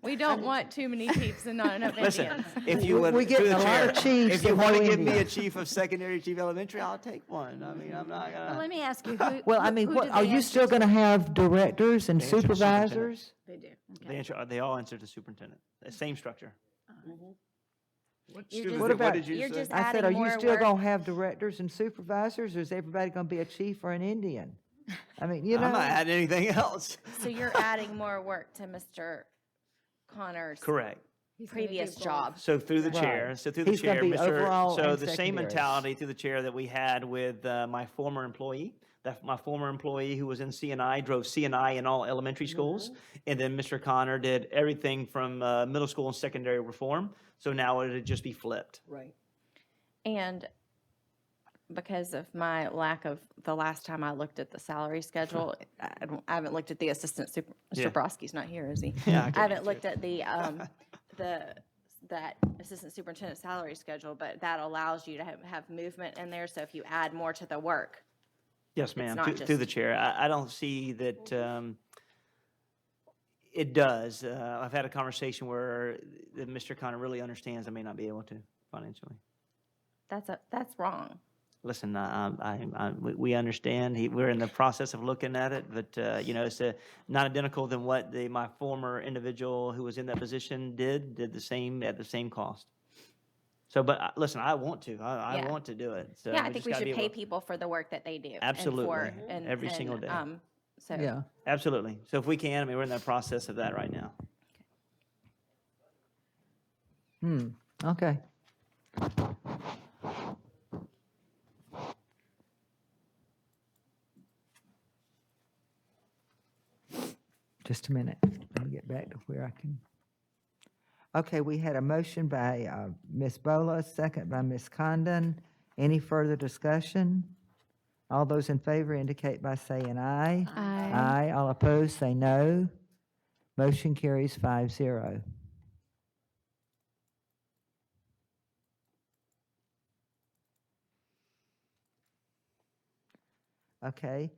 We don't want too many chiefs and not enough Listen, Indians. if you would, We're through getting the a lot chair, of chiefs if you and want to no give me a Indians. chief of secondary, chief elementary, I'll take one. I mean, I'm not Well, gonna. let me ask you, who? Well, I who- mean, who what, do are they you answer still to? gonna have directors and They answer to superintendent. supervisors? They do, They all answer to superintendent. The same structure. You're just- What about- did you You're say? just I said, are adding you more still work. gonna have directors and supervisors, or is everybody gonna be a chief or an Indian? I mean, I'm not adding anything else. So you're adding more work to Mr. Connor's Correct. previous job. So through the chair, Right. so through the He's gonna chair, be Mr. overall So and the same secondary. mentality through the chair that we had with my former employee. My former employee who was in CNI drove CNI in all elementary schools. And then Mr. Connor did everything from middle school and secondary reform. So now it'd just be flipped. Right. And because of my lack of, the last time I looked at the salary schedule, I haven't looked at the assistant super, Yeah. Mr. Broski's not here, is he? Yeah, I I can haven't answer looked at that assistant superintendent salary schedule, but that allows you to have movement in there, so if you add more to the work. Yes, ma'am, not through the just- chair. I don't see that it does. I've had a conversation where that Mr. Connor really understands I may not be able to financially. That's wrong. Listen, we understand. We're in the process of looking at it, but, it's not identical than what my former individual who was in that position did the same, at the same cost. So, but listen, I want to. I Yeah. want to do it. So Yeah, I we think just we gotta should be pay able- people for the work that they do. Absolutely. Every single day. So. Yeah, Absolutely. So if we can, we're in that process of that right now. okay. Just a minute, let me get back to where I can. Okay, we had a motion by Ms. Bola, second by Ms. Condon. Any further discussion? All those in favor indicate by saying aye. Aye. Aye, all opposed say no. Motion carries 5-0. Okay.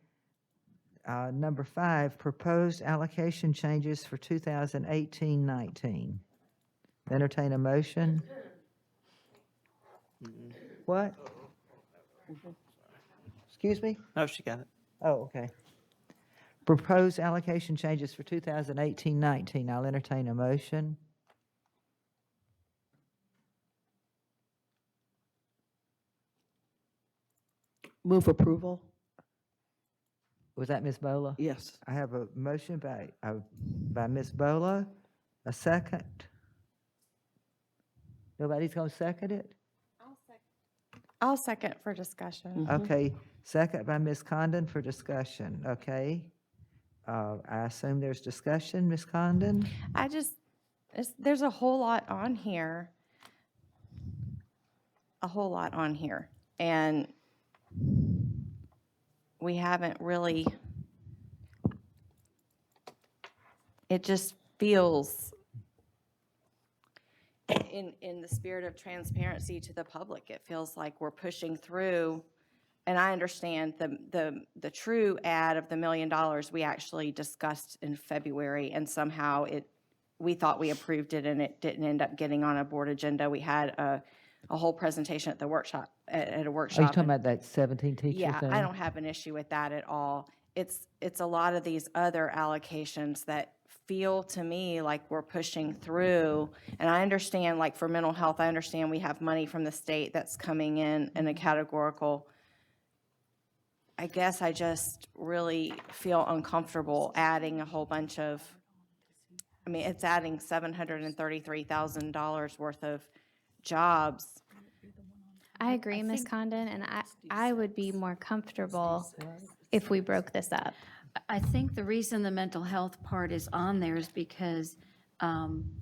Number 5, proposed allocation changes for 2018-19. Entertain a motion. What? Excuse me? Oh, she got it. Oh, okay. Proposed allocation changes for 2018-19. I'll entertain a motion. Move approval? Was that Ms. Bola? Yes. I have a motion by Ms. Bola, a second. Nobody's going to second it? I'll second for discussion. Okay, second by Ms. Condon for discussion, okay? I assume there's discussion, Ms. Condon? I just, there's a whole lot on here. A whole lot on here. And we haven't really, it just feels, in the spirit of transparency to the public, it feels like we're pushing through. And I understand the true ad of the $1 million we actually discussed in February, and somehow we thought we approved it and it didn't end up getting on a board agenda. We had a whole presentation at the workshop, at a workshop. Are you talking about that 17 teacher Yeah, thing? I don't have an issue with that at all. It's a lot of these other allocations that feel to me like we're pushing through. And I understand, like for mental health, I understand we have money from the state that's coming in a categorical. I guess I just really feel uncomfortable adding a whole bunch of, I mean, it's adding $733,000 worth of jobs. I agree, Ms. Condon, and I would be more comfortable if we broke this up. I think the reason the mental health part is on there is because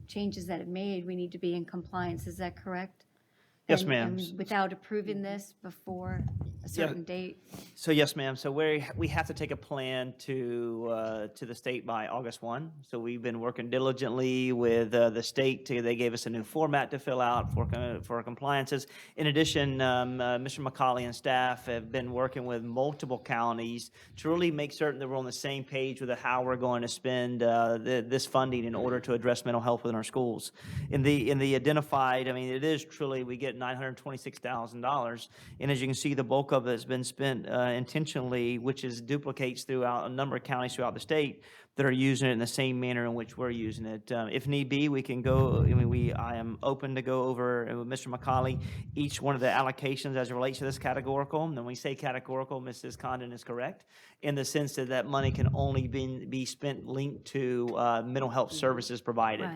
changes that it made, we need to be in compliance. Is that correct? Yes, And- ma'am. and without approving this before a certain date? So yes, ma'am. So we have to take a plan to the state by August 1. So we've been working diligently with the state. They gave us a new format to fill out for compliances. In addition, Mr. McCauley and staff have been working with multiple counties to really make certain that we're on the same page with how we're going to spend this funding in order to address mental health within our schools. In the identified, I mean, it is truly, we get $926,000. And as you can see, the bulk of it has been spent intentionally, which is duplicates throughout a number of counties throughout the state that are using it in the same manner in which we're using it. If need be, we can go, I mean, I am open to go over with Mr. McCauley each one of the allocations as it relates to this categorical. And when we say categorical, Mrs. Condon is correct, in the sense that that money can only be spent linked to mental health services provided.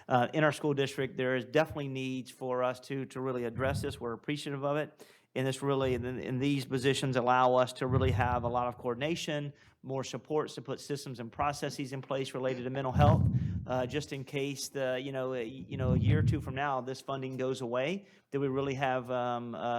Right. In our school district, there is definitely needs for us to really address this. We're appreciative of it. And this really, in these positions, allow us to really have a lot of coordination, more supports to put systems and processes in place related to mental health, just in case a year or two from now, this funding goes away, that we really have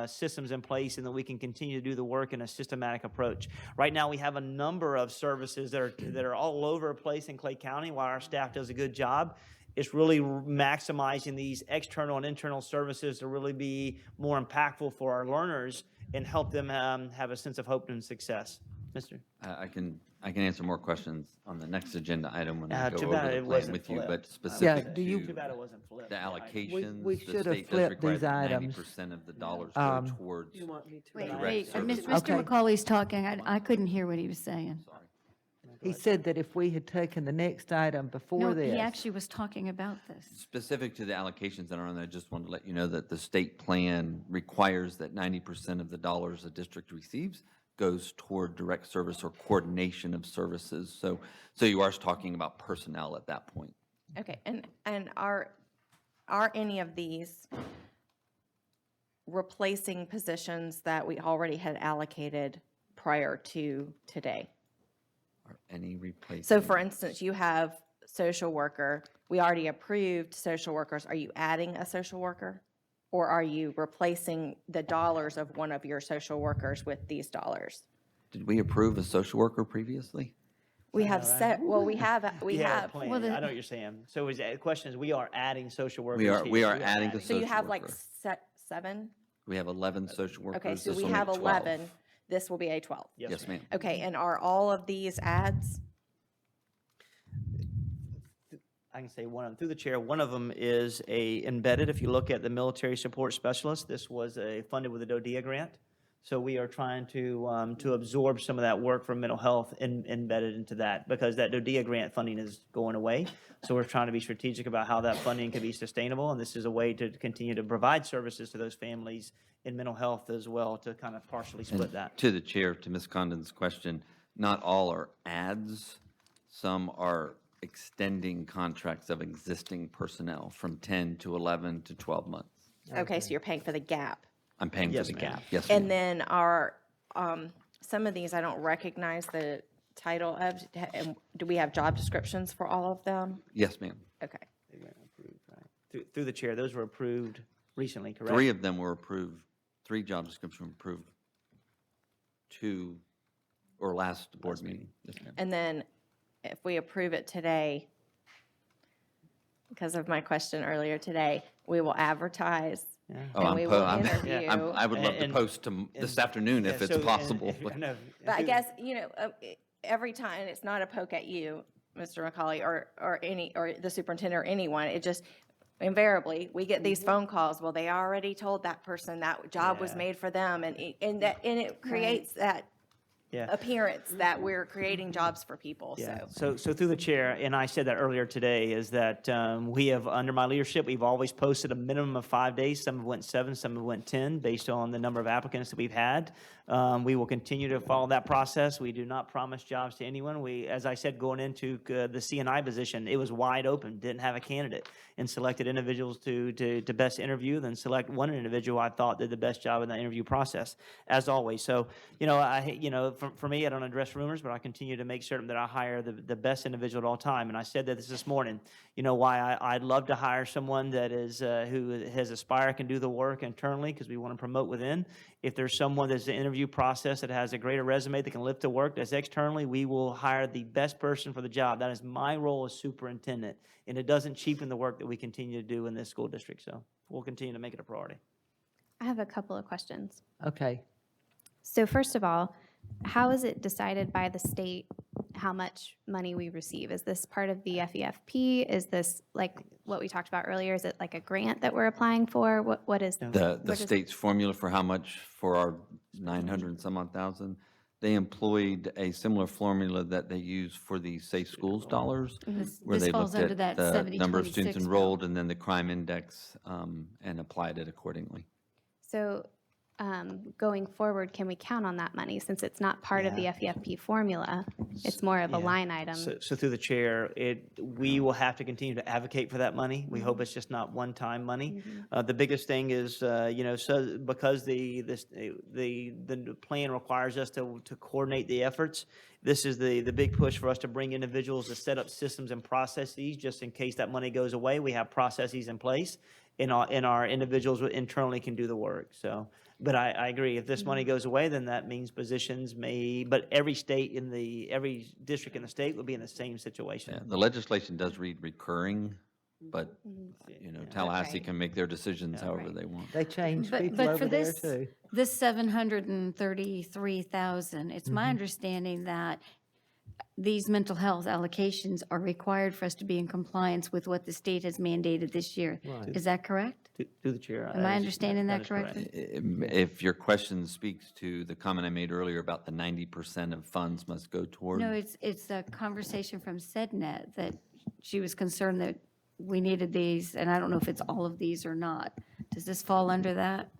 systems in place and that we can continue to do the work in a systematic approach. Right now, we have a number of services that are all over the place in Clay County. While our staff does a good job, it's really maximizing these external and internal services to really be more impactful for our learners and help them have a sense of hope and success. Mr. I can answer more questions on the next agenda item when I Too go bad over it the plan wasn't with you, flipped. but specific do you- Too to bad it wasn't flipped. the allocations, we the should have state does flipped require these that items. 90% of the dollars go towards. Wait, direct wait, services. Mr. Okay. McCauley's talking. I couldn't hear what he was saying. He said that if we had taken the next item before No, this. he actually was talking about this. Specific to the allocations that are on there, I just wanted to let you know that the state plan requires that 90% of the dollars a district receives goes toward direct service or coordination of services. So you are talking about personnel at that point. Okay, and are any of these replacing positions that we already had allocated prior to today? Are any replacement? So for instance, you have social worker, we already approved social workers. Are you adding a social worker? Or are you replacing the dollars of one of your social workers with these dollars? Did we approve a social worker previously? We have set, well, we have. Yeah, plan. Well, the- I know what you're saying. So the question is, we are adding social workers We are here. adding the So you social have like worker. 7? We have 11 social workers. Okay, so This we will have make 12. 11. This will be a 12. Yes, ma'am. Okay, and are all of these ads? I can say one of them, through the chair, one of them is embedded. If you look at the military support specialist, this was funded with a DODEA grant. So we are trying to absorb some of that work for mental health embedded into that, because that DODEA grant funding is going away. So we're trying to be strategic about how that funding can be sustainable, and this is a way to continue to provide services to those families in mental health as well, to kind of partially split And that. to the chair, to Ms. Condon's question, not all are ads. Some are extending contracts of existing personnel from 10 to 11 to 12 months. Okay, so you're paying for the gap. I'm paying for Yes, the ma'am. gap. Yes, ma'am. And then are, some of these I don't recognize the title of. Do we have job descriptions for all of them? Yes, ma'am. Okay. Through the chair, those were approved recently, correct? 3 of them were approved, 3 job descriptions were approved, 2, or last board meeting. Yes, ma'am. And then if we approve it today, because of my question earlier today, we will advertise Oh, and I'm we po- will I'm- interview. I would love to And- post this afternoon if Yeah, it's so, and- possible. I know. But I guess, every time, and it's not a poke at you, Mr. McCauley, or the superintendent, or anyone, it just, invariably, we get these phone calls, well, they already told that person that job was Yeah. made for them, and it creates that Yeah. appearance that we're creating jobs for people, Yeah, so. so through the chair, and I said that earlier today, is that we have, under my leadership, we've always posted a minimum of 5 days. Some have went 7, some have went 10, based on the number of applicants that we've had. We will continue to follow that process. We do not promise jobs to anyone. We, as I said, going into the CNI position, it was wide open, didn't have a candidate, and selected individuals to best interview, then select one individual I thought did the best job in the interview process, as always. So, for me, I don't address rumors, but I continue to make certain that I hire the best individual at all time. And I said that this morning, why I'd love to hire someone that is, who has Aspire, can do the work internally, because we want to promote within. If there's someone that's the interview process that has a greater resume that can lift the work that's externally, we will hire the best person for the job. That is my role as superintendent, and it doesn't cheapen the work that we continue to do in this school district. So we'll continue to make it a priority. I have a couple of questions. Okay. So first of all, how is it decided by the state how much money we receive? Is this part of the FEFP? Is this like what we talked about earlier? Is it like a grant that we're applying for? What is? The what is- state's formula for how much for our 900 and some odd thousand, they employed a similar formula that they use for the Safe Schools dollars, where this they falls looked under at that the number of 70-26 students bill. enrolled and then the crime index, and applied it accordingly. So going forward, can we count on that money since it's not part of the FEFP formula? It's more of a Yeah. line item. So through the chair, we will have to continue to advocate for that money. We hope it's just not one-time money. The biggest thing is, so because the plan requires us to coordinate the efforts, this is the big push for us to bring individuals to set up systems and processes, just in case that money goes away. We have processes in place, and our individuals internally can do the work, so. But I agree, if this money goes away, then that means positions but every district in the state will be in the same situation. Yeah, the legislation does read recurring, but, Tallahassee Okay. can make their decisions however they want. They changed But- people but over for there this- too. This 733,000, it's my understanding that these mental health allocations are required for us to be in compliance with what the state has mandated this year. Is that correct? Through the chair. Am I understanding that is correct. correctly? If your question speaks to the comment I made earlier about the 90% of funds must go toward. No, it's a conversation from SEDNet that she was concerned that we needed these, and I don't know if it's all of these or not. Does this fall under that?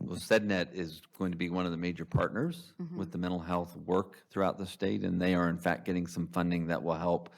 Well, SEDNet is going to be one of the major partners with the mental health work throughout the state, and they are in fact getting some funding that will help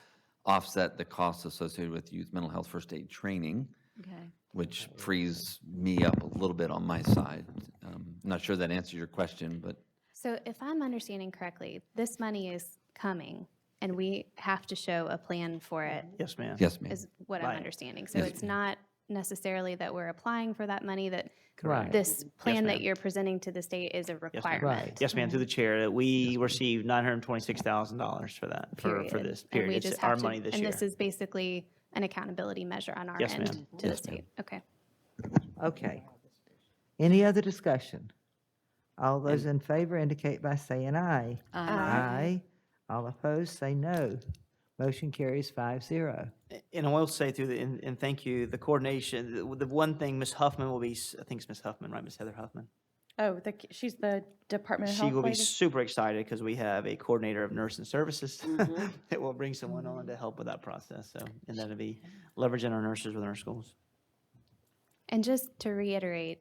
offset the costs associated with youth mental health first aid training, Okay. which frees me up a little bit on my side. I'm not sure that answers your question, but So if I'm understanding correctly, this money is coming and we have to show a plan for it, Yes, ma'am. yes, ma'am. is what I'm Right. understanding. So Yes, it's not necessarily that we're applying for that money, that Right. this plan that ma'am. you're presenting to the state is a requirement. Right. Yes, ma'am, through the chair, that we received $926,000 for that, for Period. this And period. we It's just our have to- money this year. And this is basically an accountability measure on our Yes, end ma'am. to the Yes, ma'am. state. Okay. Okay. Any other discussion? All those in favor indicate by saying aye. Aye. All opposed, say no. Motion carries 5-0. And I will say through and thank you, the coordination, the one thing, Ms. Huffman will be, I think it's Ms. Huffman, right, Ms. Heather Huffman? Oh, she's the Department of She Health will be lady? super excited because we have a coordinator of nursing services that will bring someone on to help with that process. So, and that'll be leveraging our nurses within our schools. And just to reiterate,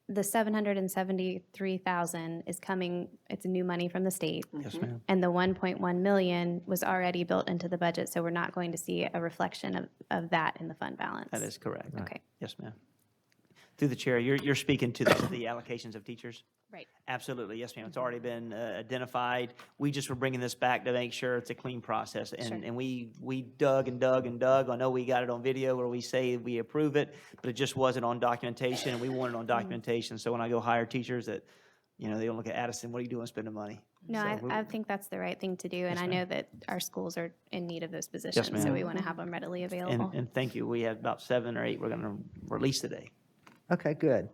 the 773,000 is coming, it's new money from the state. Yes, ma'am. And the 1.1 million was already built into the budget, so we're not going to see a reflection of that in the fund balance. That is correct. Okay. Yes, ma'am. Through the chair, you're speaking to the allocations of teachers? Right. Absolutely, yes, ma'am. It's already been identified. We just were bringing this back to make sure it's a clean process. And we dug and dug and dug. I know we got it on video where we say we approve it, but it just wasn't on documentation, and we want it on documentation. So when I go hire teachers that, they don't look at Addison, what are you doing spending money? No, So I think that's the right thing to do, and I know that our schools are in need of those positions, so ma'am. we want to have them readily available. And thank you. We have about 7 or 8 we're going to release today. Okay, good.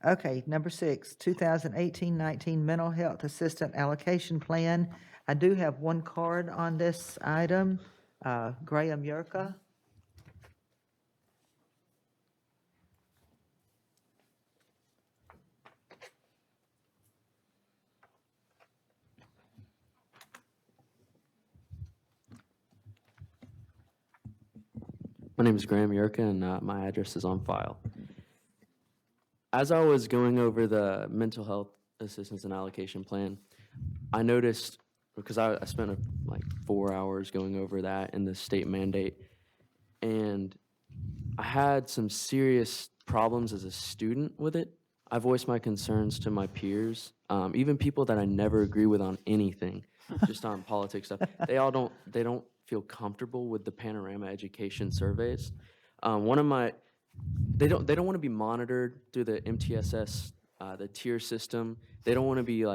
Okay, number 6, 2018-19 Mental Health Assistant Allocation Plan. I do have one card on this item. Graham Yerka. My name is Graham Yerka, and my address is on file. As I was going over the mental health assistance and allocation plan, I noticed, because I spent like 4 hours going over that and the state mandate, and I had some serious problems as a student with it. I voiced my concerns to my peers, even people that I never agree with on anything, just on politics stuff. They don't feel comfortable with the Panorama Education surveys. They don't want to be monitored through the MTSS, the tier system. They don't want to be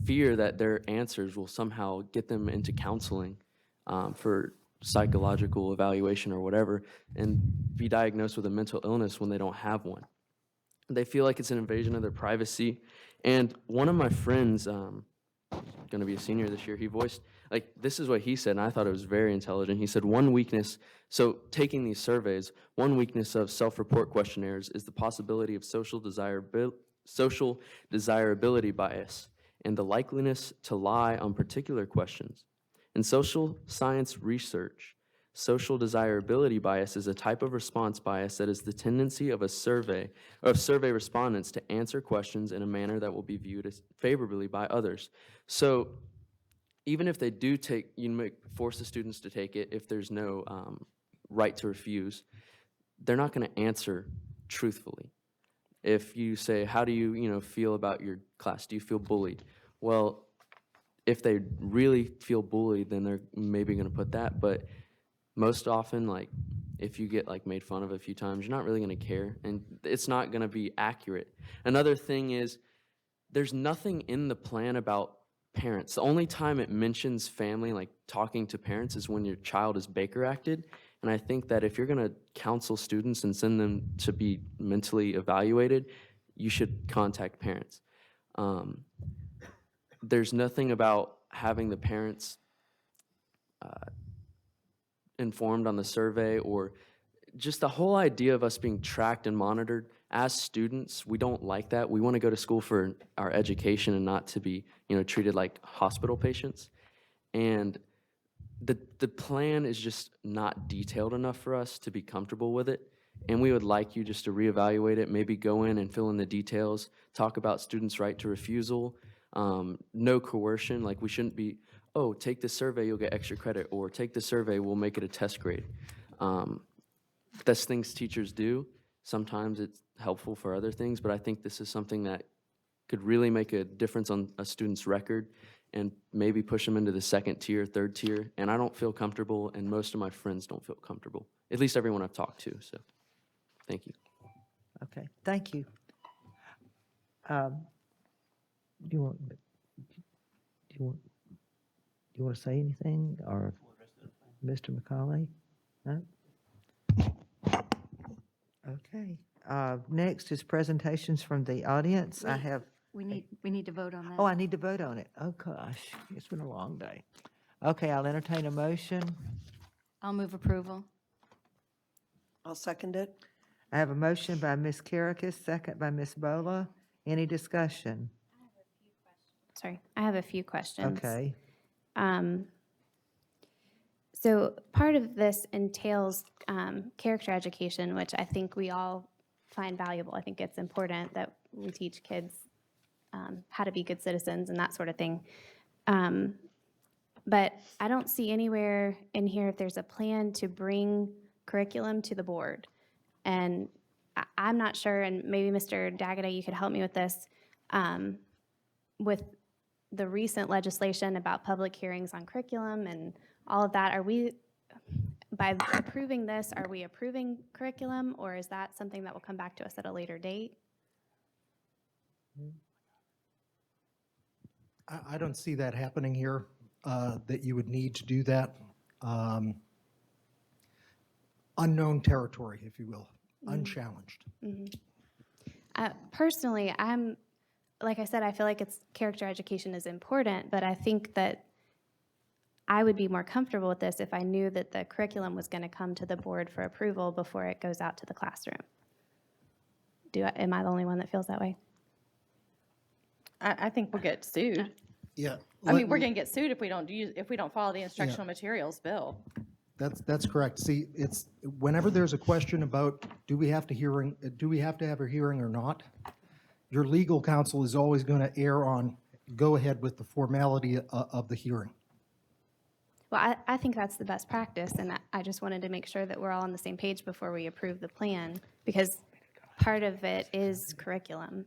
fear that their answers will somehow get them into counseling for psychological evaluation or whatever, and be diagnosed with a mental illness when they don't have one. They feel like it's an invasion of their privacy. And one of my friends, going to be a senior this year, he voiced, this is what he said, and I thought it was very intelligent. He said, one weakness, so taking these surveys, one weakness of self-report questionnaires is the possibility of social desirability bias and the likeliness to lie on particular questions. In social science research, social desirability bias is a type of response bias that is the tendency of survey respondents to answer questions in a manner that will be viewed as favorably by others. So even if they do force the students to take it, if there's no right to refuse, they're not going to answer truthfully. If you say, how do you feel about your class? Do you feel bullied? Well, if they really feel bullied, then they're maybe going to put that. But most often, if you get made fun of a few times, you're not really going to care, and it's not going to be accurate. Another thing is, there's nothing in the plan about parents. The only time it mentions family, talking to parents, is when your child is Baker Acted. And I think that if you're going to counsel students and send them to be mentally evaluated, you should contact parents. There's nothing about having the parents informed on the survey, or just the whole idea of us being tracked and monitored. As students, we don't like that. We want to go to school for our education and not to be, treated like hospital patients. And the plan is just not detailed enough for us to be comfortable with it. And we would like you just to reevaluate it, maybe go in and fill in the details, talk about students' right to refusal, no coercion. We shouldn't be, oh, take this survey, you'll get extra credit, or take the survey, we'll make it a test grade. That's things teachers do. Sometimes it's helpful for other things, but I think this is something that could really make a difference on a student's record and maybe push them into the second tier, third tier. And I don't feel comfortable, and most of my friends don't feel comfortable, at least everyone I've talked to. So thank you. Okay, thank you. Do you want to say anything, or Mr. McCauley? No? Okay. Next is presentations from the audience. I have, We need to vote on that. oh, I need to vote on it. Oh, gosh, it's been a long day. Okay, I'll entertain a motion. I'll move approval. I'll second it. I have a motion by Ms. Karakis, second by Ms. Bola. Any discussion? Sorry, I have a few questions. Okay. So part of this entails character education, which I think we all find valuable. I think it's important that we teach kids how to be good citizens and that sort of thing. But I don't see anywhere in here if there's a plan to bring curriculum to the board. And I'm not sure, and maybe Mr. Dagada, you could help me with this. With the recent legislation about public hearings on curriculum and all of that, by approving this, are we approving curriculum, or is that something that will come back to us at a later date? I don't see that happening here, that you would need to do that. Unknown territory, if you will, unchallenged. Personally, like I said, I feel like character education is important, but I think that I would be more comfortable with this if I knew that the curriculum was going to come to the board for approval before it goes out to the classroom. Am I the only one that feels that way? I think we'll get sued. Yeah. I mean, we're going to get sued if we don't follow the instructional materials bill. That's correct. See, it's, whenever there's a question about, do we have to have a hearing or not? Your legal counsel is always going to err on, go ahead with the formality of the hearing. Well, I think that's the best practice, and I just wanted to make sure that we're all on the same page before we approve the plan, because part of it is curriculum.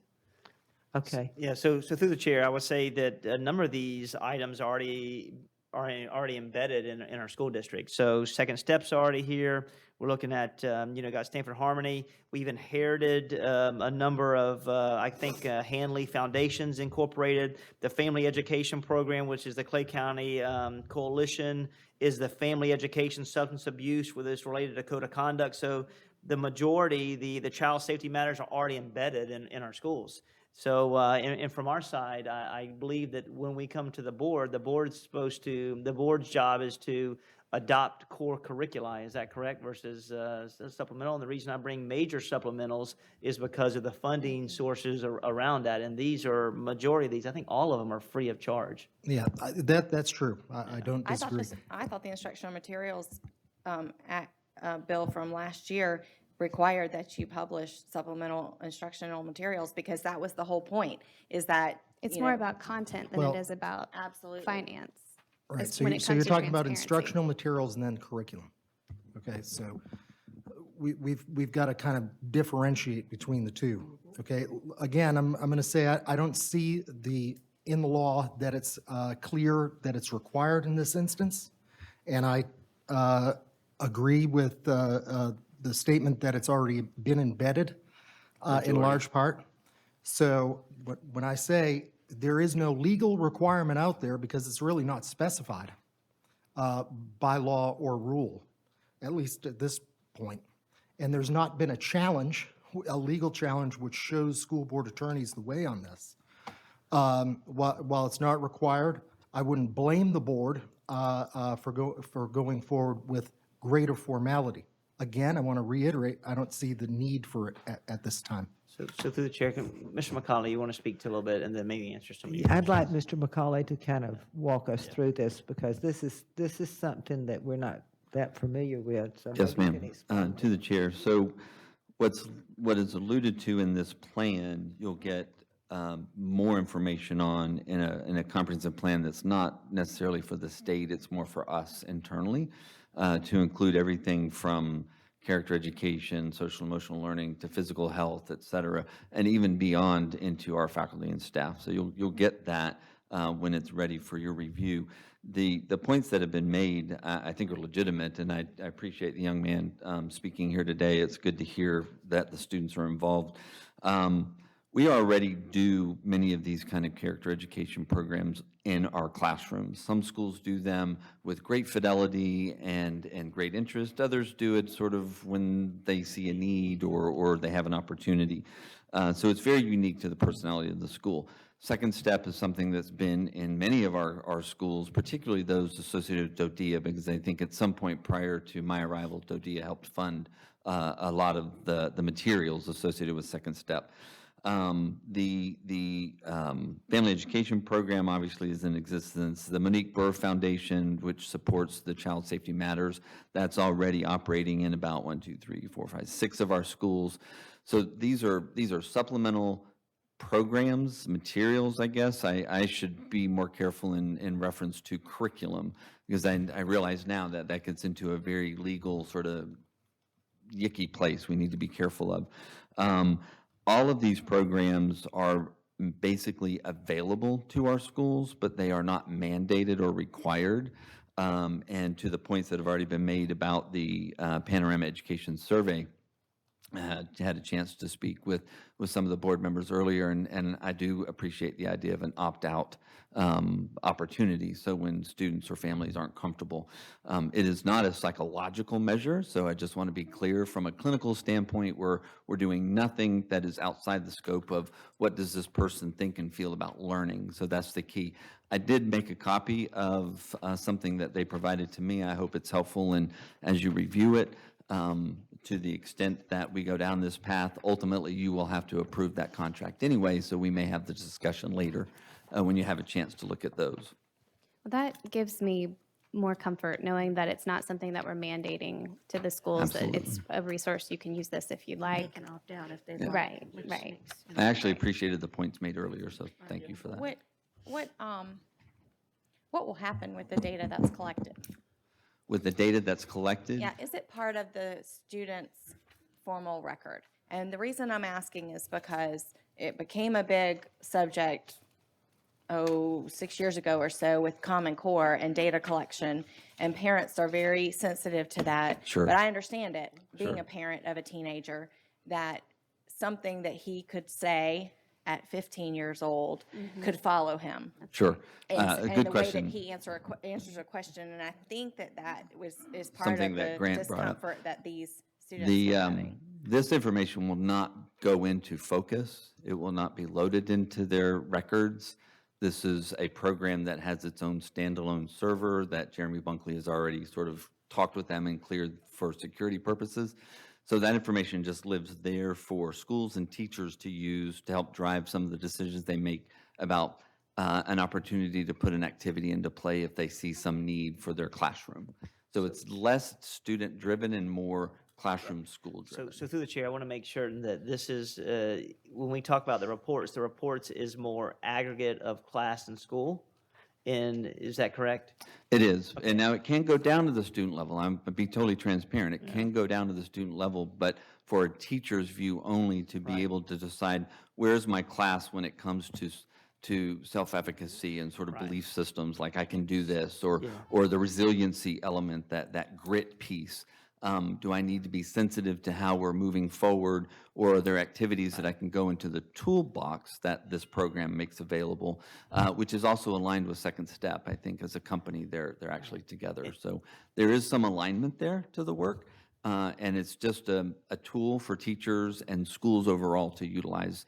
Okay. Yeah, so through the chair, I would say that a number of these items are already embedded in our school district. So Second Step's already here. We're looking at, got Stanford Harmony. We've inherited a number of, I think, Hanley Foundations Incorporated. The Family Education Program, which is the Clay County Coalition, is the Family Education Substance Abuse, with this related to code of conduct. So the majority, the child safety matters are already embedded in our schools. So, and from our side, I believe that when we come to the board's job is to adopt core curricula. Is that correct? Versus supplemental. And the reason I bring major supplementals is because of the funding sources around that. And majority of these, I think all of them are free of charge. Yeah, that's true. I don't disagree. I thought the instructional materials bill from last year required that you publish supplemental instructional materials, because that was the whole point, is that It's more about content than it is about absolutely finance. Right, It's when it so you're comes to talking about transparency. instructional materials and then curriculum. Okay, so we've got to kind of differentiate between the two. Okay, again, I'm going to say I don't see in the law that it's clear that it's required in this instance, and I agree with the statement that it's already been embedded in large part. So when I say there is no legal requirement out there, because it's really not specified by law or rule, at least at this point. And there's not been a legal challenge which shows school board attorneys the way on this. While it's not required, I wouldn't blame the board for going forward with greater formality. Again, I want to reiterate, I don't see the need for it at this time. So through the chair, Mr. McCauley, you want to speak to a little bit and then maybe answer some of your I'd like Mr. McCauley to kind of walk us through this, because this is something that we're not that familiar with. So Yes, maybe you ma'am. can explain. To the chair. So what is alluded to in this plan, you'll get more information on in a comprehensive plan that's not necessarily for the state, it's more for us internally, to include everything from character education, social emotional learning, to physical health, et cetera, and even beyond into our faculty and staff. So you'll get that when it's ready for your review. The points that have been made, I think, are legitimate, and I appreciate the young man speaking here today. It's good to hear that the students are involved. We already do many of these kind of character education programs in our classrooms. Some schools do them with great fidelity and great interest. Others do it sort of when they see a need or they have an opportunity. So it's very unique to the personality of the school. Second Step is something that's been in many of our schools, particularly those associated with DODEA, because I think at some point prior to my arrival, DODEA helped fund a lot of the materials associated with Second Step. The Family Education Program obviously is in existence. The Monique Burr Foundation, which supports the Child Safety Matters, that's already operating in about 6 of our schools. So these are supplemental programs, materials, I guess. I should be more careful in reference to curriculum, because I realize now that gets into a very legal sort of yicky place we need to be careful of. All of these programs are basically available to our schools, but they are not mandated or required. And to the points that have already been made about the Panorama Education Survey, had a chance to speak with some of the board members earlier, and I do appreciate the idea of an opt-out opportunity, so when students or families aren't comfortable. It is not a psychological measure, so I just want to be clear, from a clinical standpoint, we're doing nothing that is outside the scope of what does this person think and feel about learning, so that's the key. I did make a copy of something that they provided to me. I hope it's helpful, and as you review it, to the extent that we go down this path, ultimately you will have to approve that contract anyway, so we may have the discussion later when you have a chance to look at those. Well, that gives me more comfort knowing that it's not something that we're mandating to the schools, that it's a resource you can use this if you'd They like. can opt out if they like. Right, which right. makes- I actually appreciated the points made earlier, so thank you for that. What will happen with the data that's collected? With the data that's collected, Yeah, is it part of the student's formal record? And the reason I'm asking is because it became a big subject, 6 years ago or so with Common Core and data collection, and parents are very sensitive to that. Sure. But I understand it, being Sure. a parent of a teenager, that something that he could say at 15 years old could follow him. sure. And A and good the way that question. he answers a question, and I think that is part Something of that the Grant brought up. discomfort that these students The, are having. this information will not go into Focus. It will not be loaded into their records. This is a program that has its own standalone server that Jeremy Bunkley has already sort of talked with them and cleared for security purposes. So that information just lives there for schools and teachers to use to help drive some of the decisions they make about an opportunity to put an activity into play if they see some need for their classroom. So it's less student-driven and more classroom, school-driven. So through the chair, I want to make sure that this is, when we talk about the reports is more aggregate of class and school. And is that correct? It is, and now it can go down to the student level. I'll be totally transparent. It can go down to the student level, but for a teacher's view only to be able to decide, where's my class when it comes to self-efficacy and sort of belief systems, like I can do this, or the resiliency element, that grit piece. Do I need to be sensitive to how we're moving forward, or are there activities that I can go into the toolbox that this program makes available, which is also aligned with Second Step. I think as a company, they're actually together. So there is some alignment there to the work, and it's just a tool for teachers and schools overall to utilize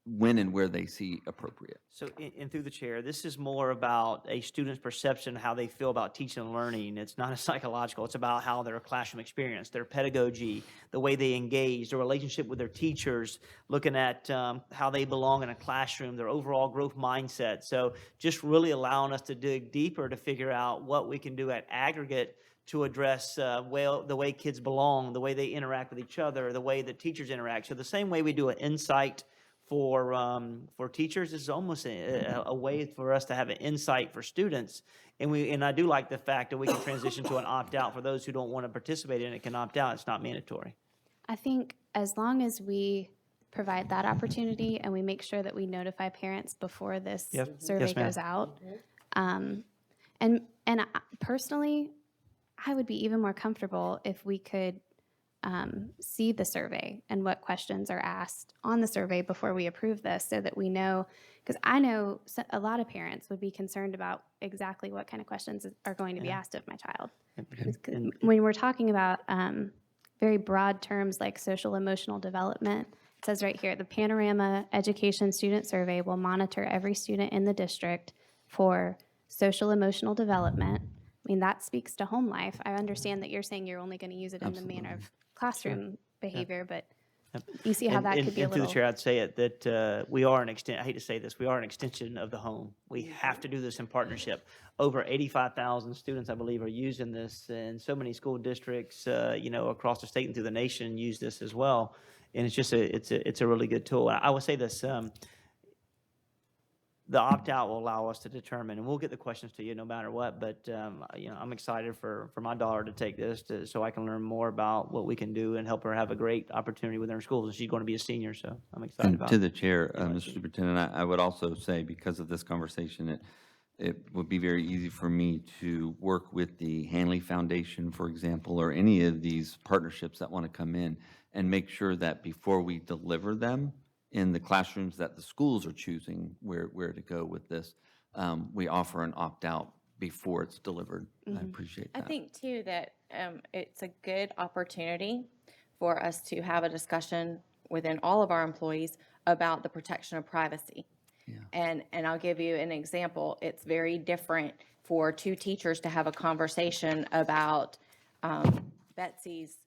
when and where they see appropriate. So, and through the chair, this is more about a student's perception, how they feel about teaching and learning. It's not a psychological, it's about how their classroom experience, their pedagogy, the way they engage, their relationship with their teachers, looking at how they belong in a classroom, their overall growth mindset. So just really allowing us to dig deeper to figure out what we can do at aggregate to address the way kids belong, the way they interact with each other, the way that teachers interact. So the same way we do an insight for teachers, this is almost a way for us to have an insight for students. And I do like the fact that we can transition to an opt-out for those who don't want to participate in it, can opt out. It's not mandatory. I think as long as we provide that opportunity and we make sure that we notify parents before this survey Yes, ma'am. goes out. And personally, I would be even more comfortable if we could see the survey and what questions are asked on the survey before we approve this, so that we know, because I know a lot of parents would be concerned about exactly what kind of questions are going to be asked of my child. When we're talking about very broad terms like social emotional development, it says right here, the Panorama Education Student Survey will monitor every student in the district for social emotional development. I mean, that speaks to home life. I understand that you're saying you're only going to use it in the manner of classroom behavior, but you see how that could be a And through little. the chair, I'd say it, that we are I hate to say this, we are an extension of the home. We have to do this in partnership. Over 85,000 students, I believe, are using this, and so many school districts, across the state and through the nation use this as well. And it's just it's a really good tool. I will say this, the opt-out will allow us to determine, and we'll get the questions to you no matter what, but, you know, I'm excited for my daughter to take this so I can learn more about what we can do and help her have a great opportunity within her schools. And she's going to be a senior, so I'm excited And about to it. the chair, Mr. Superintendent, I would also say, because of this conversation, it would be very easy for me to work with the Hanley Foundation, for example, or any of these partnerships that want to come in and make sure that before we deliver them in the classrooms that the schools are choosing where to go with this, we offer an opt-out before it's delivered. I appreciate I that. think too that it's a good opportunity for us to have a discussion within all of our employees about the protection of privacy. And I'll give you an example. It's very different for two teachers to have a conversation about Betsy's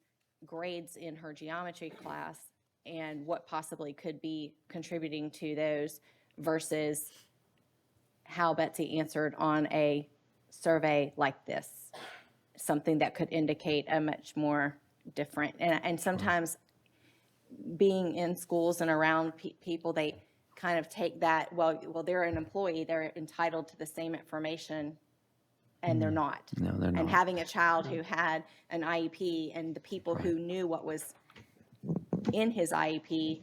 grades in her geometry class and what possibly could be contributing to those versus how Betsy answered on a survey like this, something that could indicate a much more different. And sometimes being in schools and around people, they kind of take that, well, they're an employee, they're entitled to the same information, and they're not. No, they're And not. having a child who had an IEP and the people who knew what was in his IEP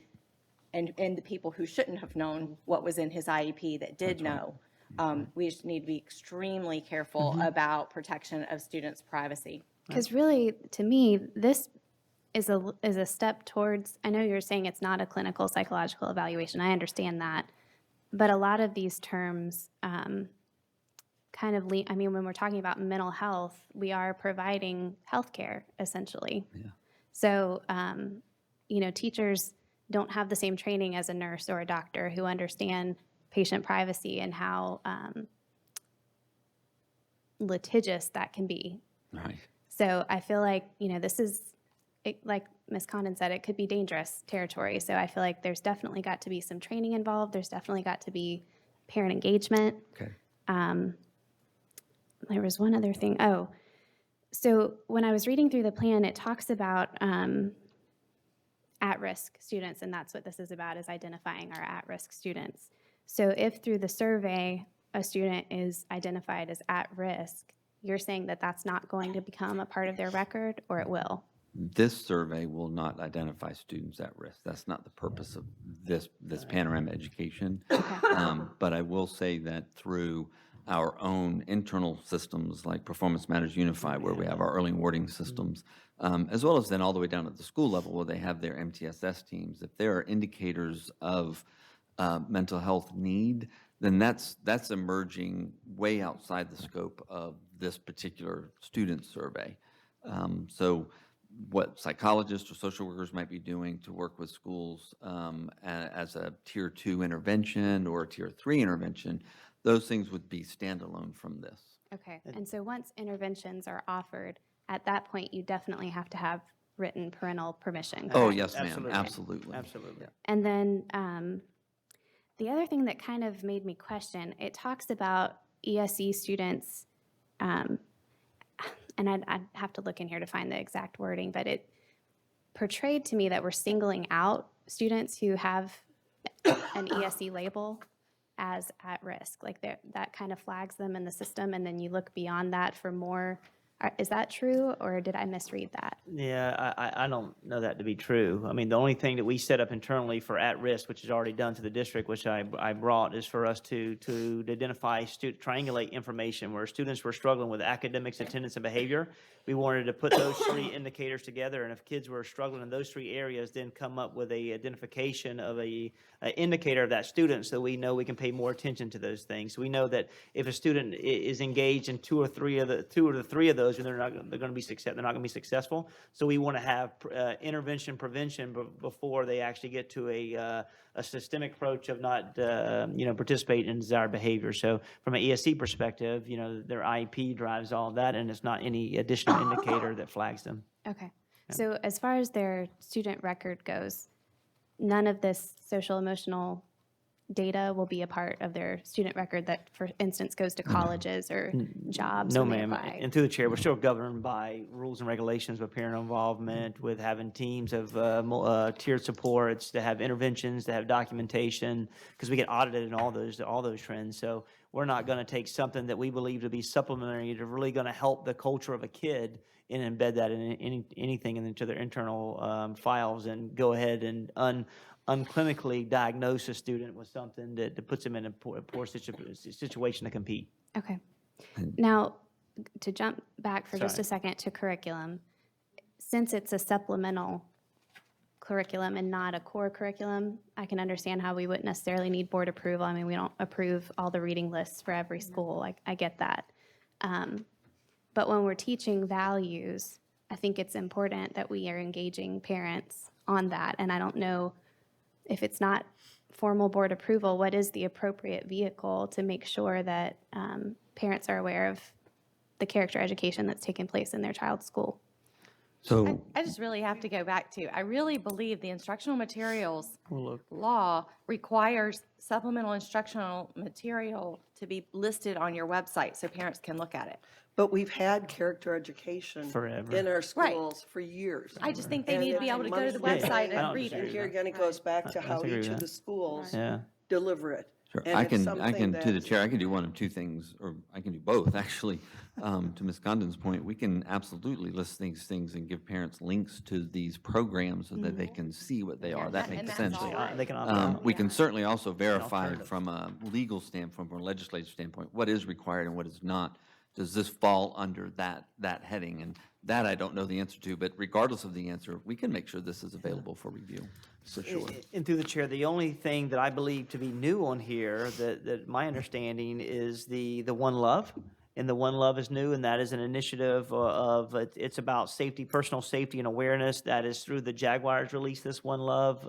and the people who shouldn't have known what was in his IEP that did know, we just need to be extremely careful about protection of students' privacy. Because really, to me, this is a step towards, I know you're saying it's not a clinical psychological evaluation, I understand that, but a lot of these terms kind of, I mean, when we're talking about mental health, we are providing healthcare, essentially. Yeah. So, you know, teachers don't have the same training as a nurse or a doctor who understand patient privacy and how litigious that can be. Right. So I feel like, you know, this is, like Ms. Condon said, it could be dangerous territory. So I feel like there's definitely got to be some training involved. There's definitely got to be parent engagement. Okay. There was one other thing. Oh, so when I was reading through the plan, it talks about at-risk students, and that's what this is about, is identifying our at-risk students. So if through the survey, a student is identified as at risk, you're saying that that's not going to become a part of their record, or it will? This survey will not identify students at risk. That's not the purpose of this panorama education. But I will say that through our own internal systems like Performance Matters Unified, where we have our early warning systems, as well as then all the way down at the school level where they have their MTSS teams, if there are indicators of mental health need, then that's emerging way outside the scope of this particular student survey. So what psychologists or social workers might be doing to work with schools as a tier 2 intervention or a tier 3 intervention, those things would be standalone from this. Okay, and so once interventions are offered, at that point, you definitely have to have written parental permission. Oh, correct? yes, ma'am, Absolutely. absolutely. Absolutely. And then the other thing that kind of made me question, it talks about ESE students, and I'd have to look in here to find the exact wording, but it portrayed to me that we're singling out students who have an ESE label as at risk. Like that kind of flags them in the system, and then you look beyond that for more. Is that true, or did I misread that? Yeah, I don't know that to be true. I mean, the only thing that we set up internally for at-risk, which is already done to the district, which I brought, is for us to identify, triangulate information where students were struggling with academics, attendance, and behavior. We wanted to put those three indicators together, and if kids were struggling in those three areas, then come up with a identification of a indicator of that student, so we know we can pay more attention to those things. We know that if a student is engaged in two or three of those, and they're going to be they're not going to be successful. So we want to have intervention, prevention before they actually get to a systemic approach of not participate in desired behavior. So from an ESC perspective, their IEP drives all of that, and it's not any additional indicator that flags them. Okay. So as far as their student record goes, none of this social emotional data will be a part of their student record that, for instance, goes to colleges or jobs No, when they ma'am. apply? And through the chair, we're still governed by rules and regulations with parent involvement, with having teams of tiered supports, to have interventions, to have documentation, because we get audited in all those trends. So we're not going to take something that we believe to be supplementary to really going to help the culture of a kid and embed that in anything into their internal files and go ahead and unclinically diagnose a student with something that puts them in a poor situation to compete. Okay. Now, to jump back for just a Sorry. second to curriculum, since it's a supplemental curriculum and not a core curriculum, I can understand how we wouldn't necessarily need board approval. I mean, we don't approve all the reading lists for every school. I get that. But when we're teaching values, I think it's important that we are engaging parents on that. And I don't know if it's not formal board approval, what is the appropriate vehicle to make sure that parents are aware of the character education that's taking place in their child's school? So, I just really have to go back to, I really believe the instructional materials law requires supplemental instructional material to be listed on your website so parents can look at it. But we've had character education Forever. in our Right. schools for years. I just think they And need to be it's able to go to the monthly website I and don't read disagree And it. here again, it goes back to how disagree with each of that. the schools Yeah. deliver it. sure, And I it's can, something to the that- chair, I can do one of two things, or I can do both, actually. To Ms. Condon's point, we can absolutely list these things and give parents links to these programs so that they can see what they are. That and makes that's sense. all right. They can opt out. We can certainly also verify alternative. from a legal standpoint, from a legislative standpoint, what is required and what is not. Does this fall under that heading? And that I don't know the answer to, but regardless of the answer, we can make sure this is available for review, for sure. And through the chair, the only thing that I believe to be new on here, that my understanding is the One Love. And the One Love is new, and that is an initiative it's about safety, personal safety and awareness. That is through the Jaguars release this One Love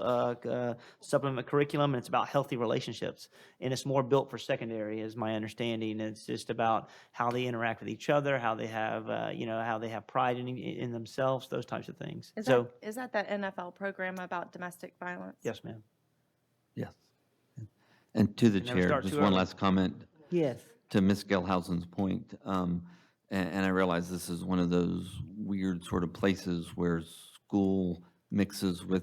supplement curriculum, and it's about healthy relationships. And it's more built for secondary, is my understanding. It's just about how they interact with each other, how they have, how they have pride in themselves, those types of things. Is So, that NFL program about domestic violence? yes, ma'am. Yes. And to the Never chair, start just too one early. last comment. Yes. To Ms. Gelhausen's point, and I realize this is one of those weird sort of places where school mixes with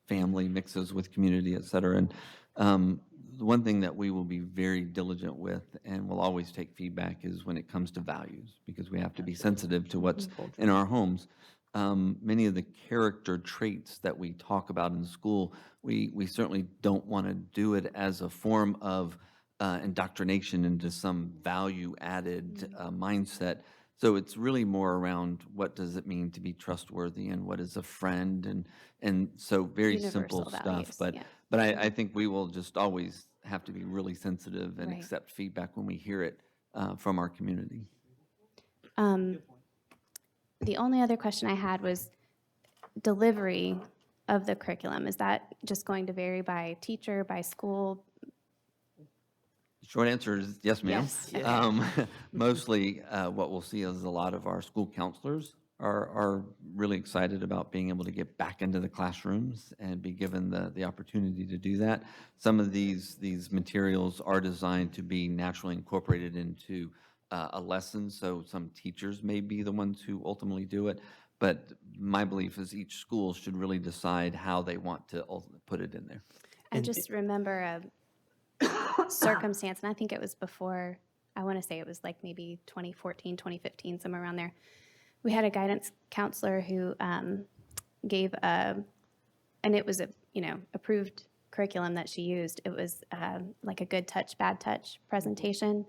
family, mixes with community, et cetera. And the one thing that we will be very diligent with and will always take feedback is when it comes to values, because we have to be sensitive to what's in our homes. Many of the character traits that we talk about in school, we certainly don't want to do it as a form of indoctrination into some value-added mindset. So it's really more around what does it mean to be trustworthy and what is a friend, and so very simple Universal stuff. values, But yeah. but I think we will just always have to be really sensitive and Right. accept feedback when we hear it from our community. The only other question I had was delivery of the curriculum. Is that just going to vary by teacher, by school? Short answer is yes, ma'am. Yes, okay. Mostly, what we'll see is a lot of our school counselors are really excited about being able to get back into the classrooms and be given the opportunity to do that. Some of these materials are designed to be naturally incorporated into a lesson, so some teachers may be the ones who ultimately do it. But my belief is each school should really decide how they want to ultimately put it in there. I just remember a circumstance, and I think it was before, I want to say it was like maybe 2014, 2015, somewhere around there. We had a guidance counselor who gave and it was a, approved curriculum that she used. It was like a good touch, bad touch presentation,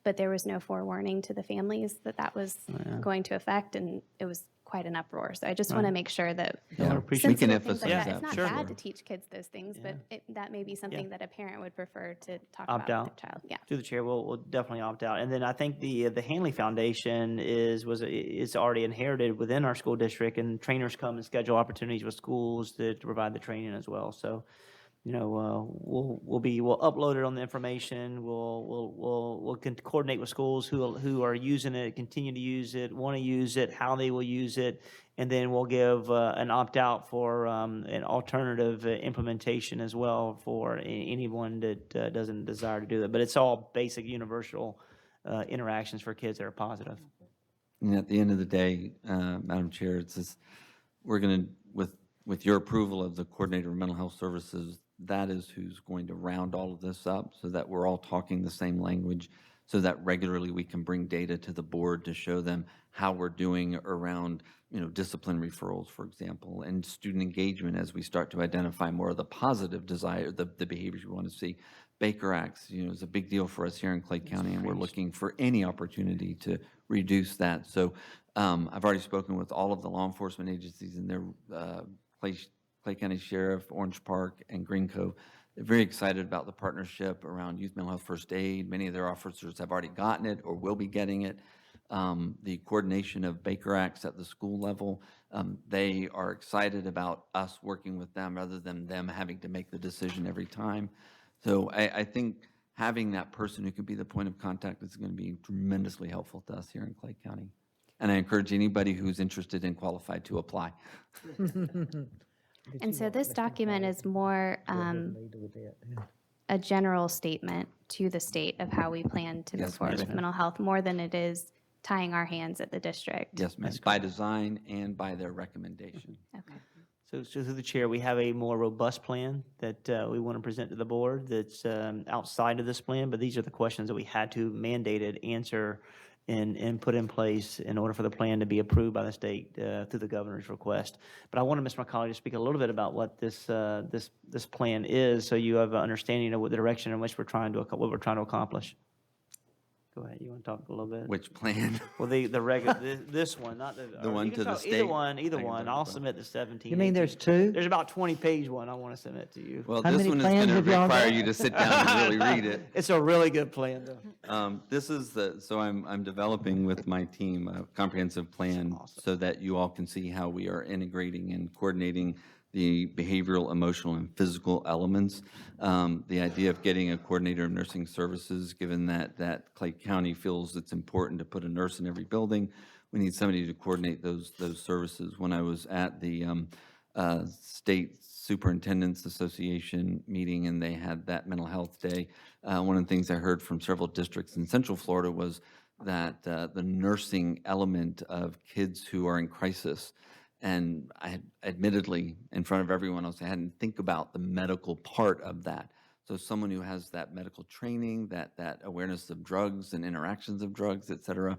but there was no forewarning to the families that was going to affect, and it was quite an uproar. So I just want to make sure that Yeah, I appreciate We can sensitive things like emphasize that, that, it's not sure. bad to teach kids those things, but that may be something that a parent would prefer to talk Opt about out. with their child. Yeah. Through the chair, we'll definitely opt out. And then I think the Hanley Foundation is already inherited within our school district, and trainers come and schedule opportunities with schools to provide the training as well. So we'll upload it on the information. We'll coordinate with schools who are using it, continue to use it, want to use it, how they will use it, and then we'll give an opt-out for an alternative implementation as well for anyone that doesn't desire to do it. But it's all basic universal interactions for kids that are positive. And at the end of the day, Madam Chair, it's just, we're going to, with your approval of the Coordinator of Mental Health Services, that is who's going to round all of this up so that we're all talking the same language, so that regularly we can bring data to the board to show them how we're doing around, discipline referrals, for example, and student engagement as we start to identify more of the positive desire, the behaviors we want to see. Baker Acts, is a big deal for us here in Clay County, and we're looking for any opportunity to reduce that. So I've already spoken with all of the law enforcement agencies and their Clay County Sheriff, Orange Park, and Green Cove. They're very excited about the partnership around youth mental health first aid. Many of their officers have already gotten it or will be getting it. The coordination of Baker Acts at the school level, they are excited about us working with them rather than them having to make the decision every time. So I think having that person who could be the point of contact is going to be tremendously helpful to us here in Clay County. And I encourage anybody who's interested and qualified to apply. And so this document is more a general statement to the state of how we plan to move Yes, forward ma'am. with mental health, more than it is tying our hands at the district. Yes, ma'am, by design and by their recommendation. Okay. So through the chair, we have a more robust plan that we want to present to the board that's outside of this plan, but these are the questions that we had to mandated answer and put in place in order for the plan to be approved by the state through the governor's request. But I wanted Ms. McCauley to speak a little bit about what this plan is, so you have an understanding of what the direction in which what we're trying to accomplish. Go ahead, you want to talk a little bit? Which plan? Well, the regular, this one, not the. The or one you can to the talk- state? Either one, I can talk I'll about submit the 17. You mean 18. there's two? There's about 20-page one I want to submit to you. Well, How this many one is plans going to have y'all require got? you to sit down and really read it. It's a really good plan, though. This is so I'm developing with my team a comprehensive plan so that you all can see how we are integrating and coordinating the behavioral, emotional, and physical elements. The idea of getting a coordinator of nursing services, given that Clay County feels it's important to put a nurse in every building, we need somebody to coordinate those services. When I was at the State Superintendent's Association meeting and they had that mental health day, one of the things I heard from several districts in Central Florida was that the nursing element of kids who are in crisis, and I had admittedly, in front of everyone else, I hadn't think about the medical part of that. So someone who has that medical training, that awareness of drugs and interactions of drugs, et cetera,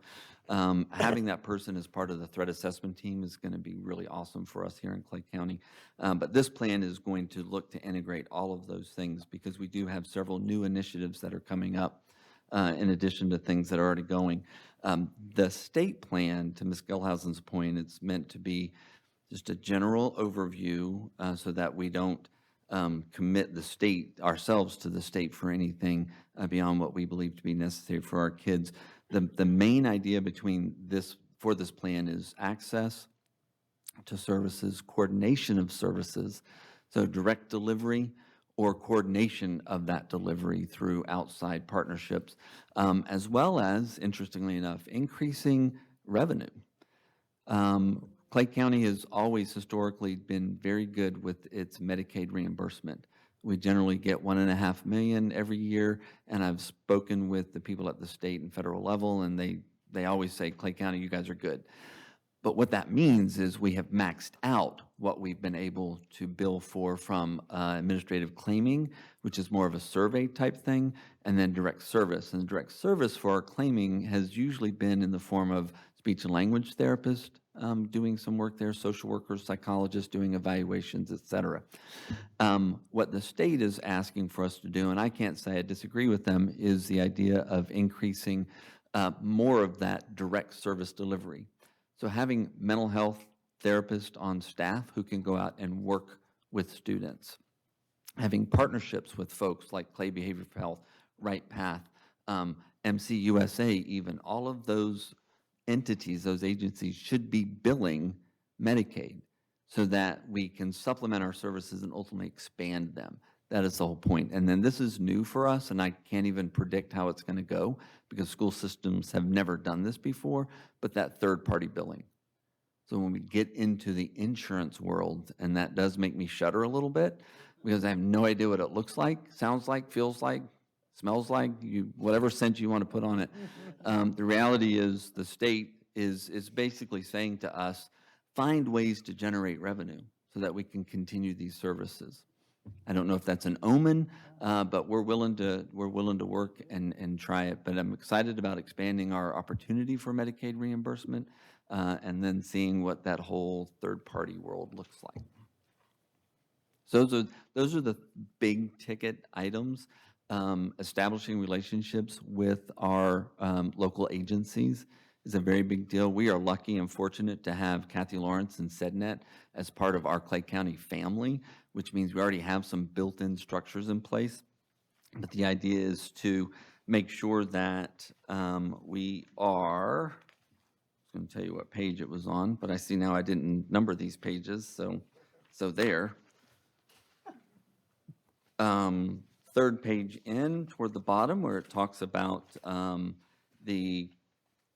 having that person as part of the threat assessment team is going to be really awesome for us here in Clay County. But this plan is going to look to integrate all of those things because we do have several new initiatives that are coming up in addition to things that are already going. The state plan, to Ms. Gelhausen's point, it's meant to be just a general overview so that we don't commit the state, ourselves to the state for anything beyond what we believe to be necessary for our kids. The main idea for this plan is access to services, coordination of services, so direct delivery or coordination of that delivery through outside partnerships, as well as, interestingly enough, increasing revenue. Clay County has always historically been very good with its Medicaid reimbursement. We generally get $1.5 million every year, and I've spoken with the people at the state and federal level, and they always say, Clay County, you guys are good. But what that means is we have maxed out what we've been able to bill for from administrative claiming, which is more of a survey type thing, and then direct service. And direct service for our claiming has usually been in the form of speech and language therapist doing some work there, social workers, psychologists doing evaluations, et cetera. What the state is asking for us to do, and I can't say I disagree with them, is the idea of increasing more of that direct service delivery. So having mental health therapists on staff who can go out and work with students, having partnerships with folks like Clay Behavioral Health, Right Path, MCUSA even, all of those entities, those agencies should be billing Medicaid so that we can supplement our services and ultimately expand them. That is the whole point. And then this is new for us, and I can't even predict how it's going to go because school systems have never done this before, but that third-party billing. So when we get into the insurance world, and that does make me shudder a little bit because I have no idea what it looks like, sounds like, feels like, smells like, whatever scent you want to put on it. The reality is the state is basically saying to us, find ways to generate revenue so that we can continue these services. I don't know if that's an omen, but we're willing to work and try it. But I'm excited about expanding our opportunity for Medicaid reimbursement and then seeing what that whole third-party world looks like. So those are the big ticket items. Establishing relationships with our local agencies is a very big deal. We are lucky and fortunate to have Kathy Lawrence and SEDNet as part of our Clay County family, which means we already have some built-in structures in place. But the idea is to make sure that we are, I'm going to tell you what page it was on, but I see now I didn't number these pages, so there. Third page in toward the bottom where it talks about the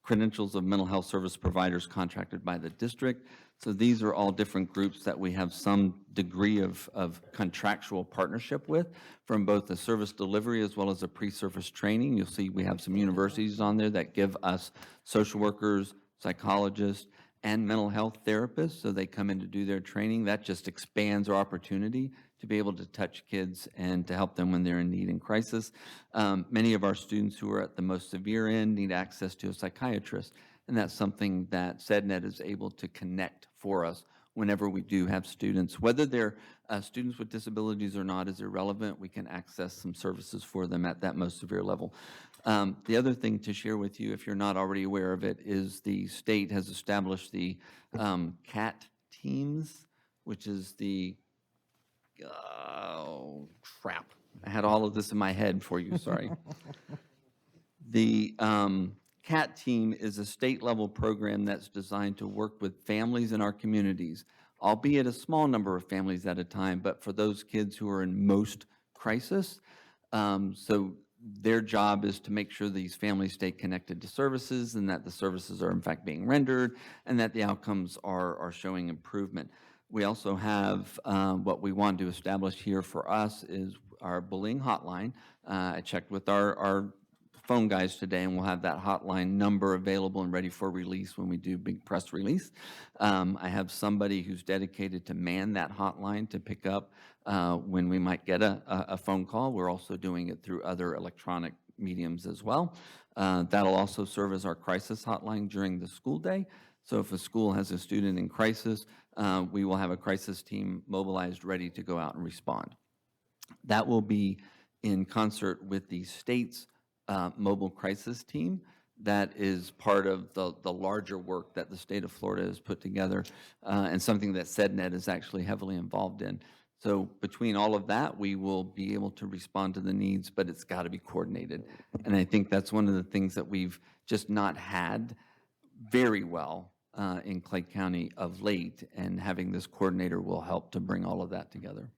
credentials of mental health service providers contracted by the district. So these are all different groups that we have some degree of contractual partnership with from both the service delivery as well as the pre-service training. You'll see we have some universities on there that give us social workers, psychologists, and mental health therapists, so they come in to do their training. That just expands our opportunity to be able to touch kids and to help them when they're in need and crisis. Many of our students who are at the most severe end need access to a psychiatrist, and that's something that SEDNet is able to connect for us whenever we do have students. Whether they're students with disabilities or not is irrelevant. We can access some services for them at that most severe level. The other thing to share with you, if you're not already aware of it, is the state has established the CAT teams, which is the, oh, crap. I had all of this in my head for you, sorry. The CAT team is a state-level program that's designed to work with families in our communities, albeit a small number of families at a time, but for those kids who are in most crisis. So their job is to make sure these families stay connected to services and that the services are in fact being rendered and that the outcomes are showing improvement. We also have what we want to establish here for us is our bullying hotline. I checked with our phone guys today, and we'll have that hotline number available and ready for release when we do big press release. I have somebody who's dedicated to man that hotline to pick up when we might get a phone call. We're also doing it through other electronic mediums as well. That'll also serve as our crisis hotline during the school day. So if a school has a student in crisis, we will have a crisis team mobilized, ready to go out and respond. That will be in concert with the state's mobile crisis team. That is part of the larger work that the state of Florida has put together and something that SEDNet is actually heavily involved in. So between all of that, we will be able to respond to the needs, but it's got to be coordinated. And I think that's one of the things that we've just not had very well in Clay County of late, and having this coordinator will help to bring all of that together.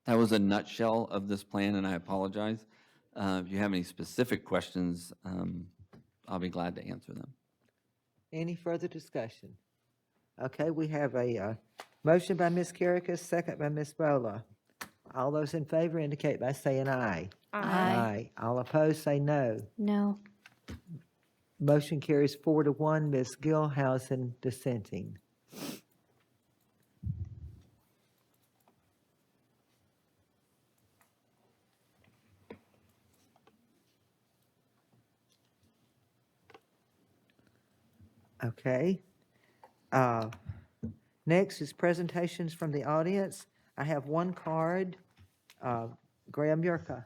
That was a nutshell of this plan, and I apologize. If you have any specific questions, I'll be glad to answer them. Any further discussion? Okay, we have a motion by Ms. Carricka, second by Ms. Bola. All those in favor indicate by saying aye. Aye. All opposed, say no. No. Motion carries 4-1. Ms. Gilhousen dissenting. Okay. Next is presentations from the audience. I have one card. Graham Yurka.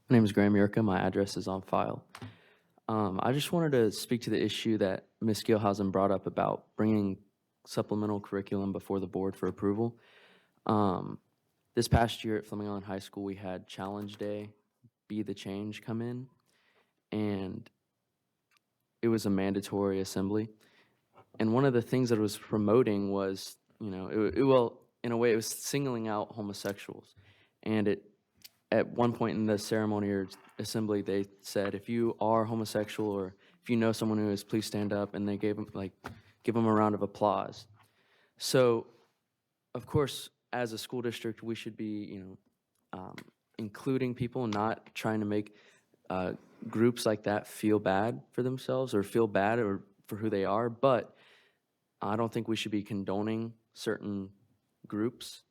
My name is Graham Yurka. My address is on file. I just wanted to speak to the issue that Ms. Gilhousen brought up about bringing supplemental curriculum before the board for approval. This past year at Fleming Island High School, we had Challenge Day, Be the Change come in. and it was a mandatory assembly. And one of the things that it was promoting was, you know, well, in a way, it was singling out homosexuals. And at one point in the ceremony or assembly, they said, if you are homosexual or if you know someone who is, please stand up. And they gave them, give them a round of applause. So, of course, as a school district, we should be, including people, not trying to make groups like that feel bad for themselves or feel bad or for who they are. But I don't think we should be condoning certain groups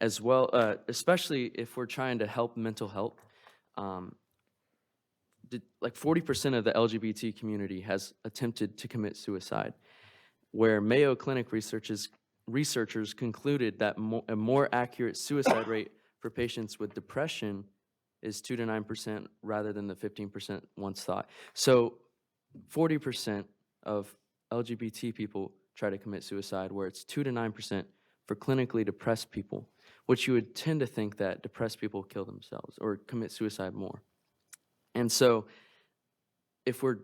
as well, especially if we're trying to help mental health. Like 40% of the LGBT community has attempted to commit suicide, where Mayo Clinic researchers concluded that a more accurate suicide rate for patients with depression is 2 to 9% rather than the 15% once thought. So 40% of LGBT people try to commit suicide, where it's 2 to 9% for clinically depressed people, which you would tend to think that depressed people kill themselves or commit suicide more. And so if we're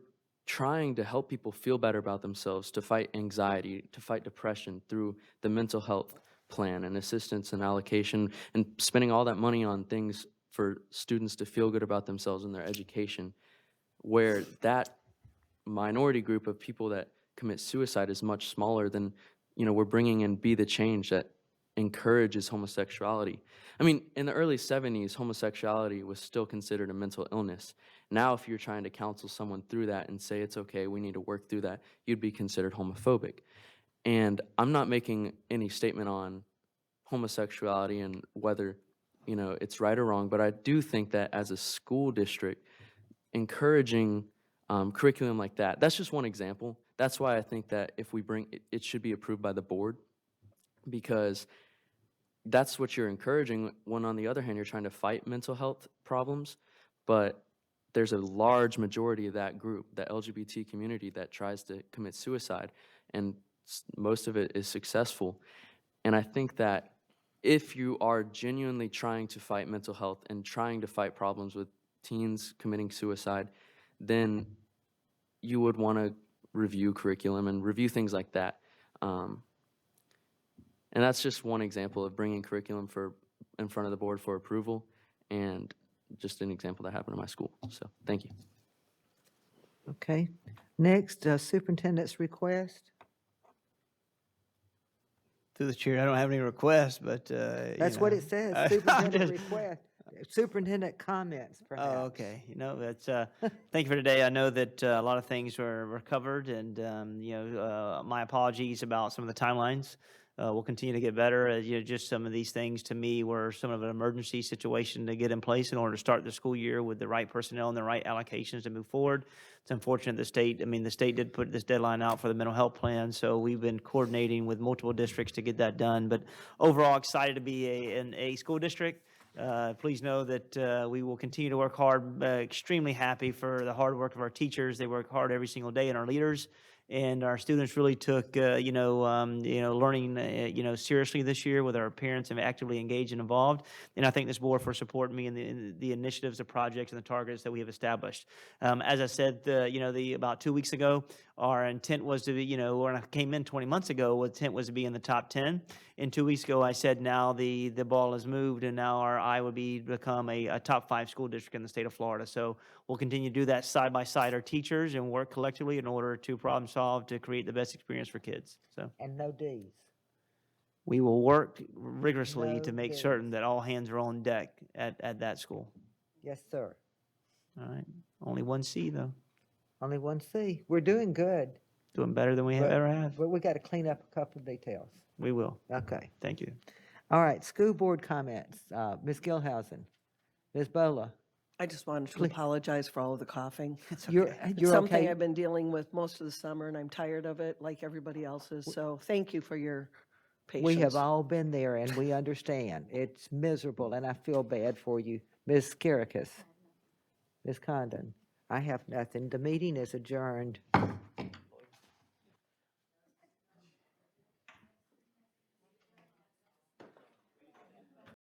trying to help people feel better about themselves, to fight anxiety, to fight depression through the mental health plan and assistance and allocation, and spending all that money on things for students to feel good about themselves in their education, where that minority group of people that commit suicide is much smaller than, we're bringing in Be the Change that encourages homosexuality. I mean, in the early 70s, homosexuality was still considered a mental illness. Now, if you're trying to counsel someone through that and say it's okay, we need to work through that, you'd be considered homophobic. And I'm not making any statement on homosexuality and whether, it's right or wrong, but I do think that as a school district, encouraging curriculum like that's just one example. That's why I think that if we bring it should be approved by the board, because that's what you're encouraging when on the other hand you're trying to fight mental health problems. But there's a large majority of that group, the LGBT community, that tries to commit suicide, and most of it is successful. And I think that if you are genuinely trying to fight mental health and trying to fight problems with teens committing suicide, then you would want to review curriculum and review things like that. And that's just one example of bringing curriculum in front of the board for approval, and just an example that happened in my school. So, thank you. Okay. Next, superintendent's request. Through the chair, I don't have any requests, but, That's what it says, superintendent request. Superintendent comments, perhaps. Oh, okay. That's, thank you for today. I know that a lot of things were covered, and, my apologies about some of the timelines. We'll continue to get better. Just some of these things to me were some of an emergency situation to get in place in order to start the school year with the right personnel and the right allocations to move forward. It's unfortunate the state did put this deadline out for the mental health plan, so we've been coordinating with multiple districts to get that done. But overall, excited to be in a school district. Please know that we will continue to work hard. Extremely happy for the hard work of our teachers. They work hard every single day, and our leaders. And our students really took, learning, seriously this year, with our parents and actively engaged and involved. And I thank this board for supporting me in the initiatives, the projects, and the targets that we have established. As I said, about 2 weeks ago, our intent was to be, when I came in 20 months ago, our intent was to be in the top 10. And 2 weeks ago, I said now the ball has moved, and now our eye would become a top 5 school district in the state of Florida. So we'll continue to do that side by side, our teachers, and work collectively in order to problem solve to create the best experience for kids. So And no Ds. we will work rigorously No to make Ds. certain that all hands are on deck at that school. Yes, sir. All right. Only one C, though. Only one C. We're doing good. Doing better than we have but- ever have. But we got to clean up a couple of details. We will. Okay. Thank you. All right, school board comments. Ms. Gilhousen, Ms. Bola. I just wanted to Please. apologize for all of the coughing. You're It's something okay? I've been dealing with most of the summer, and I'm tired of it, like everybody else is. So thank you for your patience. We have all been there, and we understand. It's miserable, and I feel bad for you. Ms. Karakas. Ms. Condon. I have nothing. The meeting is adjourned.